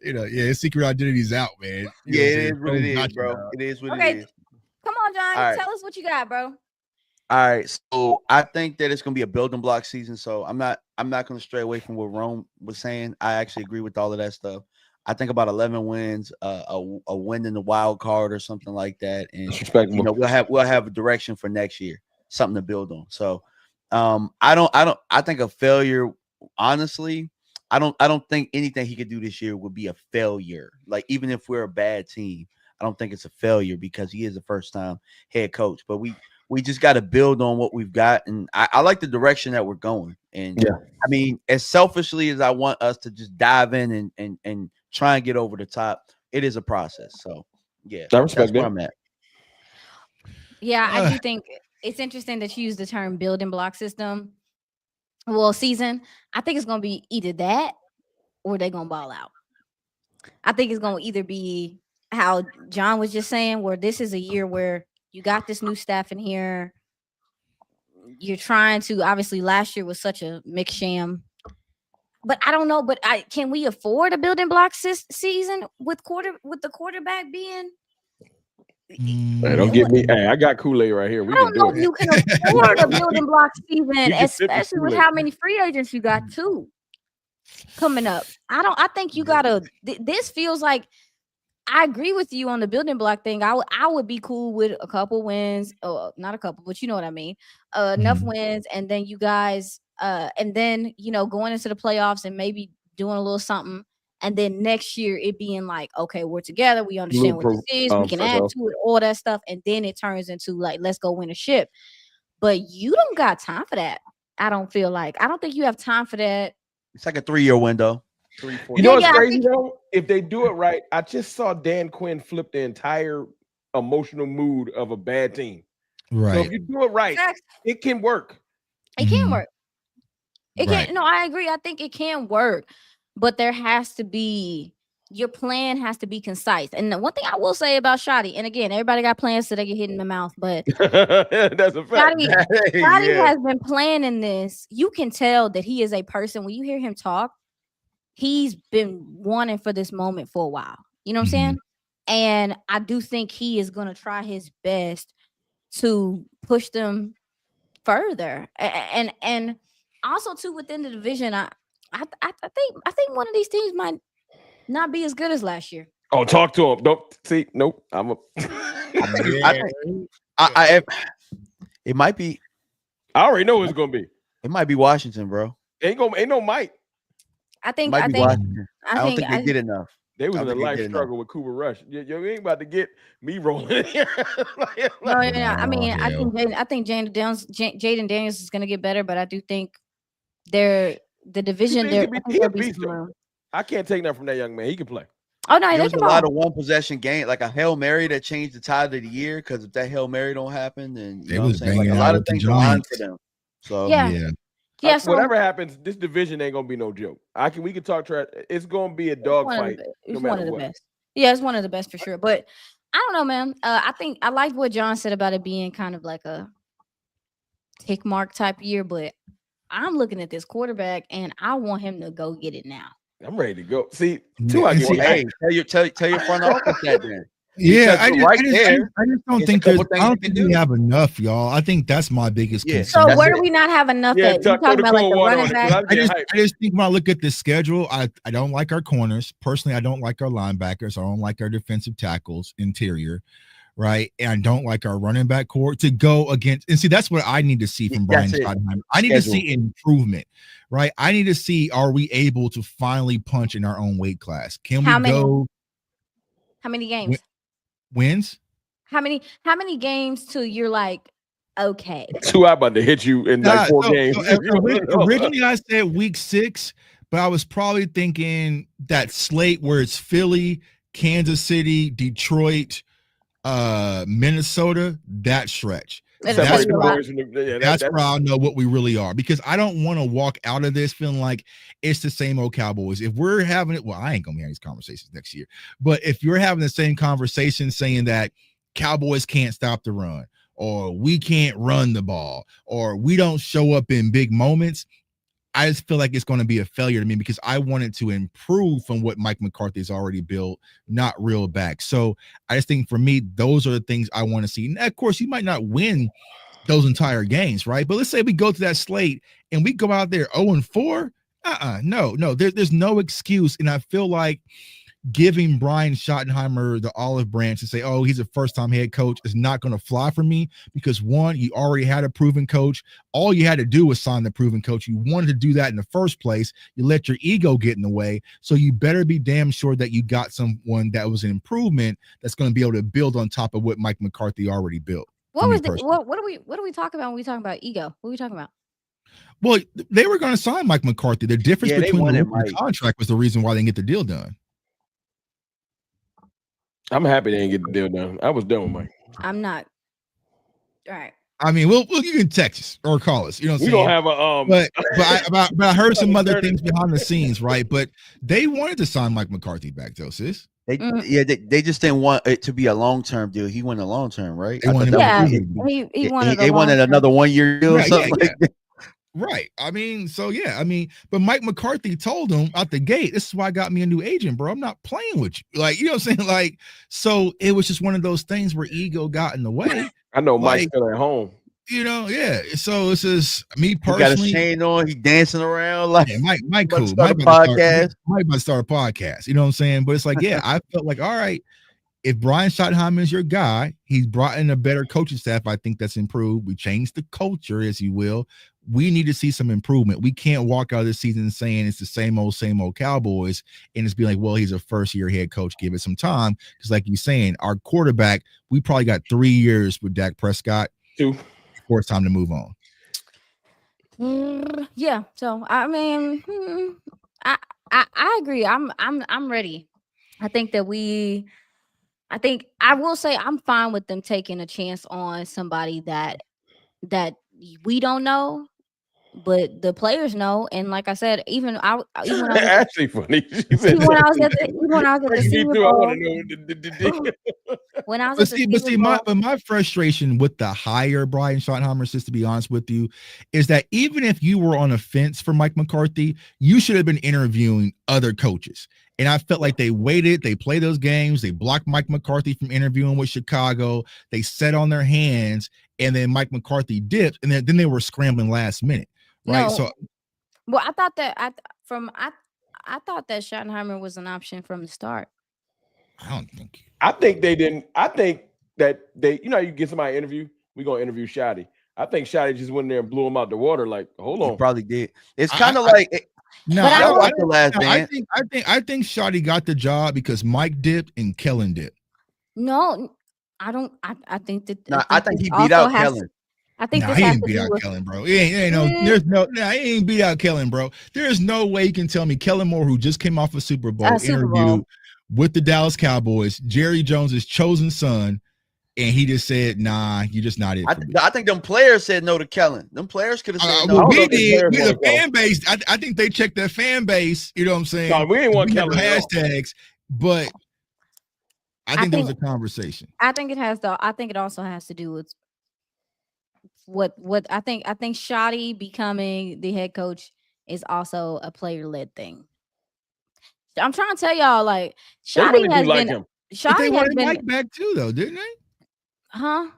his secret identity is out, man. It is what it is, bro. It is what it is. Come on, John. Tell us what you got, bro. All right. So I think that it's gonna be a building block season. So I'm not gonna stray away from what Rome was saying. I actually agree with all of that stuff. I think about 11 wins, a win in the wild card or something like that, and we'll have a direction for next year, something to build on. So I think a failure. Honestly, I don't think anything he could do this year would be a failure. Like even if we're a bad team, I don't think it's a failure because he is a first-time head coach. But we just got to build on what we've got, and I like the direction that we're going. And I mean, as selfishly as I want us to just dive in and try and get over the top, it is a process. So that's where I'm at. Yeah, I do think it's interesting that you use the term building block system. Well, season. I think it's gonna be either that or they're gonna ball out. I think it's gonna either be how John was just saying, where this is a year where you got this new staff in here. You're trying to, obviously last year was such a mixed sham, but I don't know. But can we afford a building block season with the quarterback being? Hey, don't get me. Hey, I got Kool-Aid right here. I don't know if you can afford a building block season, especially with how many free agents you got too coming up. I think you gotta. This feels like. I agree with you on the building block thing. I would be cool with a couple wins, not a couple, but you know what I mean. Enough wins, and then you guys, and then going into the playoffs and maybe doing a little something, and then next year it being like, okay, we're together, we understand what this is, we can add to it, all that stuff, and then it turns into like, let's go win a ship. But you don't got time for that. I don't think you have time for that. It's like a 3-year window. 3, 4. You know what's crazy though? If they do it right, I just saw Dan Quinn flip the entire emotional mood of a bad team. Right. So if you do it right, it can work. It can work. It can. No, I agree. I think it can work, but there has to be your plan has to be concise. And the one thing I will say about Shotty, and again, everybody got plans so they get hit in the mouth, but that's a fact. Shotty has been planning this. You can tell that he is a person when you hear him talk. He's been wanting for this moment for a while. You know what I'm saying? And I do think he is going to try his best to push them further. And also too within the division, I think one of these teams might not be as good as last year. Oh, talk to him. Don't see. Nope. I'm a. It might be. I already know what it's gonna be. It might be Washington, bro. Ain't no Mike. I think I don't think they did enough. They was in a life struggle with Cooper Rush. You ain't about to get me rolling here. No, yeah. I mean, I think Jaden Daniels is gonna get better, but I do think the division there. I can't take that from that young man. He can play. Oh no, there was a lot of one possession game, like a Hail Mary that changed the tide of the year. Because if that Hail Mary don't happen, then you know what I'm saying, like a lot of things align for them. So yeah. So whatever happens, this division ain't gonna be no joke. We can talk trash. It's gonna be a dog fight. It's one of the best. Yeah, it's one of the best for sure. But I don't know, man. I think I like what John said about it being kind of like a tick mark type year, but I'm looking at this quarterback and I want him to go get it now. I'm ready to go. See, tell your front office that then. Yeah, I just don't think we have enough, y'all. I think that's my biggest concern. So where do we not have enough at? You talking about like the running back? I just think when I look at this schedule, I don't like our corners. Personally, I don't like our linebackers. I don't like our defensive tackles, interior, right? And I don't like our running back core to go against. And see, that's what I need to see from Brian Schottenheimer. I need to see improvement, right? I need to see, are we able to finally punch in our own weight class? Can we go? How many games? Wins? How many games till you're like, okay? So I'm about to hit you in like 4 games. Originally, I said week 6, but I was probably thinking that slate where it's Philly, Kansas City, Detroit, Minnesota, that stretch. That's where I'll know what we really are, because I don't want to walk out of this feeling like it's the same old Cowboys. If we're having it, well, I ain't gonna be having these conversations next year, but if you're having the same conversation saying that Cowboys can't stop the run, or we can't run the ball, or we don't show up in big moments, I just feel like it's going to be a failure to me, because I wanted to improve from what Mike McCarthy's already built, not reel back. So I just think for me, those are the things I want to see. And of course, you might not win those entire games, right? But let's say we go to that slate and we go out there 0-4. No, there's no excuse. And I feel like giving Brian Schottenheimer the olive branch and say, oh, he's a first-time head coach is not going to fly for me, because one, you already had a proven coach. All you had to do was sign the proven coach. You wanted to do that in the first place. You let your ego get in the way. So you better be damn sure that you got someone that was an improvement that's going to be able to build on top of what Mike McCarthy already built. What do we talk about when we talk about ego? What are we talking about? Well, they were going to sign Mike McCarthy. The difference between the contract was the reason why they didn't get the deal done. I'm happy they didn't get the deal done. I was done with Mike. I'm not. All right. I mean, you can text us or call us. You know what I'm saying? We don't have a but I heard some other things behind the scenes, right? But they wanted to sign Mike McCarthy back, though, sis. They just didn't want it to be a long-term deal. He wanted a long-term, right? He wanted another 1-year deal or something like that. Right. I mean, but Mike McCarthy told him out the gate, this is why I got me a new agent, bro. I'm not playing with you. Like, you know what I'm saying? Like, so it was just one of those things where ego got in the way. I know Mike's still at home. You know, yeah. So it's just me personally. He got his chain on, he dancing around like Mike cool. Mike about to start a podcast. You know what I'm saying? But it's like, yeah, I felt like, all right, if Brian Schottenheimer is your guy, he's brought in a better coaching staff. I think that's improved. We changed the culture, as you will. We need to see some improvement. We can't walk out of this season saying it's the same old Cowboys and it's be like, well, he's a first-year head coach. Give it some time. Because like you're saying, our quarterback, we probably got 3 years with Dak Prescott. 2. Before it's time to move on. Yeah. So I mean, I agree. I'm ready. I think I will say I'm fine with them taking a chance on somebody that we don't know, but the players know. And like I said, even when I was actually funny. Even when I was at the Senior Bowl, when I was at the Senior Bowl. But my frustration with the hire Brian Schottenheimer, to be honest with you, is that even if you were on a fence for Mike McCarthy, you should have been interviewing other coaches. And I felt like they waited, they played those games, they blocked Mike McCarthy from interviewing with Chicago, they sat on their hands, and then Mike McCarthy dipped, and then they were scrambling last minute, right? No. So, well, I thought that I thought that Schottenheimer was an option from the start. I don't think. I think they didn't. I think that they, you get somebody interview. We're gonna interview Shotty. I think Shotty just went there and blew him out the water. Like, hold on, He probably did. It's kind of like. No, But I watched the last I dance. think Shotty got the job because Mike dipped and Kellen dipped. No, I don't. I think that. No, I think he this beat also out has- Kellen. I think Nah, this he has didn't to beat do out with. Kellen, bro. He ain't beat out Kellen, bro. There's no way you can tell me Kellen Moore, who just came off a Super Bowl interview with the Dallas Cowboys, Jerry Jones's chosen son, and he just said, "Nah, you're just not it." I think them players said no to Kellen. Them players could have said no. Well, we don't know if did. the We the players fan base. I think they checked their fan base. You know what I'm saying? No, we ain't want have Kellen at all. hashtags, but I think there was a conversation. I think it has I think it also has to do with what I think Shotty becoming the head coach is also a player led thing. I'm trying to tell y'all, like, They Shotty really has do like been. him. But they Shotty has wanted been. Mike back too, though, didn't they? Huh?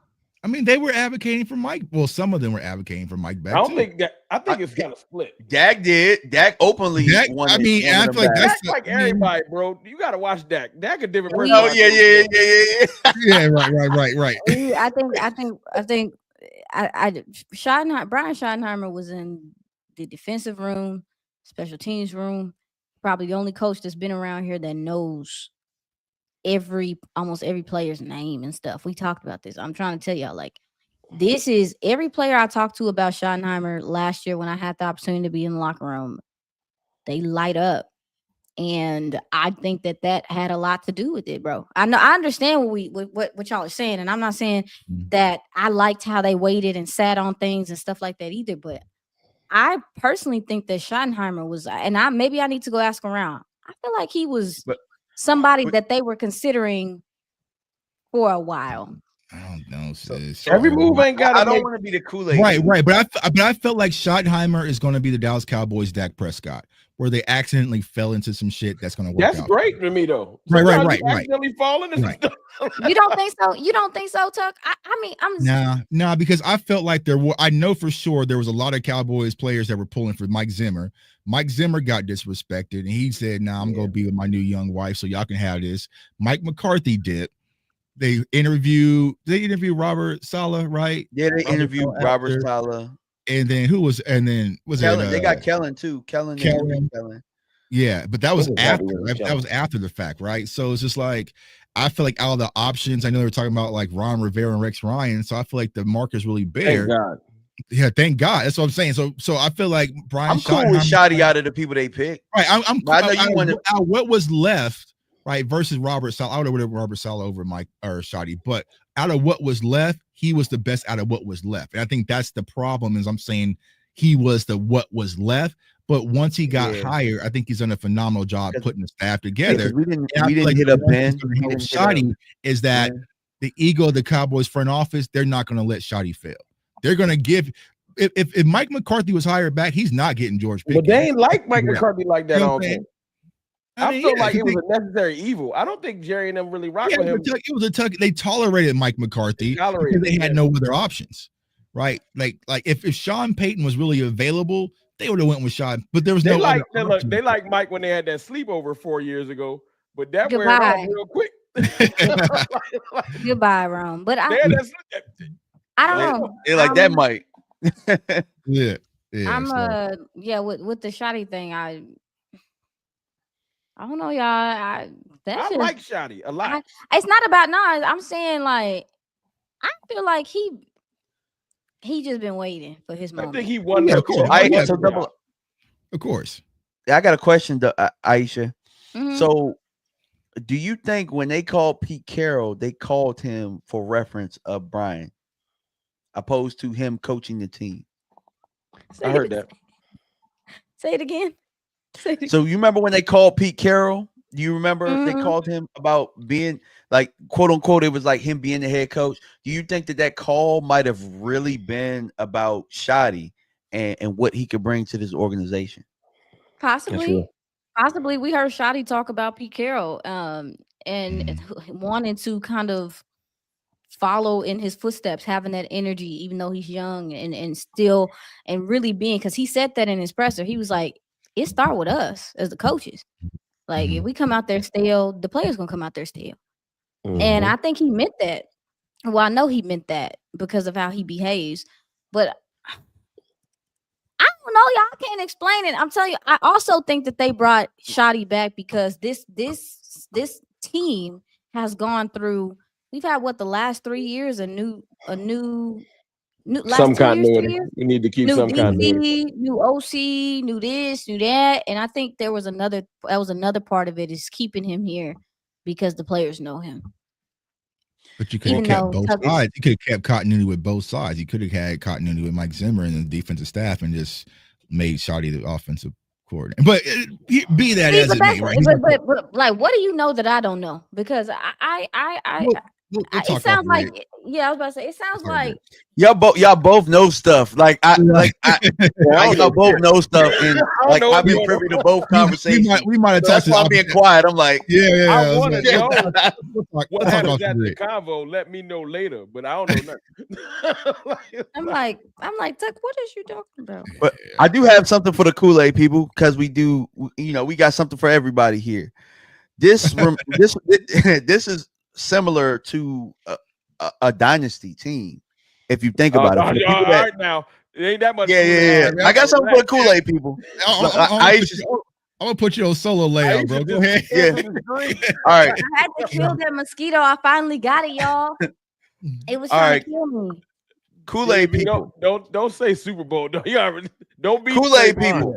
I mean, they were advocating for Mike. Well, some of them were advocating for Mike back. I don't too. think that. I think it's kind of split. Dak did. Dak openly Dak, wanted. I mean, I wanted feel him like back. that's Dak like I mean, everybody, bro. You got to watch Dak. Dak a different person. Oh yeah. yeah, right. I think Brian Schottenheimer was in the defensive room, special teams room. Probably the only coach that's been around here that knows almost every player's name and stuff. We talked about this. I'm trying to tell y'all, like, this is every player I talked to about Schottenheimer last year when I had the opportunity to be in the locker room. They light up. And I think that had a lot to do with it, bro. I understand what y'all are saying, and I'm not saying that I liked how they waited and sat on things and stuff like that either. But I personally think that Schottenheimer was, and maybe I need to go ask around. I feel like he was somebody that they were considering for a while. I don't know, sis. Every move ain't got. I don't want to be the Kool-Aid. Right. But I felt like Schottenheimer is going to be the Dallas Cowboys' Dak Prescott, where they accidentally fell into some shit that's going to work out. That's great to me, though. Right. Accidentally falling. You don't think so? You don't think so, Tuck? I mean, I'm Nah, because I felt like I know for sure there was a lot of Cowboys players that were pulling for Mike Zimmer. Mike Zimmer got disrespected, and he said, "Nah, I'm gonna be with my new young wife, so y'all can have this." Mike McCarthy did. They interview Robert Saleh, right? Yeah, they interviewed Robert Saleh. And then was Kellen? They got Kellen too. Kellen. Yeah, but that was after. That was after the fact, right? So it's just like I feel like out of the options, I know they were talking about like Ron Rivera and Rex Ryan. So I feel like the market's really bare. Thank God. Yeah, thank God. That's what I'm saying. So I feel like Brian. I'm cool with Shotty out of the people they picked. Right. I'm cool. I know you want to. What was left, right? Versus Robert Saleh. I would have whatever Robert Saleh over Mike or Shotty, but out of what was left, he was the best out of what was left. And I think that's the problem. Is I'm saying he was the what was left. But once he got hired, I think he's done a phenomenal job putting the staff together. We didn't hit up Ben. Shotty is that the ego of the Cowboys front office, they're not going to let Shotty fail. They're going to give if Mike McCarthy was hired back, he's not getting George Pickens. But they ain't like Mike McCarthy like that. I feel like it was a necessary evil. I don't think Jerry and them really rock with him. It was a tuck. They tolerated Mike McCarthy because they had no other options, right? Like if Sean Payton was really available, they would have went with Sean. But there was no. They like Mike when they had that sleepover 4 years ago, but that went off real quick. Goodbye, Rome. But I don't know. They like that, Mike. Yeah. I'm with the Shotty thing. I don't know, y'all. I like Shotty a lot. It's not about I'm saying, like, I feel like he just been waiting for his moment. I think he won. Of course. I got a question, Aisha. Mm-hmm. So, do you think when they called Pete Carroll, they called him for reference of Brian, opposed to him coaching the team? I heard that. Say it again. So you remember when they called Pete Carroll? Do you remember they called him about being like, quote unquote, it was like him being the head coach? Do you think that call might have really been about Shotty and what he could bring to this organization? Possibly. Possibly, we heard Shotty talk about Pete Carroll, and wanting to kind of follow in his footsteps, having that energy, even though he's young and still and really being, because he said that in his presser. He was like, "It start with us as the coaches. Like if we come out there stale, the players gonna come out there stale." And I think he meant that. Well, I know he meant that because of how he behaves, but I don't know. Y'all can't explain it. I'm telling you. I also think that they brought Shotty back because this team has gone through. We've had the last 3 years a new last Some 2 years, 3 continuity. years, We need to keep new some continuity. DC, new OC, new this, new that, and I think that was another part of it is keeping him here because the players know him. But you could have kept both sides. You could have kept continuity with both sides. You could have had continuity with Mike Zimmer and the defensive staff and just made Shotty the offensive coordinator. But be that as it may, right? But like, what do you know that I don't know? Because it sounds like I was about to say it sounds like y'all both know stuff. Like y'all both know stuff, and like I've been privy to both conversations. We might have talked. That's why I'm being quiet. I'm like, I want to know what happens at the convo. Let me know later, but I don't know nothing. I'm like, Tuck, what is you talking about? But I do have something for the Kool-Aid people because we do. We got something for everybody here. This is similar to a dynasty team, if you think about it. All right, now it ain't that much. Yeah. I got something for the Kool-Aid people. I'm gonna put you on solo layout, bro. Go ahead. Yeah. All right. I had to kill that mosquito. I finally got it, y'all. It was trying to kill me. Kool-Aid people. Don't say Super Bowl. Don't be Kool-Aid people.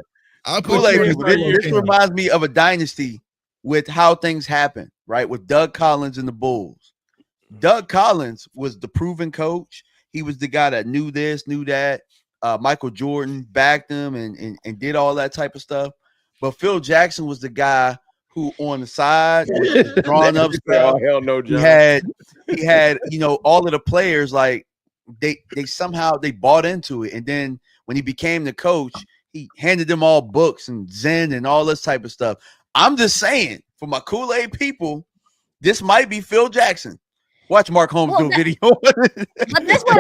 Kool-Aid people. This reminds me of a dynasty with how things happen, right? With Doug Collins and the Bulls. Doug Collins was the proven coach. He was the guy that knew this, knew that. Michael Jordan backed him and did all that type of stuff. But Phil Jackson was the guy who on the side was drawing up stuff. Oh, hell no, John. He had all of the players, like they somehow they bought into it. And then when he became the coach, he handed them all books and Zen and all this type of stuff. I'm just saying, for my Kool-Aid people, this might be Phil Jackson. Watch Mark Holmes do a video. But that's what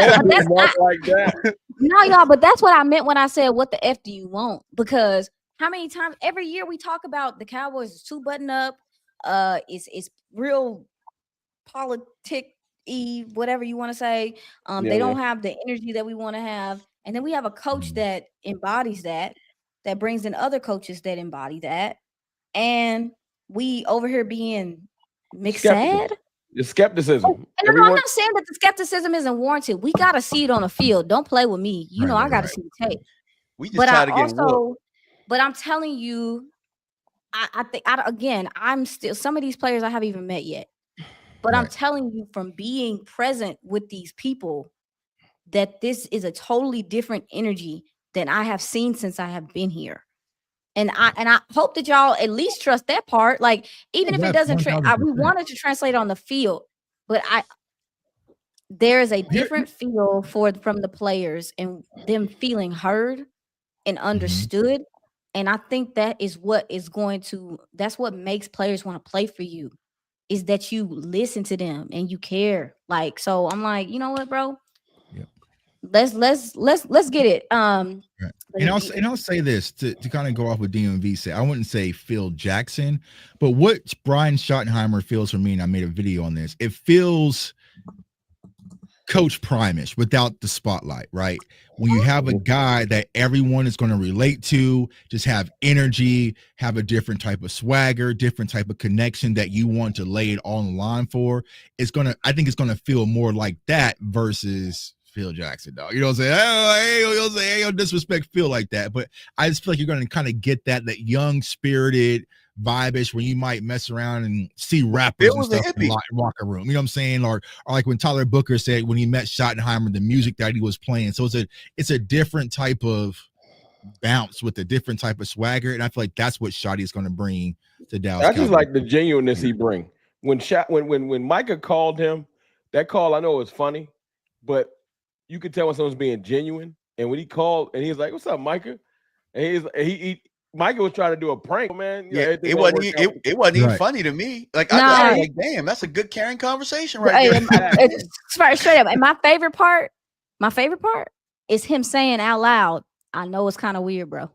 no, y'all. But that's what I meant when I said, "What the f do you want?" Because how many times every year we talk about the Cowboys is too button up, it's real politic-y, whatever you want to say. They don't have the energy that we want to have, and then we have a coach that embodies that brings in other coaches that embody that. And we over here being mixed sad. The skepticism. I'm not saying that the skepticism isn't warranted. We gotta see it on the field. Don't play with me. I gotta see the tape. We just try to get whooped. But I'm telling you, I think I'm still some of these players I haven't even met yet. But I'm telling you from being present with these people that this is a totally different energy than I have seen since I have been here. And I hope that y'all at least trust that part. Like, even if it doesn't, we wanted to translate on the field, but there is a different feel from the players and them feeling heard and understood. And I think that is that's what makes players want to play for you, is that you listen to them and you care. Like, so I'm like, you know what, bro? Let's get it. And I'll say this to kind of go off what DMV said. I wouldn't say Phil Jackson, but what Brian Schottenheimer feels for me, and I made a video on this, it feels Coach Primish without the spotlight, right? When you have a guy that everyone is going to relate to, just have energy, have a different type of swagger, different type of connection that you want to lay it on the line for, I think it's going to feel more like that versus Phil Jackson, dog. You know what I'm saying? Hey, disrespect Phil like that. But I just feel like you're going to kind of get that young, spirited, vibe-ish when you might mess around and see rappers and stuff in the locker room. You know what I'm saying? Or like when Tyler Booker said when he met Schottenheimer, the music that he was playing. So it's a different type of bounce with a different type of swagger. And I feel like that's what Shotty is going to bring to Dallas. I just like the genuineness he bring. When Micah called him, that call, I know it was funny, but you could tell when someone's being genuine. And when he called and he was like, "What's up, Micah?" And he Michael was trying to do a prank, man. You know, Yeah, everything it gonna wasn't. work out. It wasn't even Right. funny to me. Like Nah. I was like, damn, that's a good carrying conversation right Hey, there. it's straight up. And my favorite part is him saying out loud, "I know it's kind of weird, bro.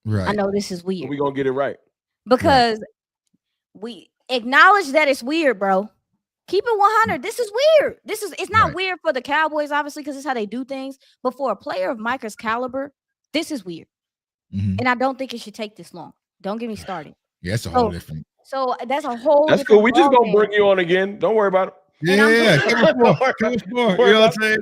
Right. I know this is weird." We're gonna get it right. Because we acknowledge that it's weird, bro. Keep it 100. This is weird. It's not Right. weird for the Cowboys, obviously, because it's how they do things. But for a player of Micah's caliber, this is weird. Mhm. And I don't think it should take this long. Don't get me started. Yeah, that's a whole different. So that's a whole That's different cool. We just gonna ballgame. bring you on again. Don't worry about it. And I'm Yeah, glad- come on, Don't worry come about- on, don't worry you know what about I'm saying?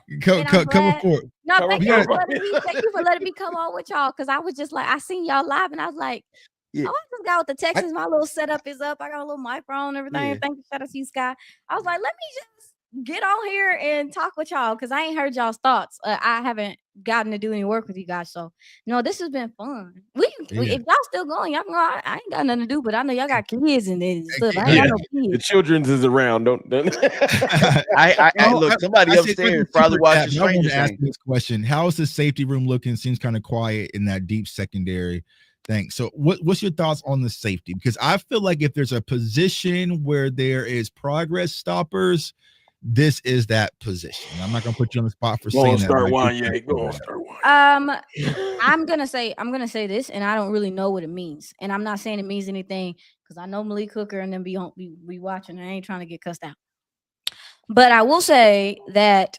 And I'm Come glad- forward. No, Come thank on, you, come for on. thank you for letting me come on with y'all, because I was just like, I seen y'all live and I was like, Yeah. oh, I just got with the Texans. My little setup is up. I got a little microphone and everything. Yeah. Thank you, shout out to you, Sky. I was like, let me just get on here and talk with y'all, because I ain't heard y'all's thoughts. I haven't gotten to do any work with you guys, so no, this has been fun. Yeah. If y'all still going, y'all can go. I ain't got nothing to do, but I know y'all got kids and stuff. I ain't Yeah. got no The kids. children's is around. Don't. I No, look, somebody I said upstairs quick probably super watching chat, but I wanted Stranger to ask Things. you this question: how is the safety room looking? Seems kind of quiet in that deep secondary. Thanks. So, what's your thoughts on the safety? Because I feel like if there's a position where there is progress stoppers, this is that position. I'm not gonna put you on the spot for Go saying on, that. start but I one. do Yeah, think go that. on, start one. I'm gonna say this, and I don't really know what it means, and I'm not saying it means anything because I know Malik Hooker and then be watching. I ain't trying to get cussed out, but I will say that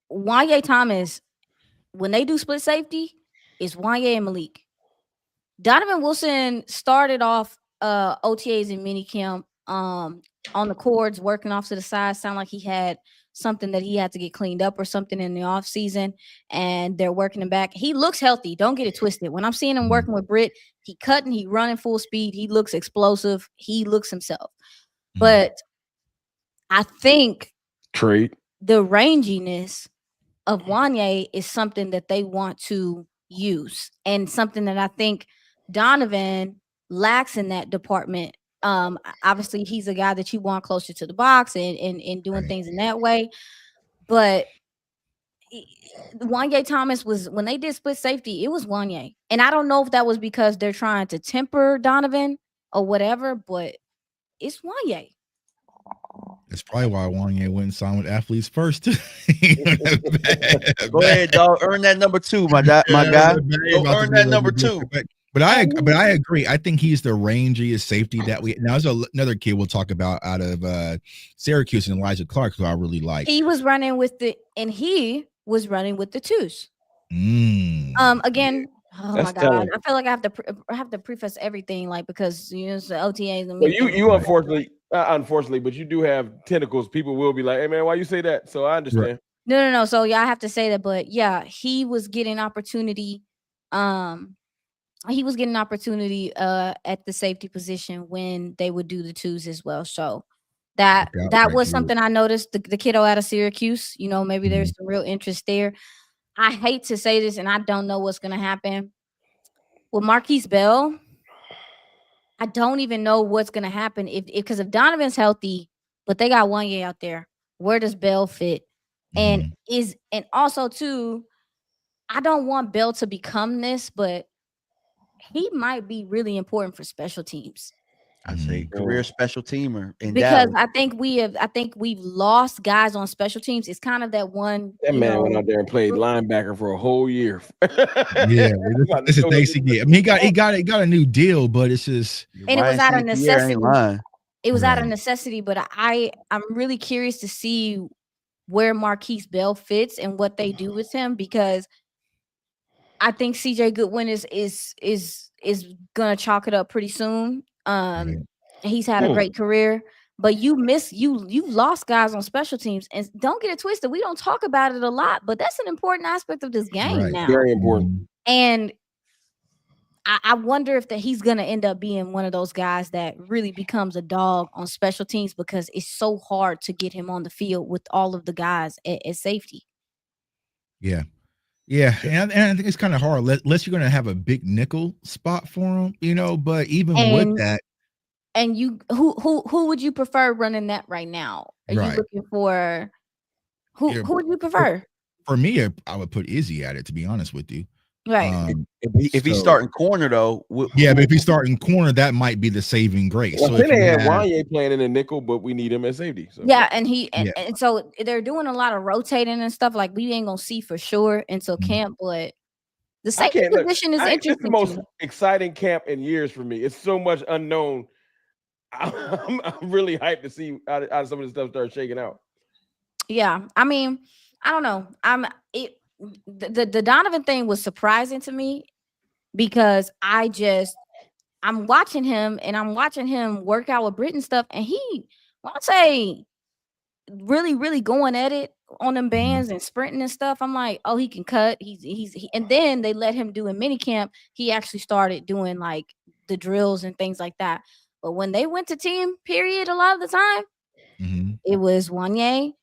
Wanye Thomas, when they do split safety, it's Wanye and Malik. Donovan Wilson started off OTAs and minicamp on the cords, working off to the side. Sound like he had something that he had to get cleaned up or something in the off season, and they're working him back. He looks healthy. Don't get it twisted. When I'm seeing him working with Britt, he cutting, he running full speed. He looks explosive. He looks himself. But I think Trade. the ranginess of Wanye is something that they want to use, and something that I think Donovan lacks in that department. Obviously, he's a guy that you want closer to the box and doing things in that way. But Wanye Thomas was, when they did split safety, it was Wanye. And I don't know if that was because they're trying to temper Donovan or whatever, but it's Wanye. That's probably why Wanye went and signed with Athletes First. Go ahead, dog. Earn that number 2, my guy. Go earn that number 2. But I agree. I think he's the rangiest safety that we. Now, there's another kid we'll talk about out of Syracuse, and Elijah Clark, who I really like. He was running with the twos. Again. Oh That's my God! telling. I feel like I have to preface everything, like, because it's the OTAs. And Well, you unfortunately, but you do have tentacles. People will be like, "Hey man, why you say that?" So I understand. Right. No. So yeah, I have to say that, but yeah, he was getting opportunity. He was getting opportunity at the safety position when they would do the twos as well. So that was something I noticed. The kiddo out of Syracuse, maybe there's some real interest there. I hate to say this, and I don't know what's going to happen with Marquise Bell. I don't even know what's going to happen because if Donovan's healthy, but they got Wanye out there, where does Bell fit? And also too, I don't want Bell to become this, but he might be really important for special teams. I say career special teamer in because Dallas. I think we've lost guys on special teams. It's kind of that one. That man went out there and played linebacker for a whole year. Yeah, this is basically. I mean, he got a new deal, but it's just. And it was out of necessity. It was out of necessity, but I'm really curious to see where Marquise Bell fits and what they do with him, because I think CJ Goodwin is gonna chalk it up pretty soon. He's had a great career, but you've lost guys on special teams, and don't get it twisted. We don't talk about it a lot, but that's an important aspect of this game now. Very important. And I wonder if he's gonna end up being one of those guys that really becomes a dog on special teams, because it's so hard to get him on the field with all of the guys at safety. Yeah. Yeah, and I think it's kind of hard unless you're going to have a big nickel spot for him, but even with that. And who would you prefer running that right now? Are you looking for who would you prefer? For me, I would put Izzy at it, to be honest with you. Right. If he's So- starting corner though, Yeah, but if he's starting corner, that might be the saving grace. Well, So then if they you had have, Wanye playing in the nickel, but we need him at safety. So. Yeah, and Yeah. so they're doing a lot of rotating and stuff. Like we ain't gonna see for sure until camp, but the I safety can't look. position is It's the interesting. most to me. exciting camp in years for me. It's so much unknown. I'm really hyped to see how some of this stuff starts shaking out. Yeah, I mean, I don't know. The Donovan thing was surprising to me because I'm watching him and I'm watching him work out with Brit and stuff, and I'll say really going at it on them bands and sprinting and stuff. I'm like, oh, he can cut. And then they let him do in minicamp. He actually started doing like the drills and things like that. But when they went to team period, a lot of the time, it was Wanye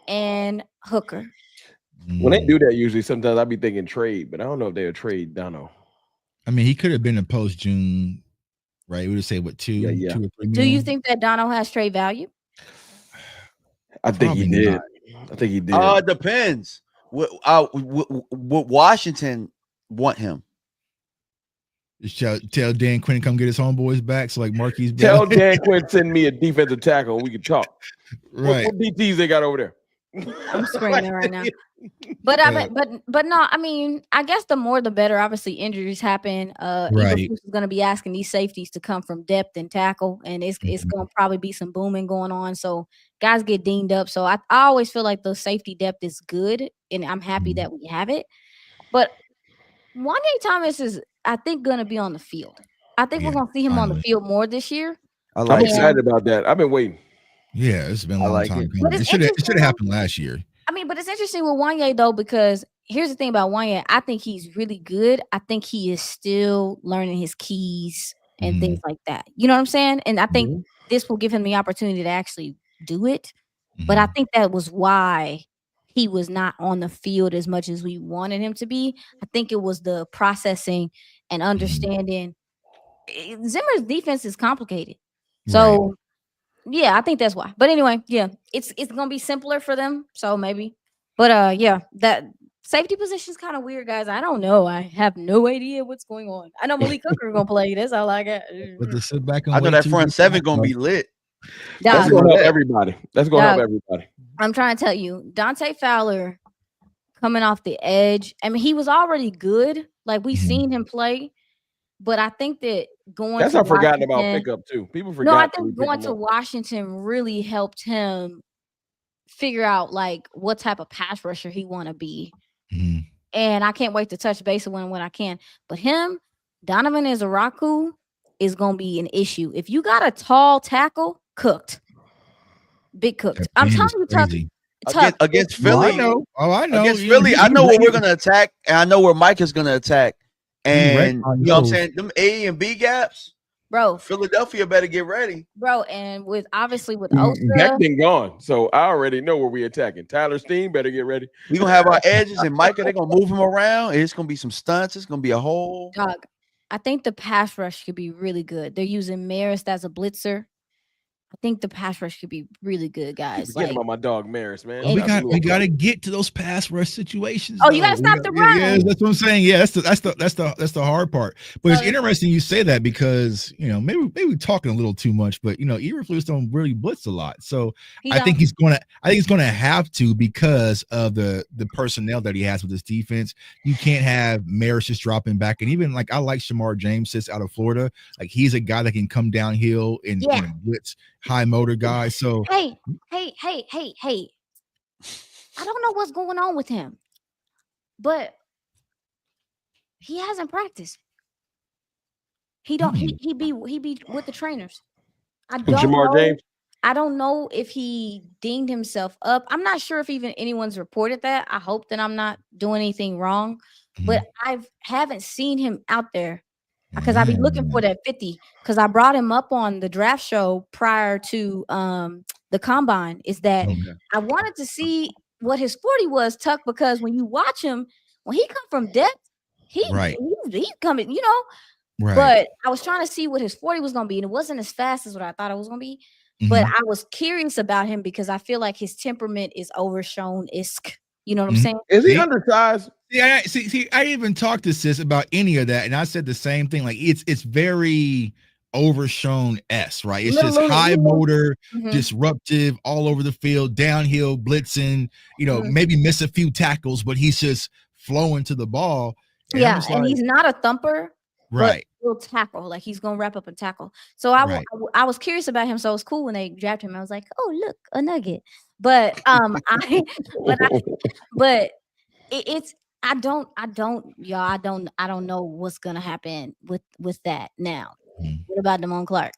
and Hooker. When they do that, usually sometimes I'll be thinking trade, but I don't know if they'll trade Dono. I mean, he could have been a post June, right? We would say what 2 or 3 Do mil? you think that Dono has trade value? I think he Probably did. not. I think he did. Depends. Would Washington want him? Just tell Dan Quinn to come get his homeboys back. So like Marquise Tell Bell. Dan Quinn send me a defensive tackle and we can talk. Right. What DTs they got over there? I'm screaming right now. But no, I mean, I guess the more the better. Obviously, injuries happen. Eberflus is going to be asking these safeties to come from depth and tackle, and it's going to probably be some booming going on. So guys get dinged up. So I always feel like the safety depth is good, and I'm happy that we have it. But Wanye Thomas is, I think, going to be on the field. I think we're going to see him on the field more this year. I'm excited about that. I've been waiting. Yeah, it's been a long time coming. It should have happened last year. I mean, but it's interesting with Wanye though, because here's the thing about Wanye. I think he's really good. I think he is still learning his keys and things like that. You know what I'm saying? And I think this will give him the opportunity to actually do it. But I think that was why he was not on the field as much as we wanted him to be. I think it was the processing and understanding. Zimmer's defense is complicated. So yeah, I think that's why. But anyway, yeah, it's gonna be simpler for them. So maybe. But yeah, that safety position is kind of weird, guys. I don't know. I have no idea what's going on. I know Malik Hooker gonna play. That's all I got. But to sit back and I know that front seven gonna be lit. That's gonna help everybody. That's gonna help everybody. I'm trying to tell you, Dante Fowler coming off the edge. I mean, he was already good. Like we seen him play. But I think that that's not forgotten about pickup too. People forgot. No, I think going to Washington really helped him figure out like what type of pass rusher he want to be. And I can't wait to touch base with him when I can. But Donovan Izaraku is gonna be an issue. If you got a tall tackle, cooked, big cooked. I'm telling you, Tuck. Against Philly. I know. Against Philly, I know what we're gonna attack, and I know where Mike is gonna attack. And you know what I'm saying? Them A and B gaps, bro. Philadelphia better get ready, bro. And with Osa, that thing gone. So I already know where we attacking. Tyler Steen better get ready. We gonna have our edges, and Micah, they're gonna move him around. It's gonna be some stunts. It's gonna be a whole dog. I think the pass rush could be really good. They're using Marist as a blitzer. I think the pass rush could be really good, guys. Forget about my dog Maris, man. We got to get to those pass rush situations. Oh, you got to stop the run. Yeah, that's what I'm saying. Yeah, that's the hard part. But it's interesting you say that because maybe talking a little too much, but Eberflus don't really blitz a lot. So I think he's gonna have to because of the personnel that he has with his defense. You can't have Maris just dropping back, and even like I like Shamar James sits out of Florida. Like he's a guy that can come downhill and blitz. High motor guy. So hey. I don't know what's going on with him, but he hasn't practiced. He don't. He be with the trainers. I don't Jamar know. James. I don't know if he dinged himself up. I'm not sure if even anyone's reported that. I hope that I'm not doing anything wrong, but I haven't seen him out there. Because I've been looking for that 50 because I brought him up on the draft show prior to the combine is that I wanted to see what his 40 was, Tuck, because when you watch him, when he come from depth, he coming, but I was trying to see what his 40 was going to be and it wasn't as fast as what I thought it was going to be. But I was curious about him because I feel like his temperament is overshown-esque. You know what I'm saying? Is he undersized? Yeah, see, I even talked to Sis about any of that, and I said the same thing. Like it's very overshown right? It's just high motor, Mhm. disruptive all over the field, downhill, blitzing, maybe miss a few tackles, but he's just flowing to the ball. And I'm Yeah, just and like, he's not a thumper, but right, he'll tackle. Like he's gonna wrap up and tackle. So right. I was curious about him. So it was cool when they drafted him. I was like, oh look, a nugget. But I but I but it's I don't know what's gonna happen with that now. What about Damone Clark?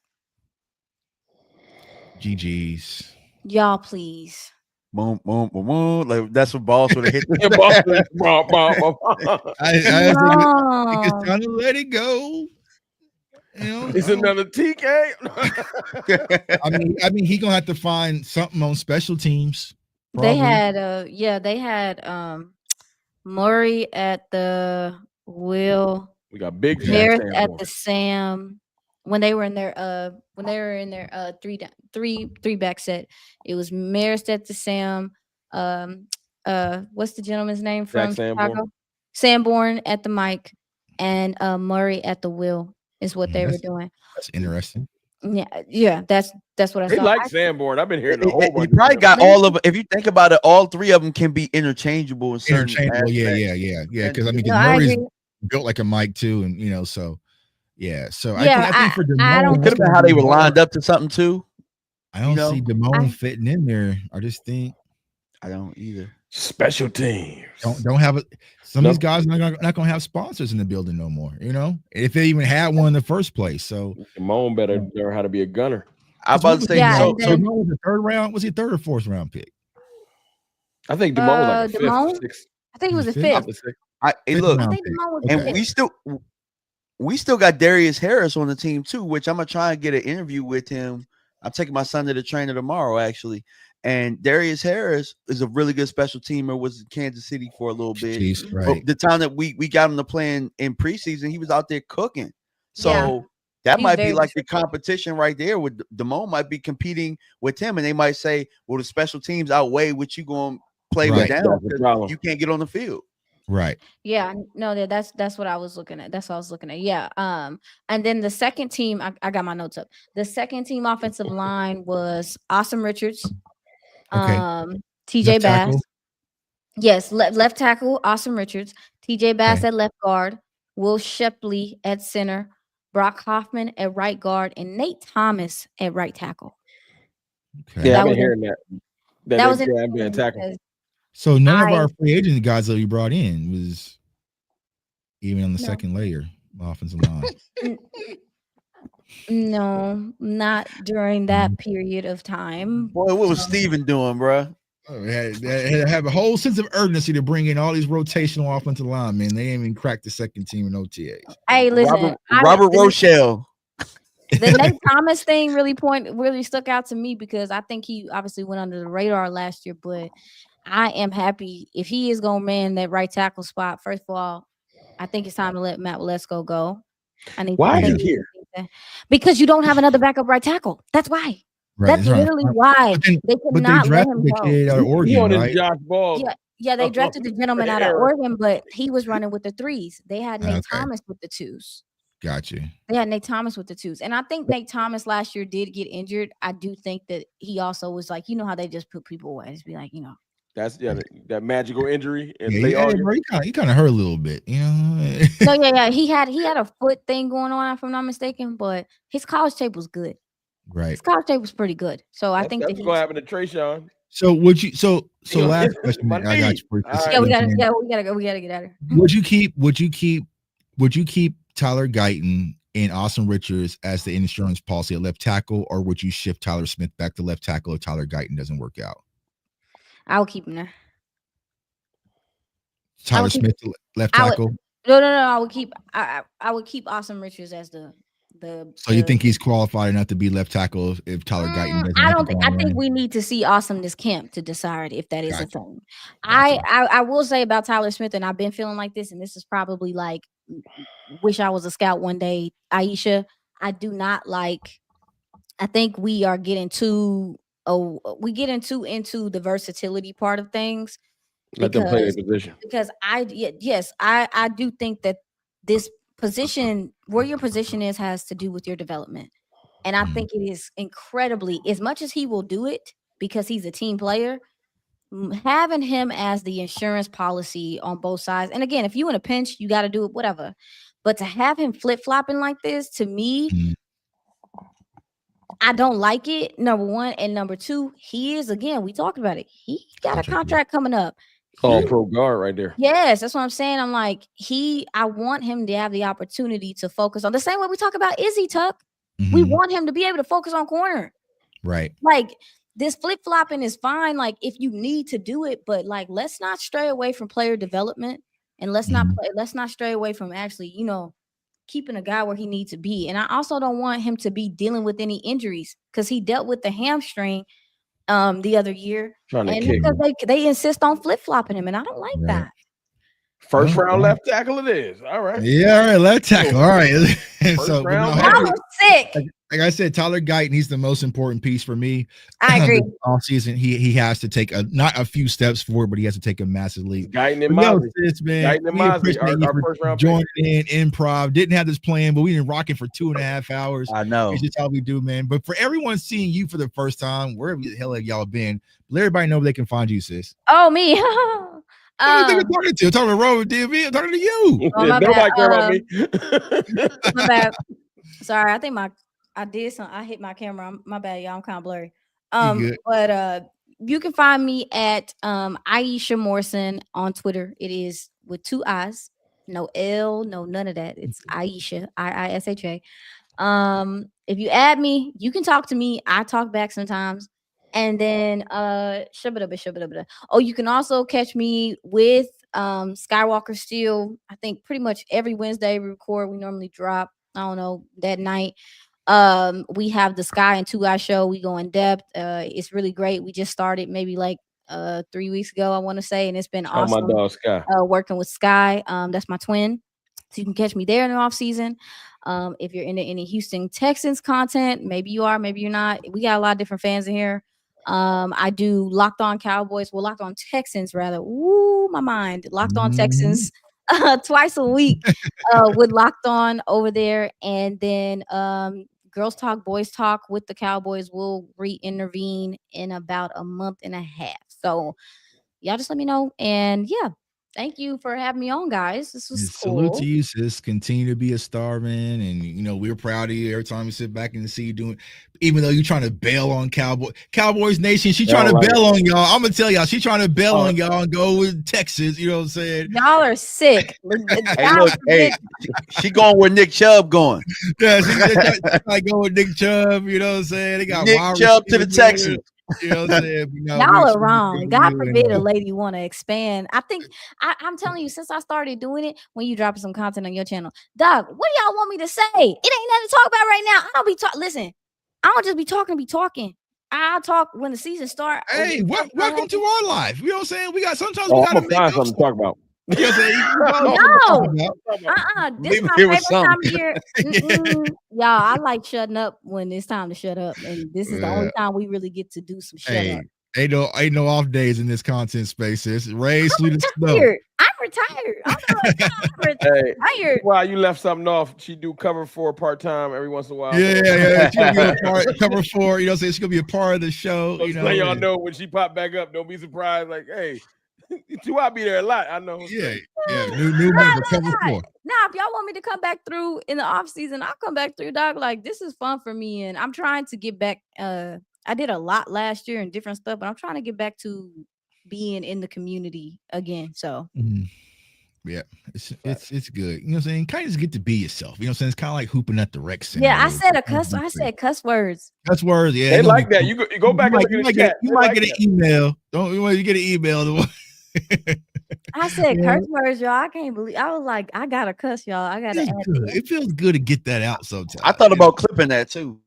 GG's. Y'all please. Boom, boom, boom, boom. Like that's what balls would have hit. Your boss is bum, bum, bum. I think it's No. time to let it go. It's another TK. I mean, he gonna have to find something on special teams. They Probably. had Murray at the Will, We got big Jack Harris at Sanborn. the Sam. When they were in their three back set, it was Marist at the Sam. What's the gentleman's name from Chicago? Sanborn at the Mike, and Murray at the Will is what they were doing. That's interesting. Yeah, that's what I They saw. like Sanborn. I've been hearing a whole He bunch. probably got all of. If you think about it, all three of them can be interchangeable in certain aspects. Yeah. Because I mean, Murray's built like a Mike too, and so yeah. So I think for Damone, could have been how they were lined up to something too. I don't see Damone fitting in there. I just think I don't either. Special teams don't have it. Some of these guys are not gonna have sponsors in the building no more. If they even had one in the first place. So Damone better learn how to be a gunner. I was about to say, so Damone was the third round. Was he third or fourth round pick? I think Damone was like a fifth, sixth. I think he was a fifth. Look, I think Damone was and we still got Darius Harris on the team too, which I'm gonna try and get an interview with him. I'm taking my son to the trainer tomorrow, actually. And Darius Harris is a really good special teamer. Was in Kansas City for a little bit. Jeez, right. The time that we got him to play in preseason, he was out there cooking. So that might be like the competition right there. With Damone might be competing with him, and they might say, "Well, the special teams outweigh what you going to play with down because you can't get on the field." Right. Yeah. No, that's what I was looking at. That's what I was looking at. Yeah. And then the second team, I got my notes up. The second team offensive line was Awesome Richards. TJ Bass. Yes, left tackle, Awesome Richards. TJ Bass at left guard, Will Shepley at center, Brock Hoffman at right guard, and Nate Thomas at right tackle. Okay. Yeah, I've been hearing that. That was being tackled. So none of our free agent guys that we brought in was even on the second layer offensive line. No, not during that period of time. Boy, what was Steven doing, bro? They have a whole sense of urgency to bring in all these rotational offensive linemen. They ain't even cracked the second team in OTAs. Hey, listen, Robert Rochelle. The Nate Thomas thing really stuck out to me because I think he obviously went under the radar last year, but I am happy if he is going to man that right tackle spot. First of all, I think it's time to let Matt Waletzko go. Why is he here? Because you don't have another backup right tackle. That's why. Right, that's literally why they could not let him go. Kid out of Oregon, right? Josh Ball. Yeah, they drafted the gentleman out of Oregon, but he was running with the threes. They had Nate Thomas with the twos. Gotcha. They had Nate Thomas with the twos. And I think Nate Thomas last year did get injured. I do think that he also was like, how they just put people away. Just be like, That's that magical injury. And he kind of hurt a little bit, So yeah, he had a foot thing going on, if I'm not mistaken, but his college tape was good. Right. His college tape was pretty good. So I think that's gonna happen to Trayshawn. So would you so last question I got you for we gotta go. We gotta get out of here. Would you keep Tyler Guyton and Awesome Richards as the insurance policy at left tackle, or would you shift Tyler Smith back to left tackle if Tyler Guyton doesn't work out? I would keep him there. Tyler Smith left tackle? No. I would keep Awesome Richards as the. So you think he's qualified enough to be left tackle if Tyler Guyton doesn't? I think we need to see Awesome this camp to decide if that is a thing. I will say about Tyler Smith, and I've been feeling like this, and this is probably like wish I was a scout one day, Aisha. I do not like. I think we are getting into the versatility part of things, Let them play their position. Because I do think that this position, where your position is, has to do with your development. And I think it is incredibly, as much as he will do it because he's a team player, having him as the insurance policy on both sides. And again, if you in a pinch, you got to do it, whatever. But to have him flip-flopping like this, to me, I don't like it, number one. And number two, he is, again, we talked about it. He got a contract coming up. Pro guard right there. Yes, that's what I'm saying. I'm like, I want him to have the opportunity to focus on the same way we talk about Izzy Tuck. We want him to be able to focus on corner. Right. Like, this flip-flopping is fine, like, if you need to do it, but like, let's not stray away from player development, and let's not stray away from actually, keeping a guy where he needs to be. And I also don't want him to be dealing with any injuries, because he dealt with the hamstring the other year, and because they insist on flip-flopping him, and I don't like that. First round left tackle it is. All right. Yeah, all right, left tackle. All right. So I was sick. Like I said, Tyler Guyton, he's the most important piece for me. I agree. All season, he has to take not a few steps forward, but he has to take a massive leap. Guyton and Mosley. Man, we appreciate you for joining in improv. Didn't have this plan, but we didn't rock it for 2.5 hours. I know. It's just how we do, man. But for everyone seeing you for the first time, wherever the hell have y'all been, let everybody know where they can find you, sis. Oh, me. I'm talking to Robert DV. I'm talking to you. Oh, nobody care about me. My bad. Sorry, I think I hit my camera. My bad, y'all. I'm kind of blurry. But you can find me at Aisha Morrison on Twitter. It is with 2 I's, no L, no none of that. It's Aisha, IISHA. If you add me, you can talk to me. I talk back sometimes. And then you can also catch me with Skywalker Steel. I think pretty much every Wednesday we record. We normally drop, I don't know, that night. We have the Sky and 2 Eye show. We go in depth. It's really great. We just started maybe like 3 weeks ago, I want to say, and it's been awesome. My dog Sky. Working with Sky. That's my twin. So you can catch me there in the off season. If you're into any Houston Texans content, maybe you are, maybe you're not. We got a lot of different fans in here. I do Locked On Cowboys, Locked On Texans rather. Ooh, my mind. Locked On Texans twice a week with Locked On over there. And then Girls Talk, Boys Talk with the Cowboys will re-intervene in about a month and a half. So y'all just let me know. And yeah, thank you for having me on, guys. This was cool. Salute to you, sis. Continue to be a star, man. And, we're proud of you every time we sit back and see you doing, even though you're trying to bail on Cowboys Nation. She trying to bail on y'all. I'm going to tell y'all, she trying to bail on y'all and go with Texas. You know what I'm saying? Y'all are sick. She going where Nick Chubb going. Yeah, she like going with Nick Chubb. You know what I'm saying? They got Nick Chubb to the Texans. You know what I'm saying? Y'all are wrong. God forbid a lady want to expand. I think I'm telling you, since I started doing it, when you dropping some content on your channel, Doug, what do y'all want me to say? It ain't nothing to talk about right now. I don't be talking. Listen, I don't just be talking to be talking. I'll talk when the season starts. Hey, welcome to our life. You know what I'm saying? We got sometimes we gotta find something to talk about. You know what I'm saying? This is my favorite time of year. Y'all, I like shutting up when it's time to shut up, and this is the only time we really get to do some shut up. Ain't no off days in this content space. It's Ray, sweet as snow. I'm retired. I'm retired. Wow, you left something off. She do cover 4 part-time every once in a while. Yeah. She'll be cover 4. You know what I'm saying? She's gonna be a part of the show. So let y'all know when she pop back up. Don't be surprised. Like, hey. I'll be there a lot. I know. Yeah. New member cover 4. Now, if y'all want me to come back through in the off season, I'll come back through, dog. Like, this is fun for me, and I'm trying to get back. I did a lot last year and different stuff, but I'm trying to get back to being in the community again. So. Yeah, it's good. You know what I'm saying? Kind of just get to be yourself. You know what I'm saying? It's kind of like hooping at the rec center. Yeah, I said cuss words. Cuss words, yeah. They like that. You go back and look at the chat. You might get an email. You get an email. I said curse words, y'all. I can't believe. I was like, I gotta cuss, y'all. I gotta. It feels good to get that out sometimes. I thought about clipping that too.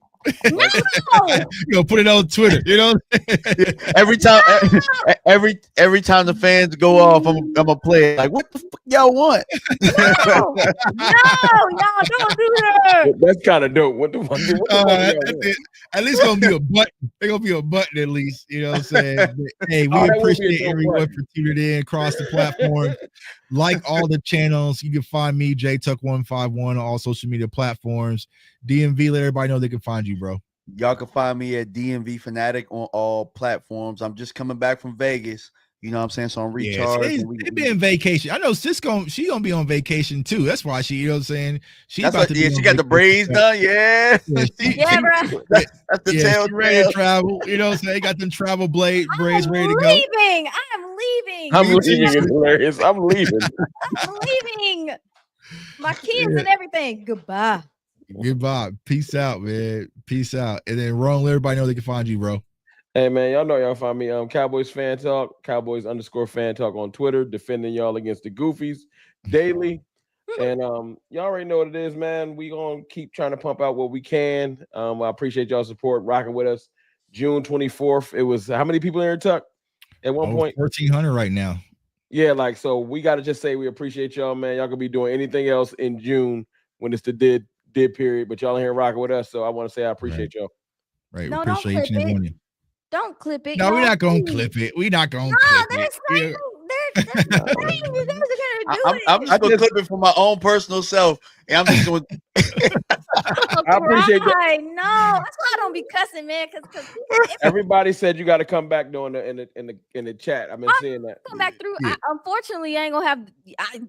No. Put it on Twitter. every time the fans go off, I'm gonna play it. Like, what the fuck y'all want? No, y'all don't do that. That's kind of dope. What the fuck? At least gonna be a button. There's gonna be a button at least. You know what I'm saying? But, hey, we appreciate everyone for tuning in across the platform. Like all the channels, you can find me, JTuck151, on all social media platforms. DMV, let everybody know they can find you, bro. Y'all can find me at DMV Fanatic on all platforms. I'm just coming back from Vegas. You know what I'm saying? So I'm recharged. Yeah, they be on vacation. I know she gonna be on vacation too. That's why she, you know what I'm saying? She got the braids done. Yeah. Bro. That's the tail. She ready to travel. You know what I'm saying? Got them travel braids ready to go. I'm leaving. I'm leaving. It's hilarious. I'm leaving. I'm leaving. My kids and everything. Goodbye. Peace out, man. Peace out. And then Ron, let everybody know they can find you, bro. Hey man, y'all know y'all find me Cowboys Fan Talk, Cowboys_Fan Talk on Twitter, defending y'all against the Goofies daily. And y'all already know what it is, man. We gonna keep trying to pump out what we can. I appreciate y'all support, rocking with us. June 24th. It was how many people in here, Tuck? At one point, 1,400 right now. Yeah, like so we gotta just say we appreciate y'all, man. Y'all could be doing anything else in June when it's the did period, but y'all in here rocking with us. So I want to say I appreciate y'all. Right. No, we appreciate each and every one of you. Don't clip it. No, we're not gonna clip it. We're not gonna clip it. I'm just gonna clip it for my own personal self, and I'm just going. I appreciate that. No, that's why I don't be cussing, man. Because everybody said you got to come back doing in the chat. I've been seeing that. Come back through. Yeah. Unfortunately, I ain't gonna have. I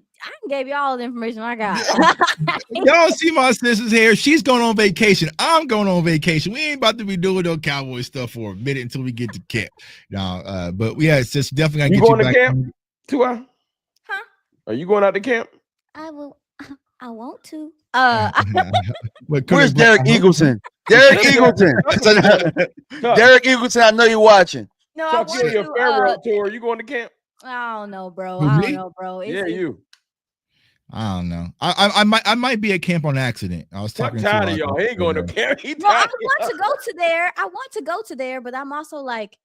gave you all the information I got. Y'all see my sister's hair. She's going on vacation. I'm going on vacation. We ain't about to be doing no Cowboy stuff for a minute until we get to camp. Now, but yeah, it's just definitely gonna get you you back. Camp? Tua? Huh? Are you going out to camp? I will. I want to. Where's Derek Eagleton? Derek Eagleton. Derek Eagleton, I know you're watching. No, I want to. Your farewell tour. Are you going to camp? I don't know, bro. I don't know, bro. You. I don't know. I might be at camp on accident. I was talking tired of y'all. He ain't going to camp. I want to go to there. I want to go to there, but I'm also like,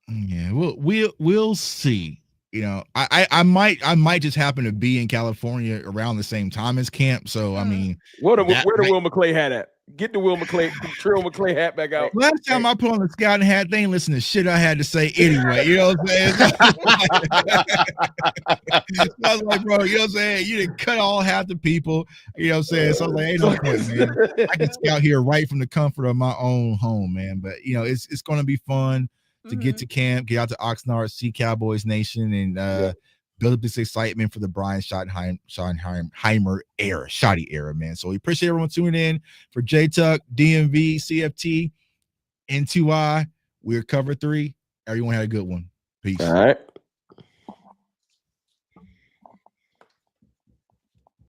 yeah, we'll see. You know, I might just happen to be in California around the same time as camp. So I mean, where the Will McClay hat at? Get the Will McClay, Trill McClay hat back out. Last time I put on the scouting hat, they ain't listen to shit I had to say anyway. You know what I'm saying? I was like, bro, you know what I'm saying? You didn't cut all half the people. You know what I'm saying? So I was like, ain't no point, man. I can scout here right from the comfort of my own home, man. But you know, it's gonna be fun to get to camp, get out to Oxnard, see Cowboys Nation, and build up this excitement for the Brian Schottenheimer era, Shotty era, man. So we appreciate everyone tuning in for J-Tuck, DMV, CFT, N2I. We're cover 3. Everyone had a good one. Peace. All right.